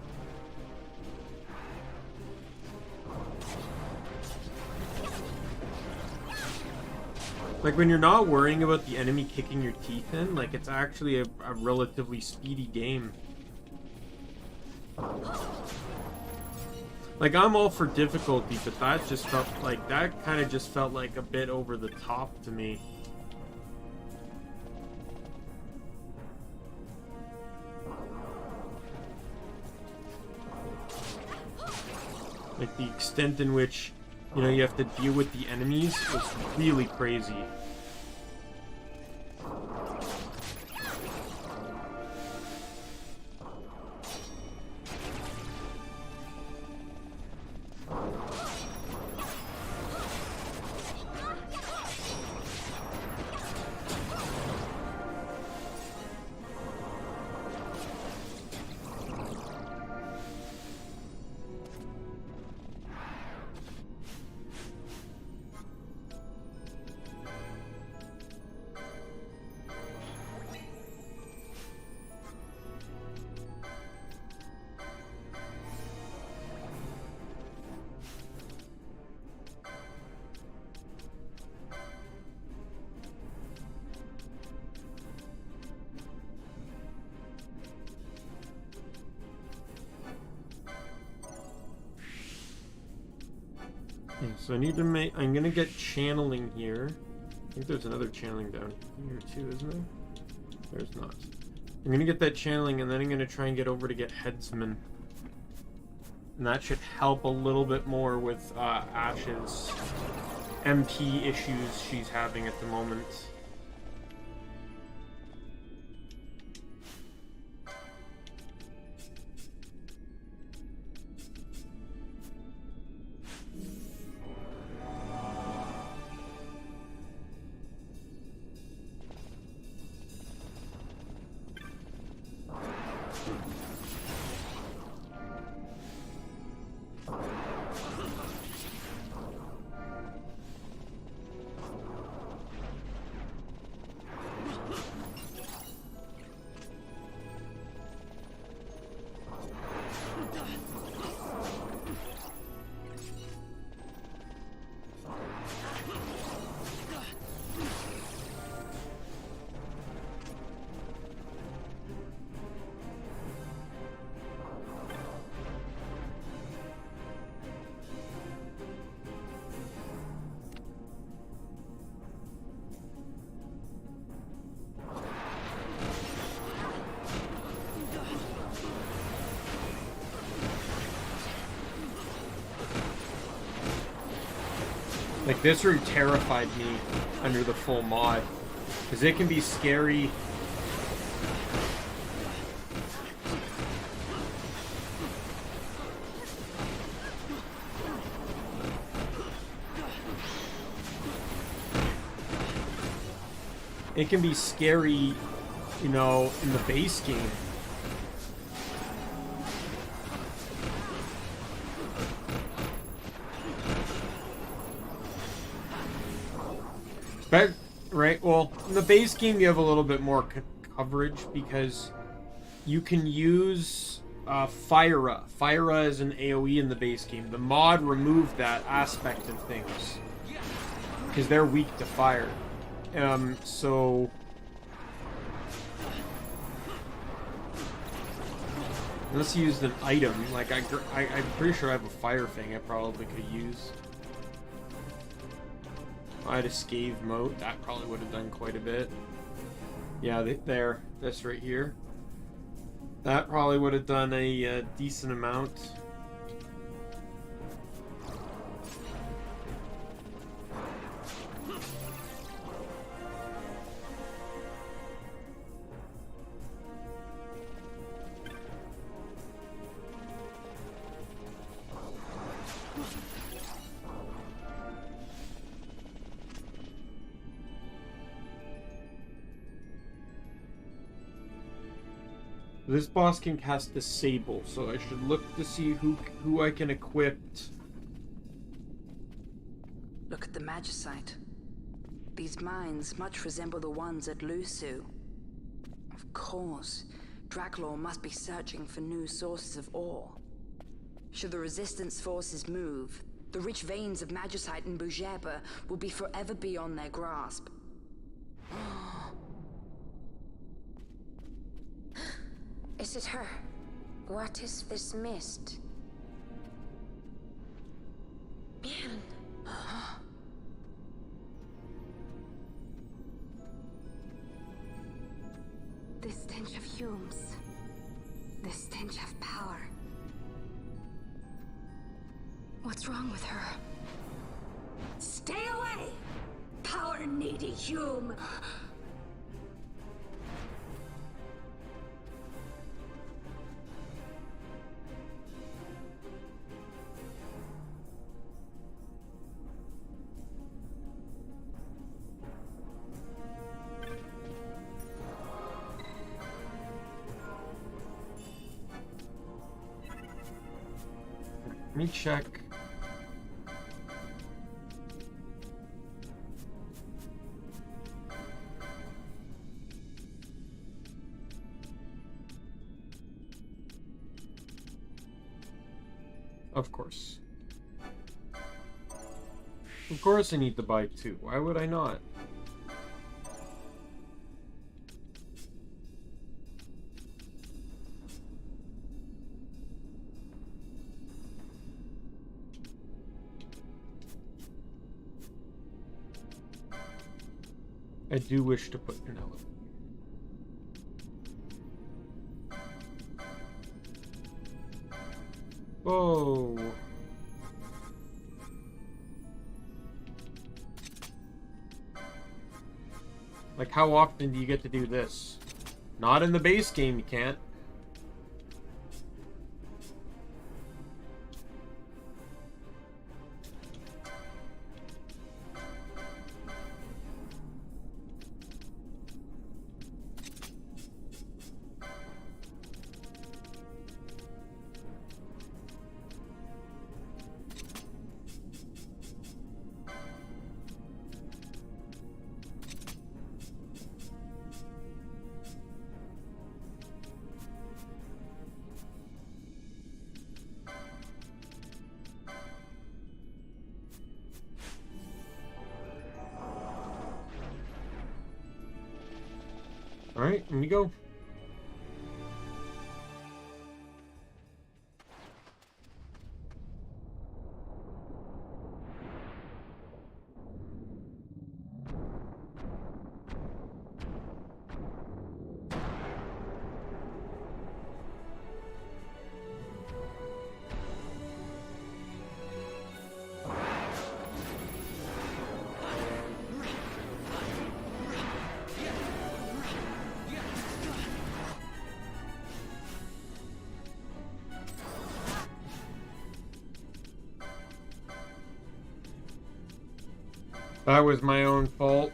like, when you're not worrying about the enemy kicking your teeth in, like, it's actually a relatively speedy game. Like, I'm all for difficulty, but that just felt like, that kind of just felt like a bit over the top to me. Like, the extent in which, you know, you have to deal with the enemies was really crazy. Okay, so I need to make... I'm gonna get channeling here. I think there's another channeling down here too, isn't there? There's not. I'm gonna get that channeling, and then I'm gonna try and get over to get Headsman. And that should help a little bit more with Ashe's MP issues she's having at the moment. Like, this route terrified me under the full mod, because it can be scary. It can be scary, you know, in the base game. But, right, well, in the base game you have a little bit more coverage because you can use Fira. Fira is an AoE in the base game. The mod removed that aspect of things because they're weak to fire. So unless you used an item, like I'm pretty sure I have a fire thing I probably could use. I had a scathe moat, that probably would have done quite a bit. Yeah, there, this right here. That probably would have done a decent amount. This boss can cast Disable, so I should look to see who I can equip. Look at the Magicite. These mines much resemble the ones at Lusu. Of course, Draklor must be searching for new sources of ore. Should the Resistance forces move, the rich veins of Magicite and Bushi will be forever beyond their grasp. Is it her? What is this mist? Man. The stench of fumes. The stench of power. What's wrong with her? Stay away! Power-needy Hume! Let me check. Of course. Of course I need to buy 2. Why would I not? I do wish to put Penello. Oh. Like, how often do you get to do this? Not in the base game, you can't. Alright, here we go. That was my own fault.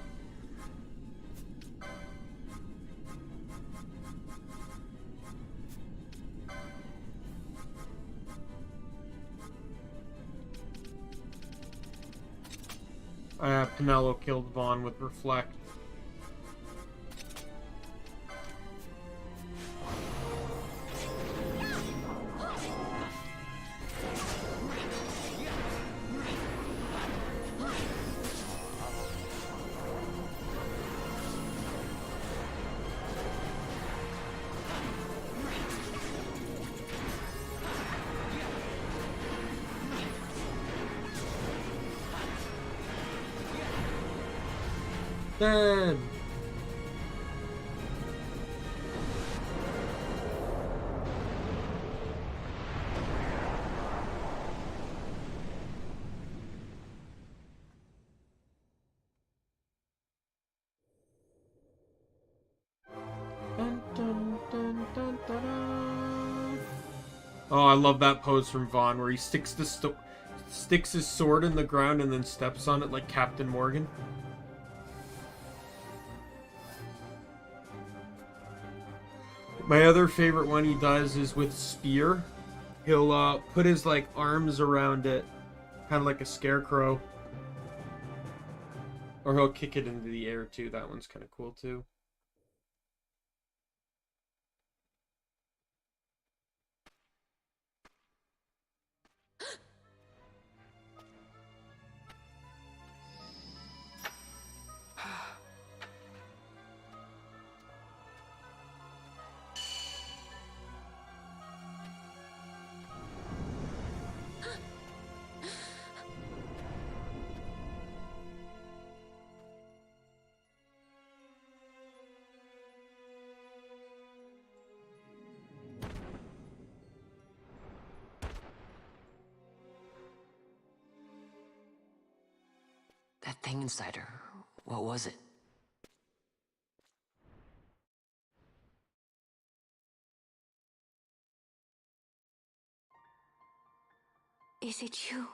Penello killed Vaan with Reflect. Dead. Oh, I love that pose from Vaan where he sticks his sword in the ground and then steps on it like Captain Morgan. My other favorite one he does is with Spear. He'll put his like arms around it, kind of like a scarecrow. Or he'll kick it into the air too. That one's kind of cool too. That thing inside her, what was it? Is it you?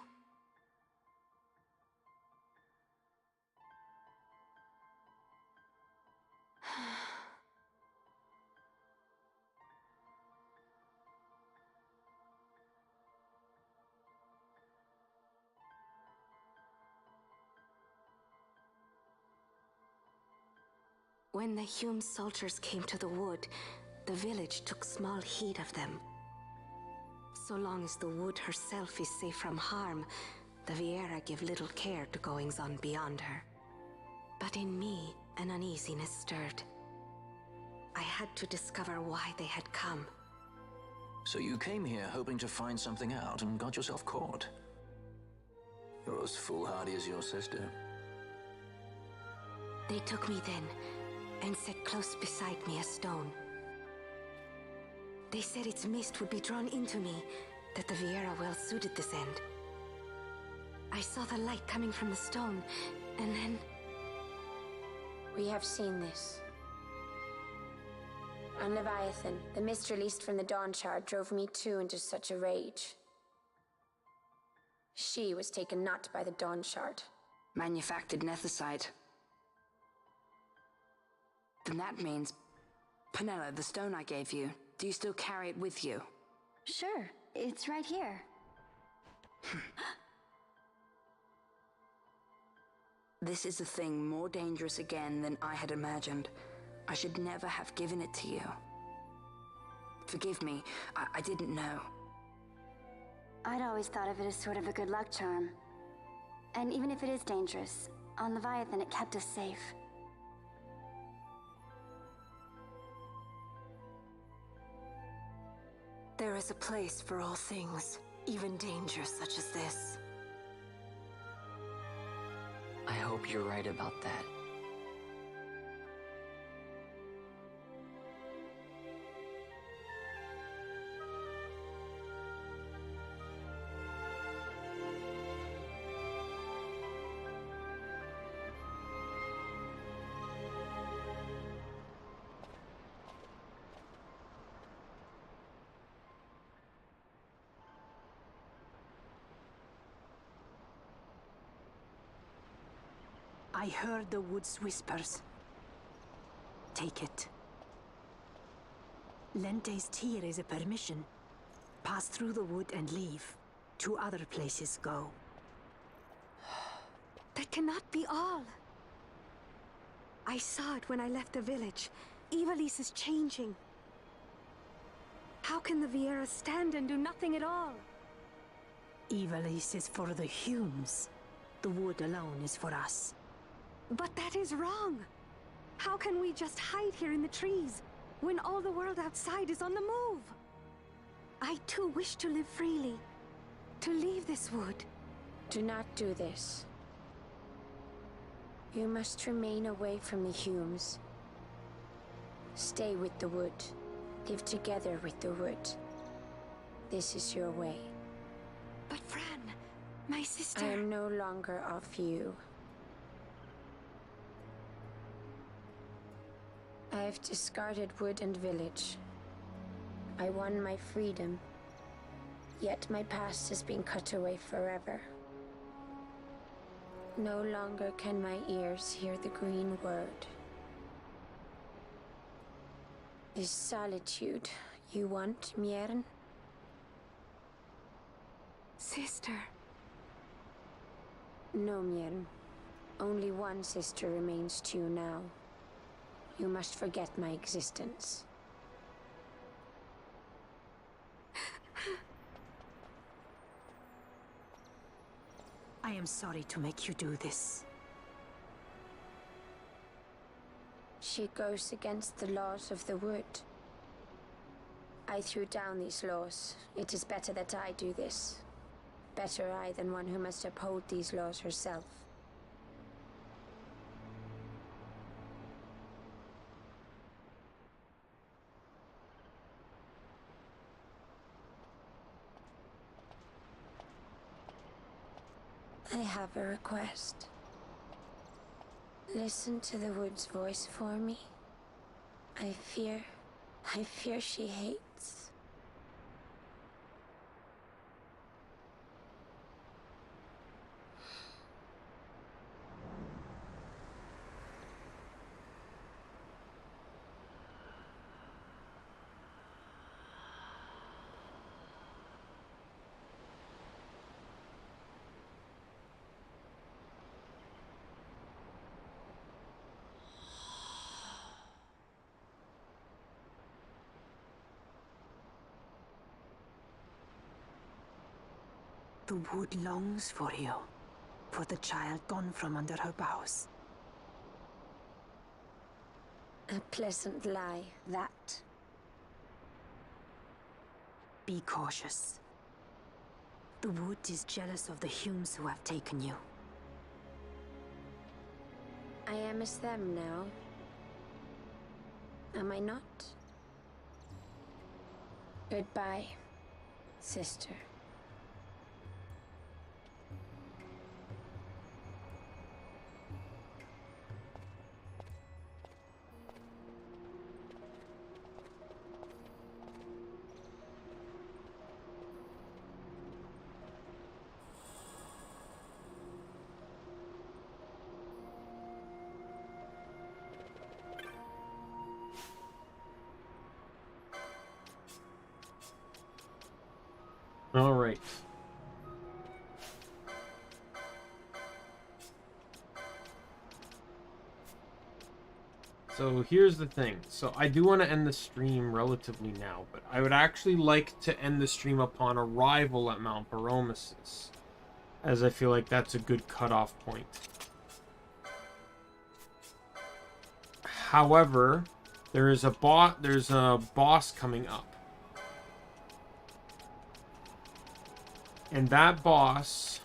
When the Hume soldiers came to the wood, the village took small heed of them. So long as the wood herself is safe from harm, the Viera give little care to goings-on beyond her. But in me, an uneasiness stirred. I had to discover why they had come. So you came here hoping to find something out and got yourself caught. You're as foolhardy as your sister. They took me then, and set close beside me a stone. They said its mist would be drawn into me, that the Viera well suited this end. I saw the light coming from the stone, and then... We have seen this. On Leviathan, the mist released from the Dawn Shard drove me too into such a rage. She was taken not by the Dawn Shard. Manufactured nethicide. Then that means... Penello, the stone I gave you, do you still carry it with you? Sure, it's right here. This is a thing more dangerous again than I had imagined. I should never have given it to you. Forgive me, I didn't know. I'd always thought of it as sort of a good luck charm. And even if it is dangerous, on Leviathan it kept us safe. There is a place for all things, even danger such as this. I hope you're right about that. I heard the wood's whispers. Take it. Lente's tear is a permission. Pass through the wood and leave. To other places go. That cannot be all. I saw it when I left the village. Ivalice is changing. How can the Viera stand and do nothing at all? Ivalice is for the Humes. The wood alone is for us. But that is wrong. How can we just hide here in the trees when all the world outside is on the move? I too wish to live freely, to leave this wood. Do not do this. You must remain away from the Humes. Stay with the wood. Live together with the wood. This is your way. But Fran, my sister... I am no longer of you. I have discarded wood and village. I won my freedom. Yet my past has been cut away forever. No longer can my ears hear the green word. This solitude you want, Miern? Sister. No, Miern. Only one sister remains to you now. You must forget my existence. I am sorry to make you do this. She goes against the laws of the wood. I threw down these laws. It is better that I do this. Better I than one who must uphold these laws herself. I have a request. Listen to the wood's voice for me. I fear she hates. The wood longs for you, for the child gone from under her boughs. A pleasant lie, that. Be cautious. The wood is jealous of the Humes who have taken you. I am as them now. Am I not? Goodbye, sister. All right. So here's the thing. So I do want to end the stream relatively now, but I would actually like to end the stream upon arrival at Mount Baromesis, as I feel like that's a good cutoff point. However, there's a boss coming up. And that boss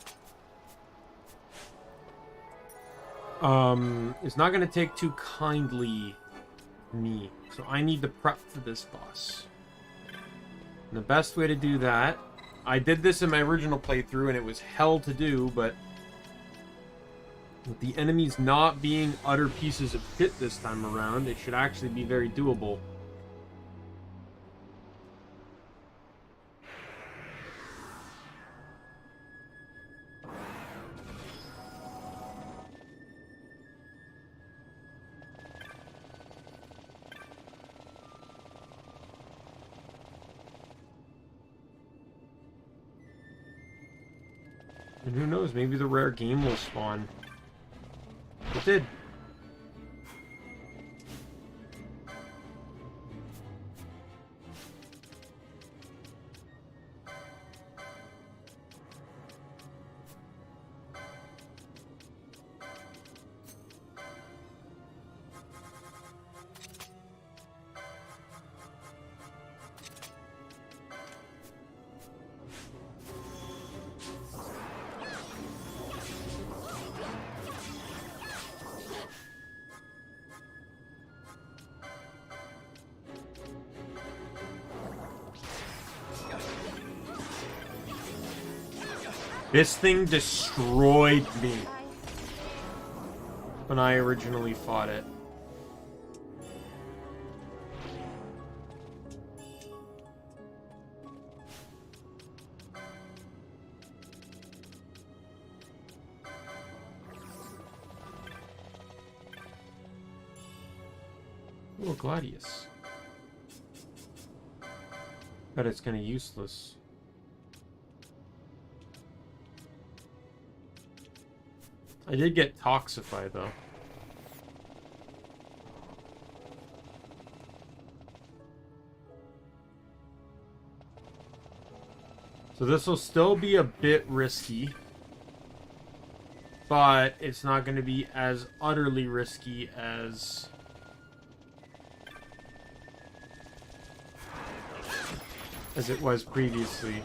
is not going to take too kindly me. So I need to prep for this boss. And the best way to do that, I did this in my original playthrough and it was hell to do, but with the enemies not being utter pieces of shit this time around, it should actually be very doable. And who knows, maybe the rare game will spawn. It did. This thing destroyed me when I originally fought it. Oh, Gladius. Bet it's kind of useless. I did get Toxify, though. So this will still be a bit risky. But it's not going to be as utterly risky as... it was previously.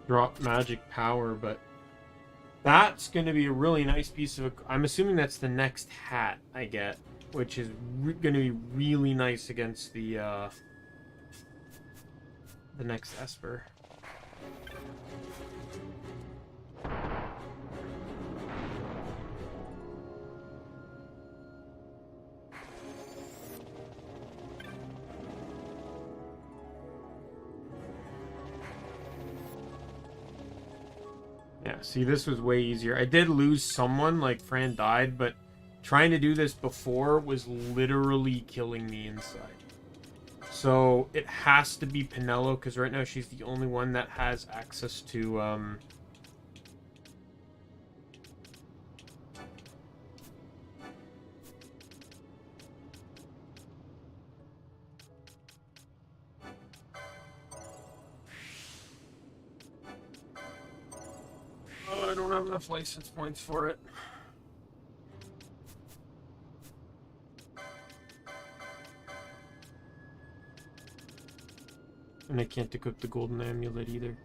Drop magic power, but that's going to be a really nice piece of... I'm assuming that's the next hat I get, which is going to be really nice against the next Esper. Yeah, see, this was way easier. I did lose someone, like Fran died, but trying to do this before was literally killing me inside. So it has to be Penello, because right now she's the only one that has access to... Oh, I don't have enough license points for it. And I can't equip the golden amulet either.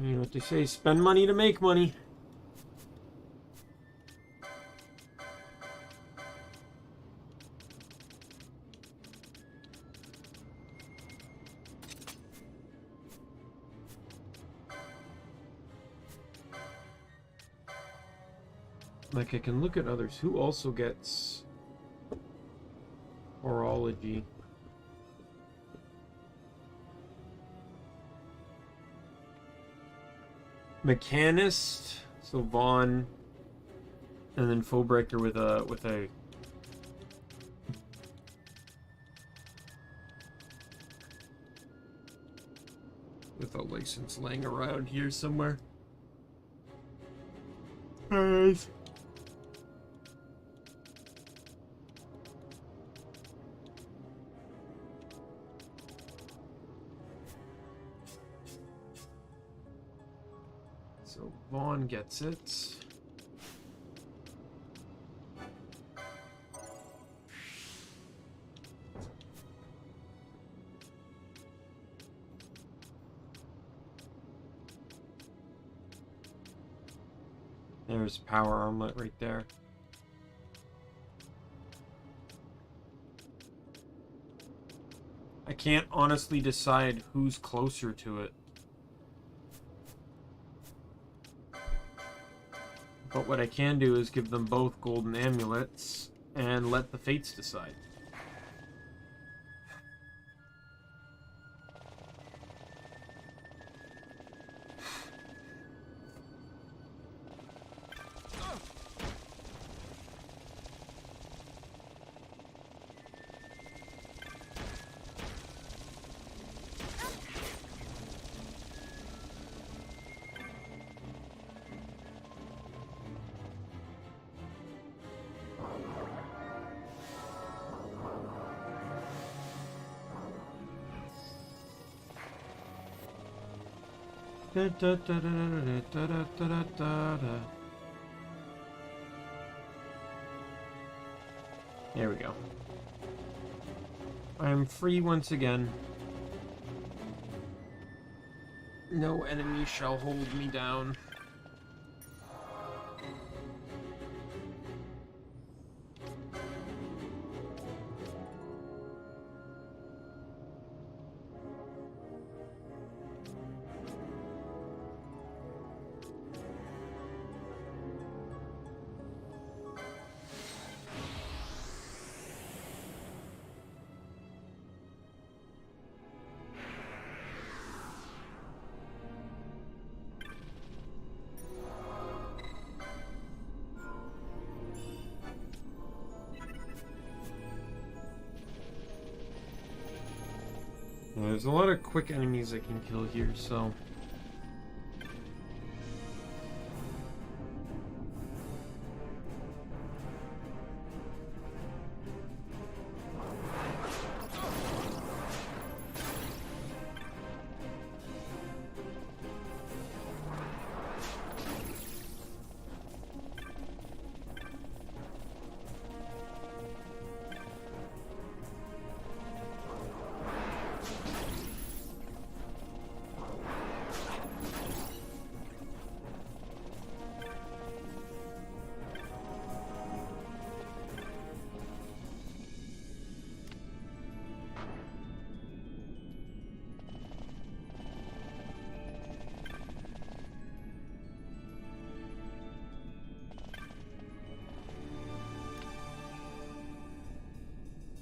You know what they say, spend money to make money. Like, I can look at others. Who also gets horology? Machinist, so Vaan, and then Foebreaker with a license laying around here somewhere. Alright. So Vaan gets it. There's power armlet right there. I can't honestly decide who's closer to it. But what I can do is give them both golden amulets and let the fates decide. There we go. I am free once again. No enemy shall hold me down. There's a lot of quick enemies I can kill here, so...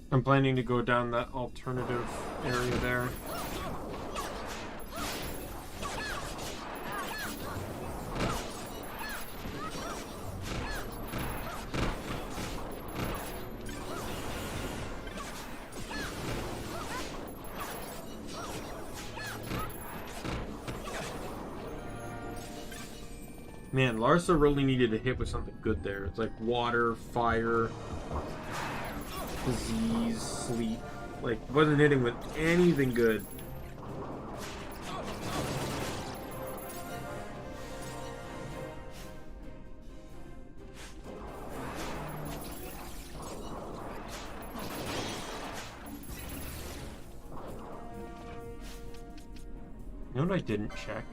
I'm planning to go down that alternative area there. Man, Larsa really needed to hit with something good there. It's like water, fire, disease, sleep. Like, wasn't hitting with anything good. You know what I didn't check?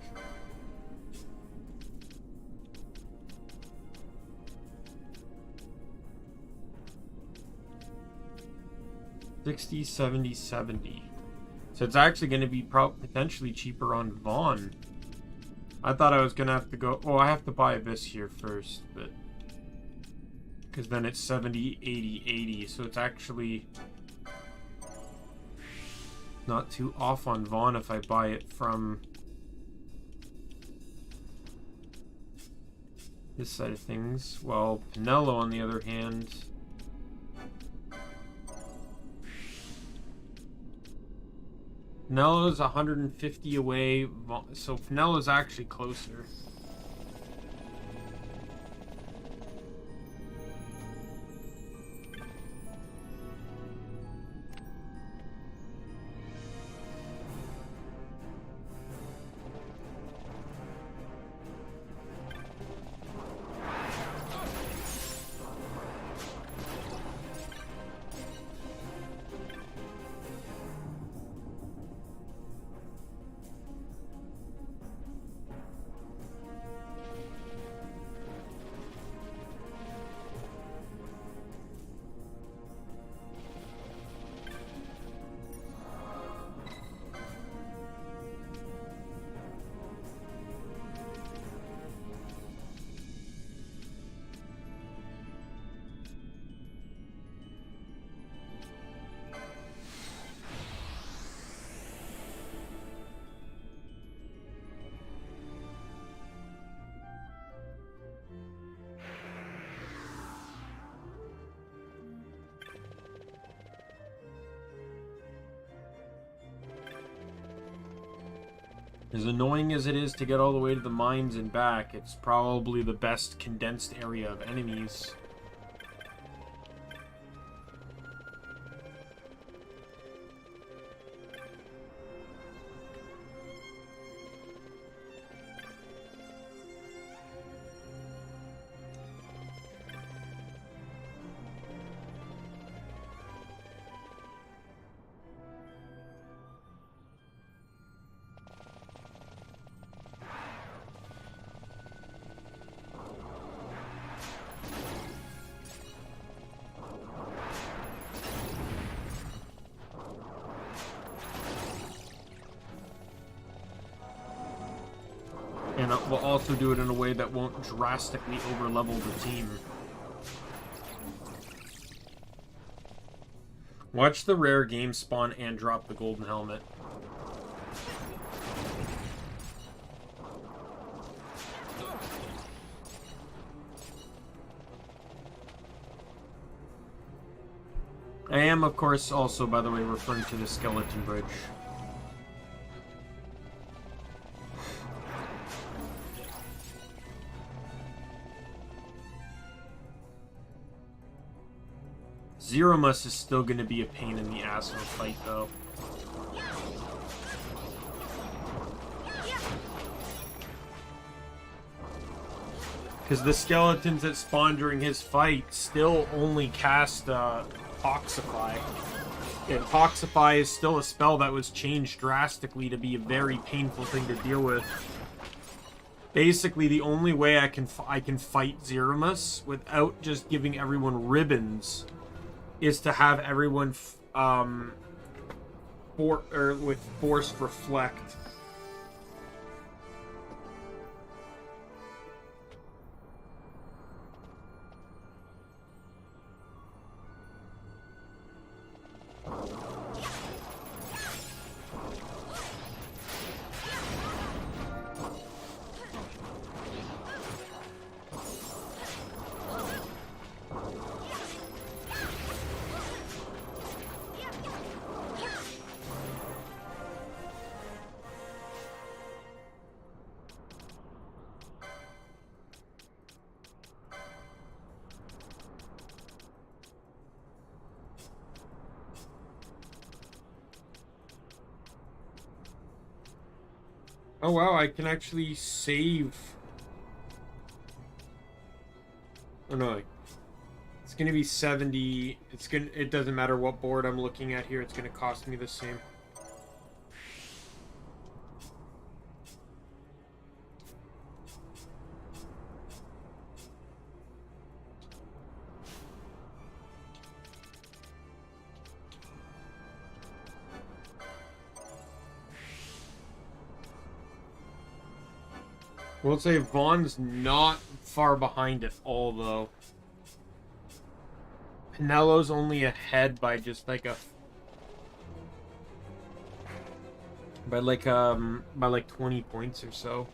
$60, $70, $70. So it's actually going to be potentially cheaper on Vaan. I thought I was going to have to go... Oh, I have to buy this here first, but... Because then it's 70, 80, 80. So it's actually... not too off on Vaan if I buy it from... this side of things. Well, Penello, on the other hand... Penello's 150 away, so Penello's actually closer. As annoying as it is to get all the way to the mines and back, it's probably the best condensed area of enemies. And we'll also do it in a way that won't drastically overlevel the team. Watch the rare game spawn and drop the golden helmet. I am, of course, also, by the way, referring to the skeleton bridge. Zeromus is still going to be a pain in the ass of a fight, though. Because the skeletons that spawn during his fight still only cast Toxify. And Toxify is still a spell that was changed drastically to be a very painful thing to deal with. Basically, the only way I can fight Zeromus without just giving everyone ribbons is to have everyone with Force Reflect. Oh wow, I can actually save. Oh no, it's gonna be 70. It doesn't matter what board I'm looking at here, it's gonna cost me the same. We'll say Vaughn's not far behind at all, though. Penello's only ahead by just like by like 20 points or so.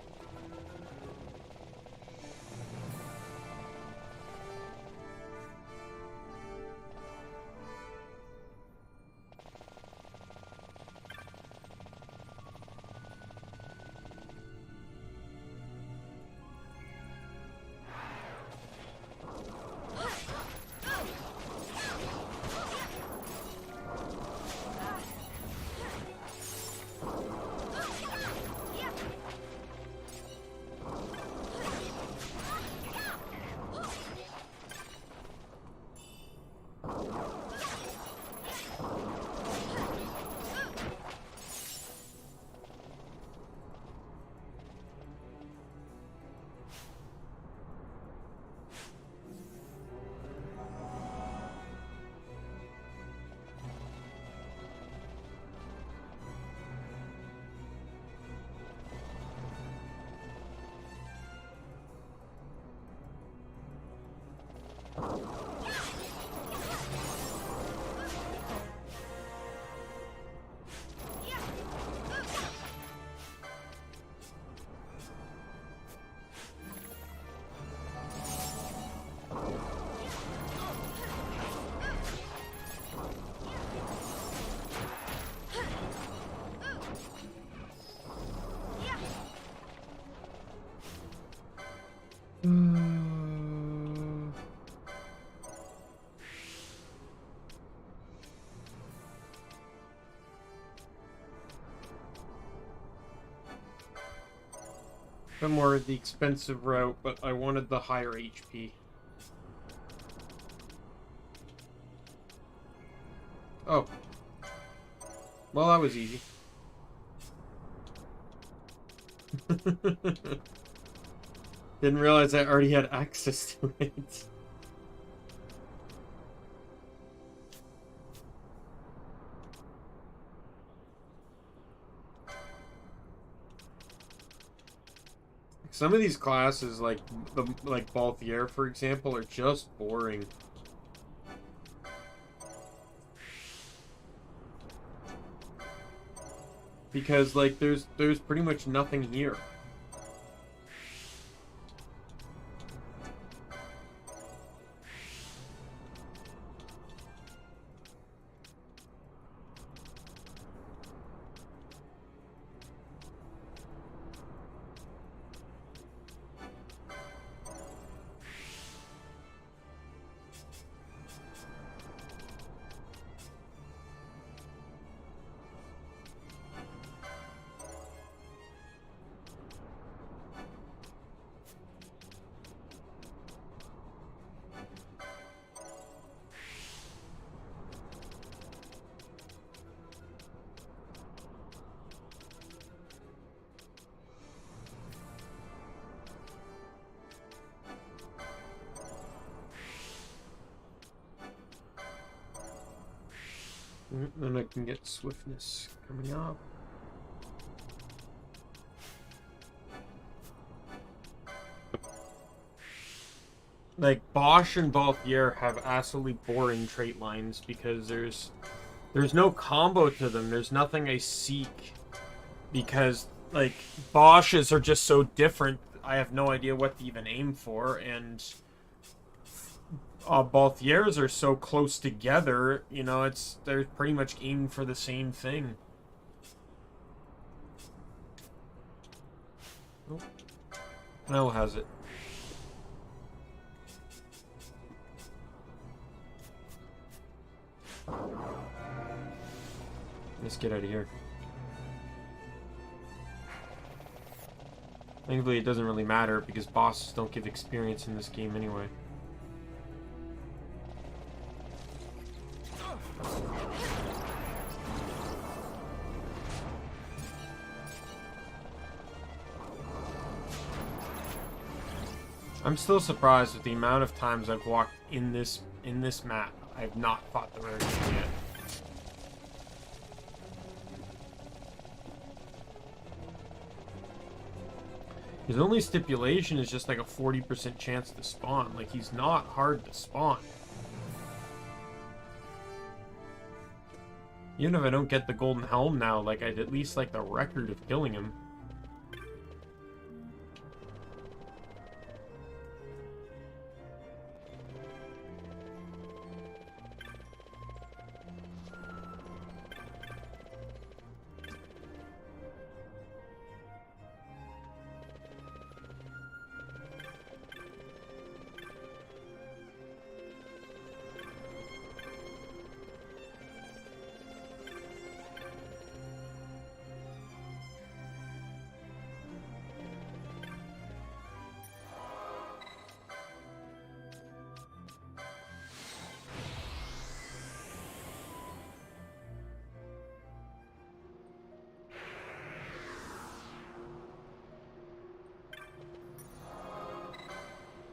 Bit more of the expensive route, but I wanted the higher HP. Oh. Well, that was easy. Didn't realize I already had access to it. Some of these classes, like Balthier, for example, are just boring. Because like there's pretty much nothing here. Then I can get swiftness coming up. Like Basch and Balthier have absolutely boring trait lines because there's no combo to them. There's nothing I seek because like Bosch's are just so different. I have no idea what to even aim for, and Balthier's are so close together, you know, they're pretty much aiming for the same thing. Oh. Penello has it. Let's get out of here. Thankfully, it doesn't really matter because bosses don't give experience in this game anyway. I'm still surprised with the amount of times I've walked in this map. I have not fought the rare game yet. His only stipulation is just like a 40% chance to spawn. Like, he's not hard to spawn. Even if I don't get the golden helm now, like, I'd at least like the record of killing him.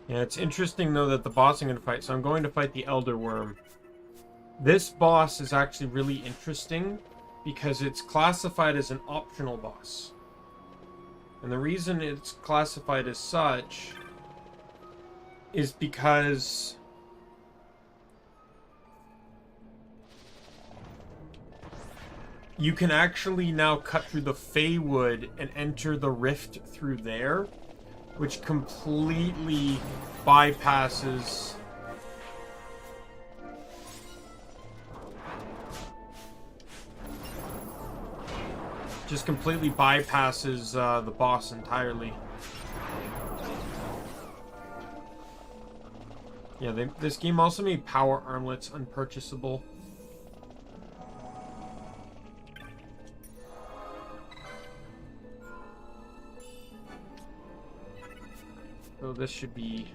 Yeah, it's interesting though that the boss I'm going to fight. So I'm going to fight the Elder Worm. This boss is actually really interesting because it's classified as an optional boss. And the reason it's classified as such is because you can actually now cut through the Feywood and enter the rift through there, which completely bypasses the boss entirely. Yeah, this game also made power armlets unpurchasable. So this should be,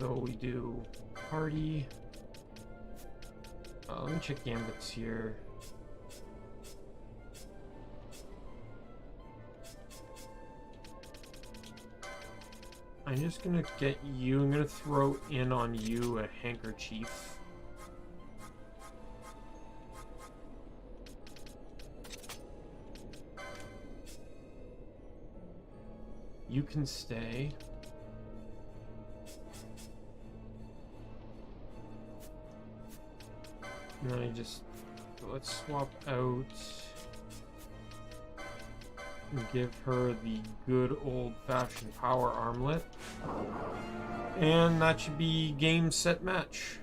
so we do party. Let me check gambits here. I'm just gonna get you, I'm gonna throw in on you a handkerchief. you can stay. And then let's swap out and give her the good old-fashioned power armlet. And that should be game, set, match.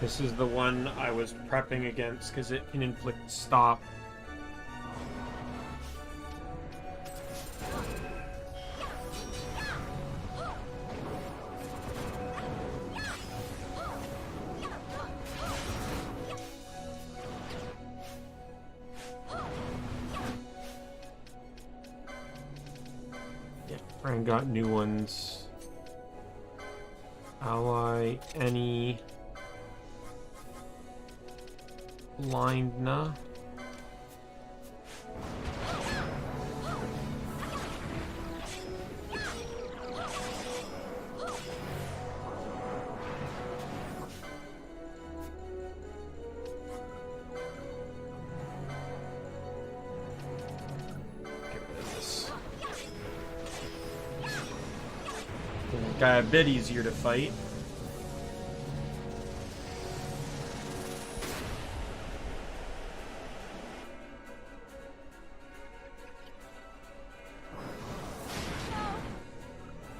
This is the one I was prepping against because it can inflict stop. Yeah, Fran got new ones. Ally, any... blind, nah. Get rid of this. Got a bit easier to fight.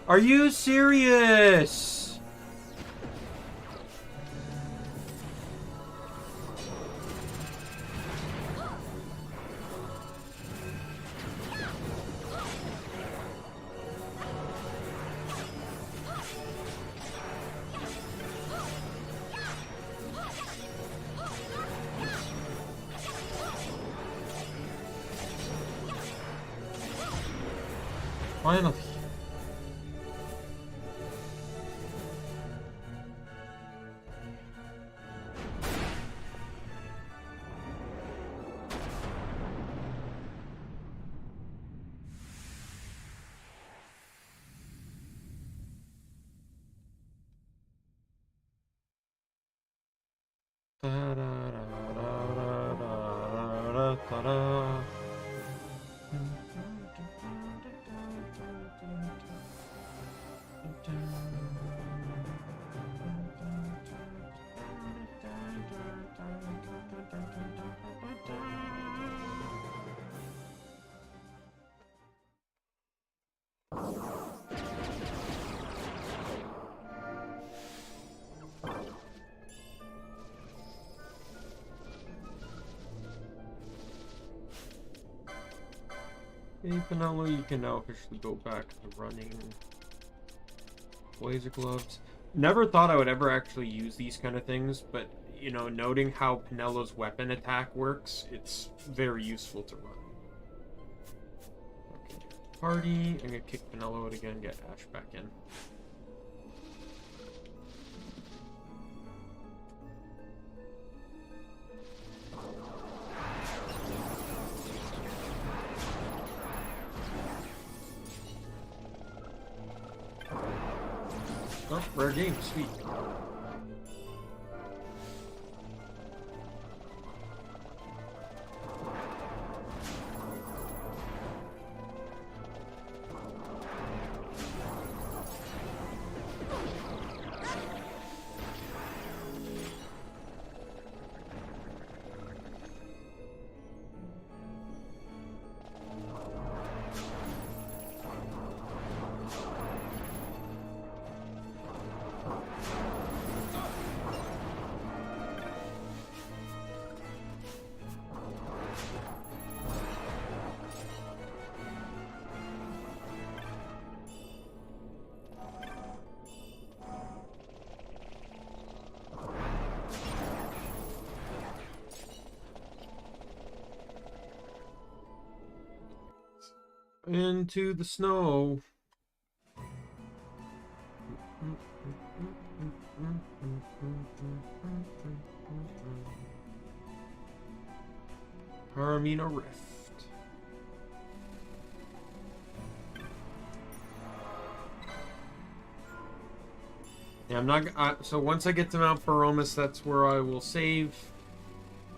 Are you serious? Finally. Hey Penello, you can now officially go back to running Blazer Gloves. Never thought I would ever actually use these kind of things, but, you know, noting how Penello's weapon attack works, it's very useful to run. Okay, party. I'm gonna kick Penello out again, get Ashe back in. Oh, Rare game, sweet. Into the snow. Harmina Rift. Yeah, I'm not. So once I get to Mount Baromis, that's where I will save.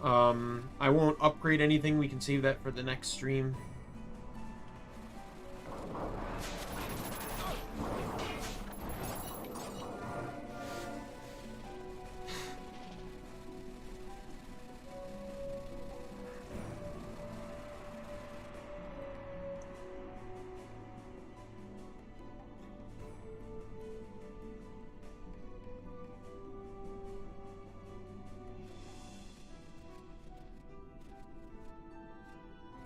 I won't upgrade anything. We can save that for the next stream.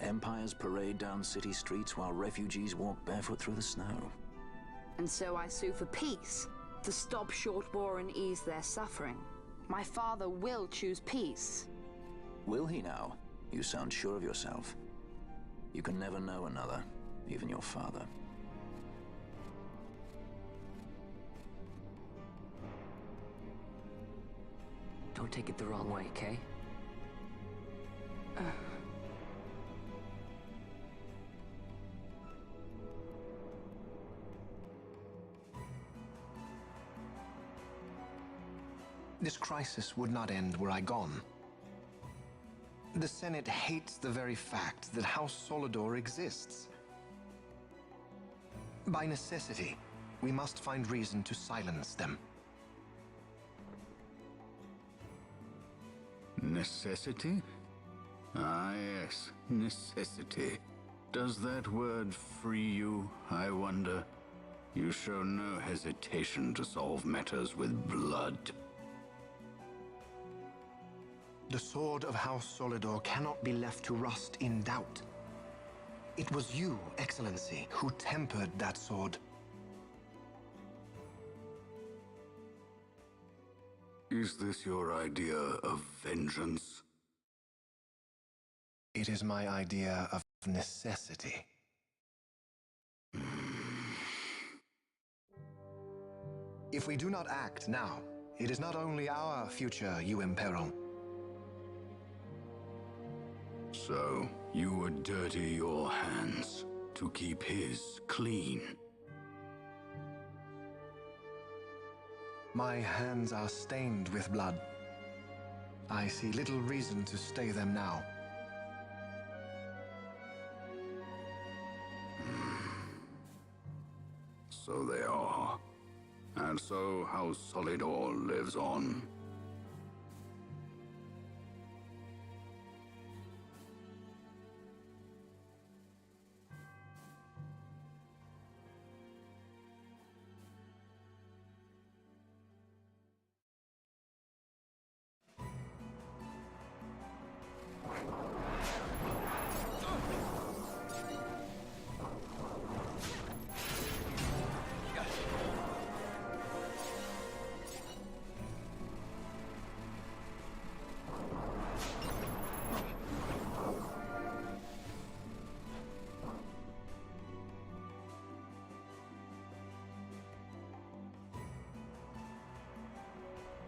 Empires parade down city streets while refugees walk barefoot through the snow. And so I sue for peace, to stop short war and ease their suffering. My father will choose peace. Will he now? You sound sure of yourself. You can never know another, even your father. Don't take it the wrong way, Kay? This crisis would not end were I gone. The Senate hates the very fact that House Solidor exists. By necessity, we must find reason to silence them. Necessity? Ah, yes, necessity. Does that word free you, I wonder? You show no hesitation to solve matters with blood. The sword of House Solidor cannot be left to rust in doubt. It was you, Excellency, who tempered that sword. Is this your idea of vengeance? It is my idea of necessity. If we do not act now, it is not only our future you imperil. So, you would dirty your hands to keep his clean? My hands are stained with blood. I see little reason to stay them now. So they are. And so House Solidor lives on.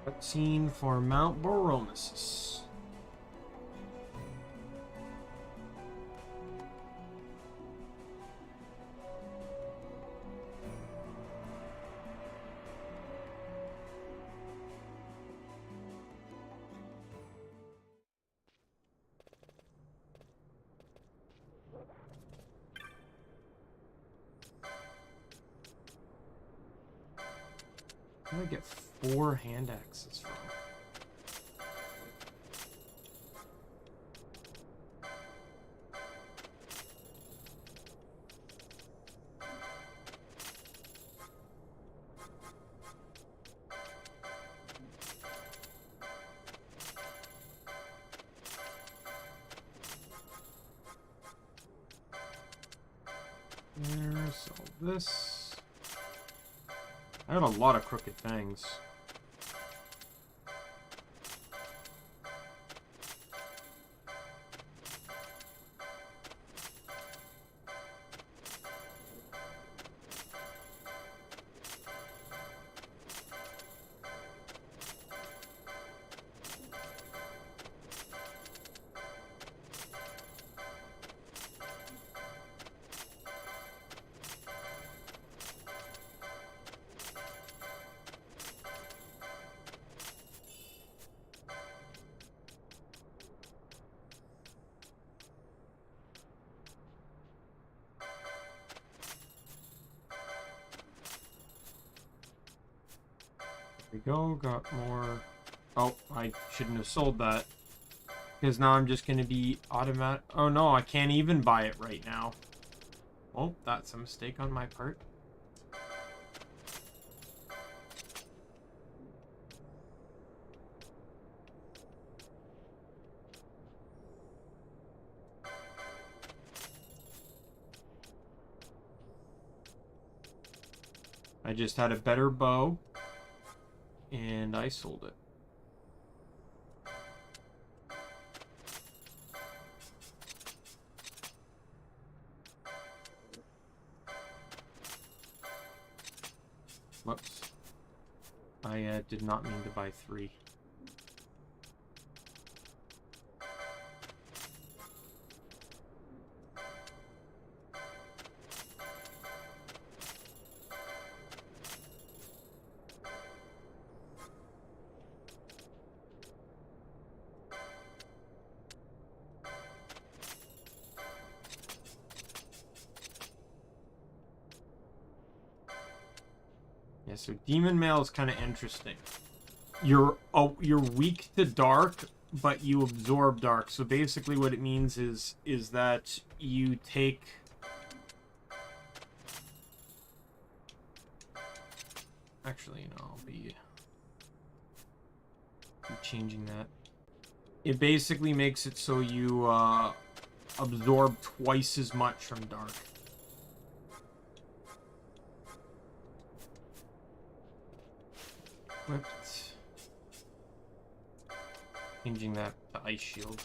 Cutscene for Mount Baromis. Where did I get 4 hand axes from? There's all this. I have a lot of crooked things. There we go, got more. Oh, I shouldn't have sold that. Because now I'm just going to be automatic. Oh no, I can't even buy it right now. Oh, that's a mistake on my part. I just had a better bow. And I sold it. Whoops. I did not mean to buy 3. Yeah, so Demon Mail is kind of interesting. You're weak to dark, but you absorb dark. So basically what it means is that you take... Actually, no, I'll be changing that. It basically makes it so you absorb twice as much from dark. Equipped. Changing that to Ice Shield.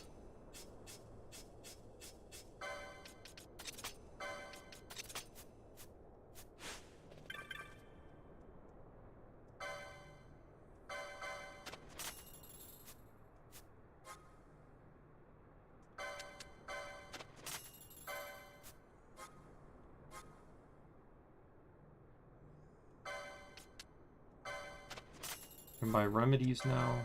Can buy remedies now.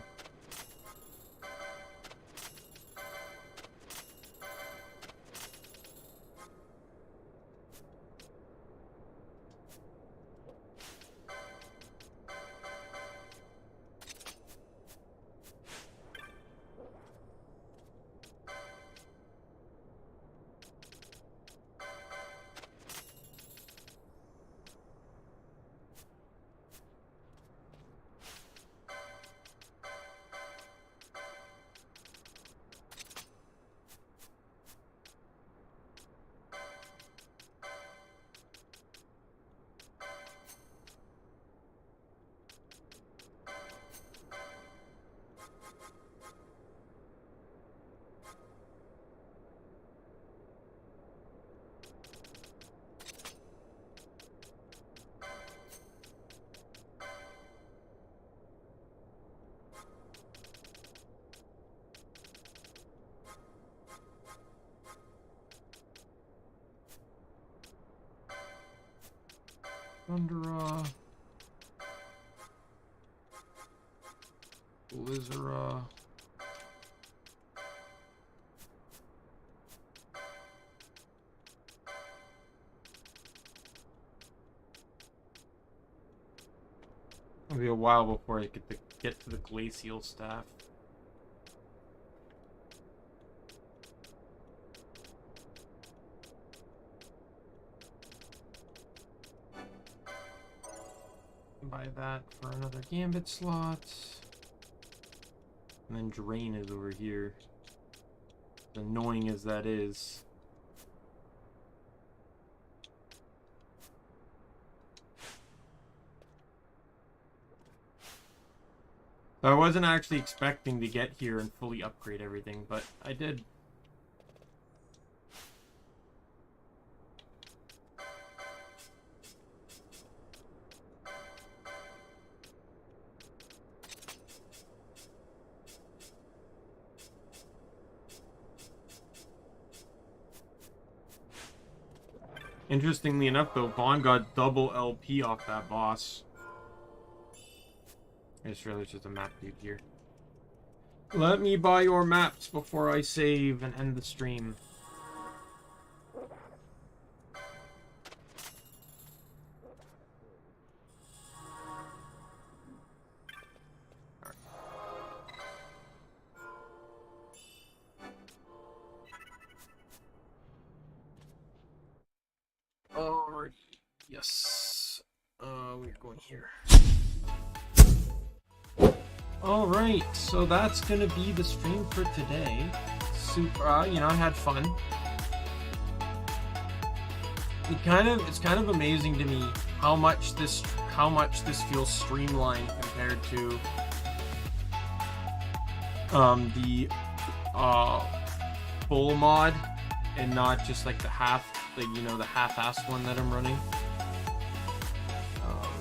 Thundera. Blizzara. It'll be a while before I get to the glacial staff. Buy that for another gambit slot. And then drain is over here. As annoying as that is. So I wasn't actually expecting to get here and fully upgrade everything, but I did. Interestingly enough, though, Vaan got double LP off that boss. I just realized there's a map dude here. Let me buy your maps before I save and end the stream. Alright. Yes. We're going here. Alright, so that's gonna be the stream for today. Super, you know, I had fun. It's kind of amazing to me how much this feels streamlined compared to the full mod, and not just like the half-assed one that I'm running.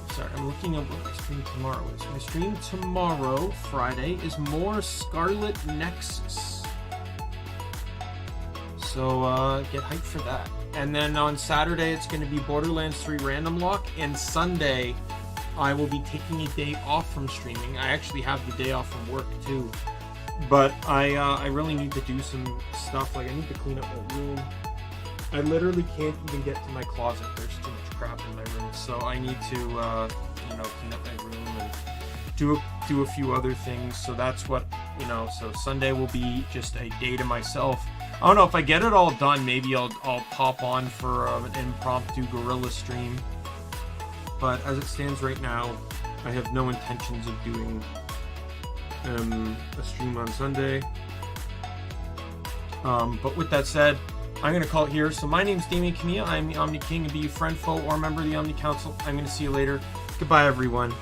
Sorry, I'm looking up what my stream tomorrow is. My stream tomorrow, Friday, is more Scarlet Nexus. So, get hyped for that. And then on Saturday, it's going to be Borderlands 3 Random Lock. And Sunday, I will be taking a day off from streaming. I actually have the day off from work, too. But I really need to do some stuff. Like, I need to clean up my room. I literally can't even get to my closet. There's too much crap in my room. So I need to, you know, clean up my room and do a few other things. So that's what, you know, so Sunday will be just a day to myself. I don't know, if I get it all done, maybe I'll pop on for an impromptu guerrilla stream. But as it stands right now, I have no intentions of doing a stream on Sunday. But with that said, I'm going to call it here. So my name's Daimien Kamiya. I'm the Omni King, and be you friend, foe, or member of the Omni Council. I'm going to see you later. Goodbye, everyone.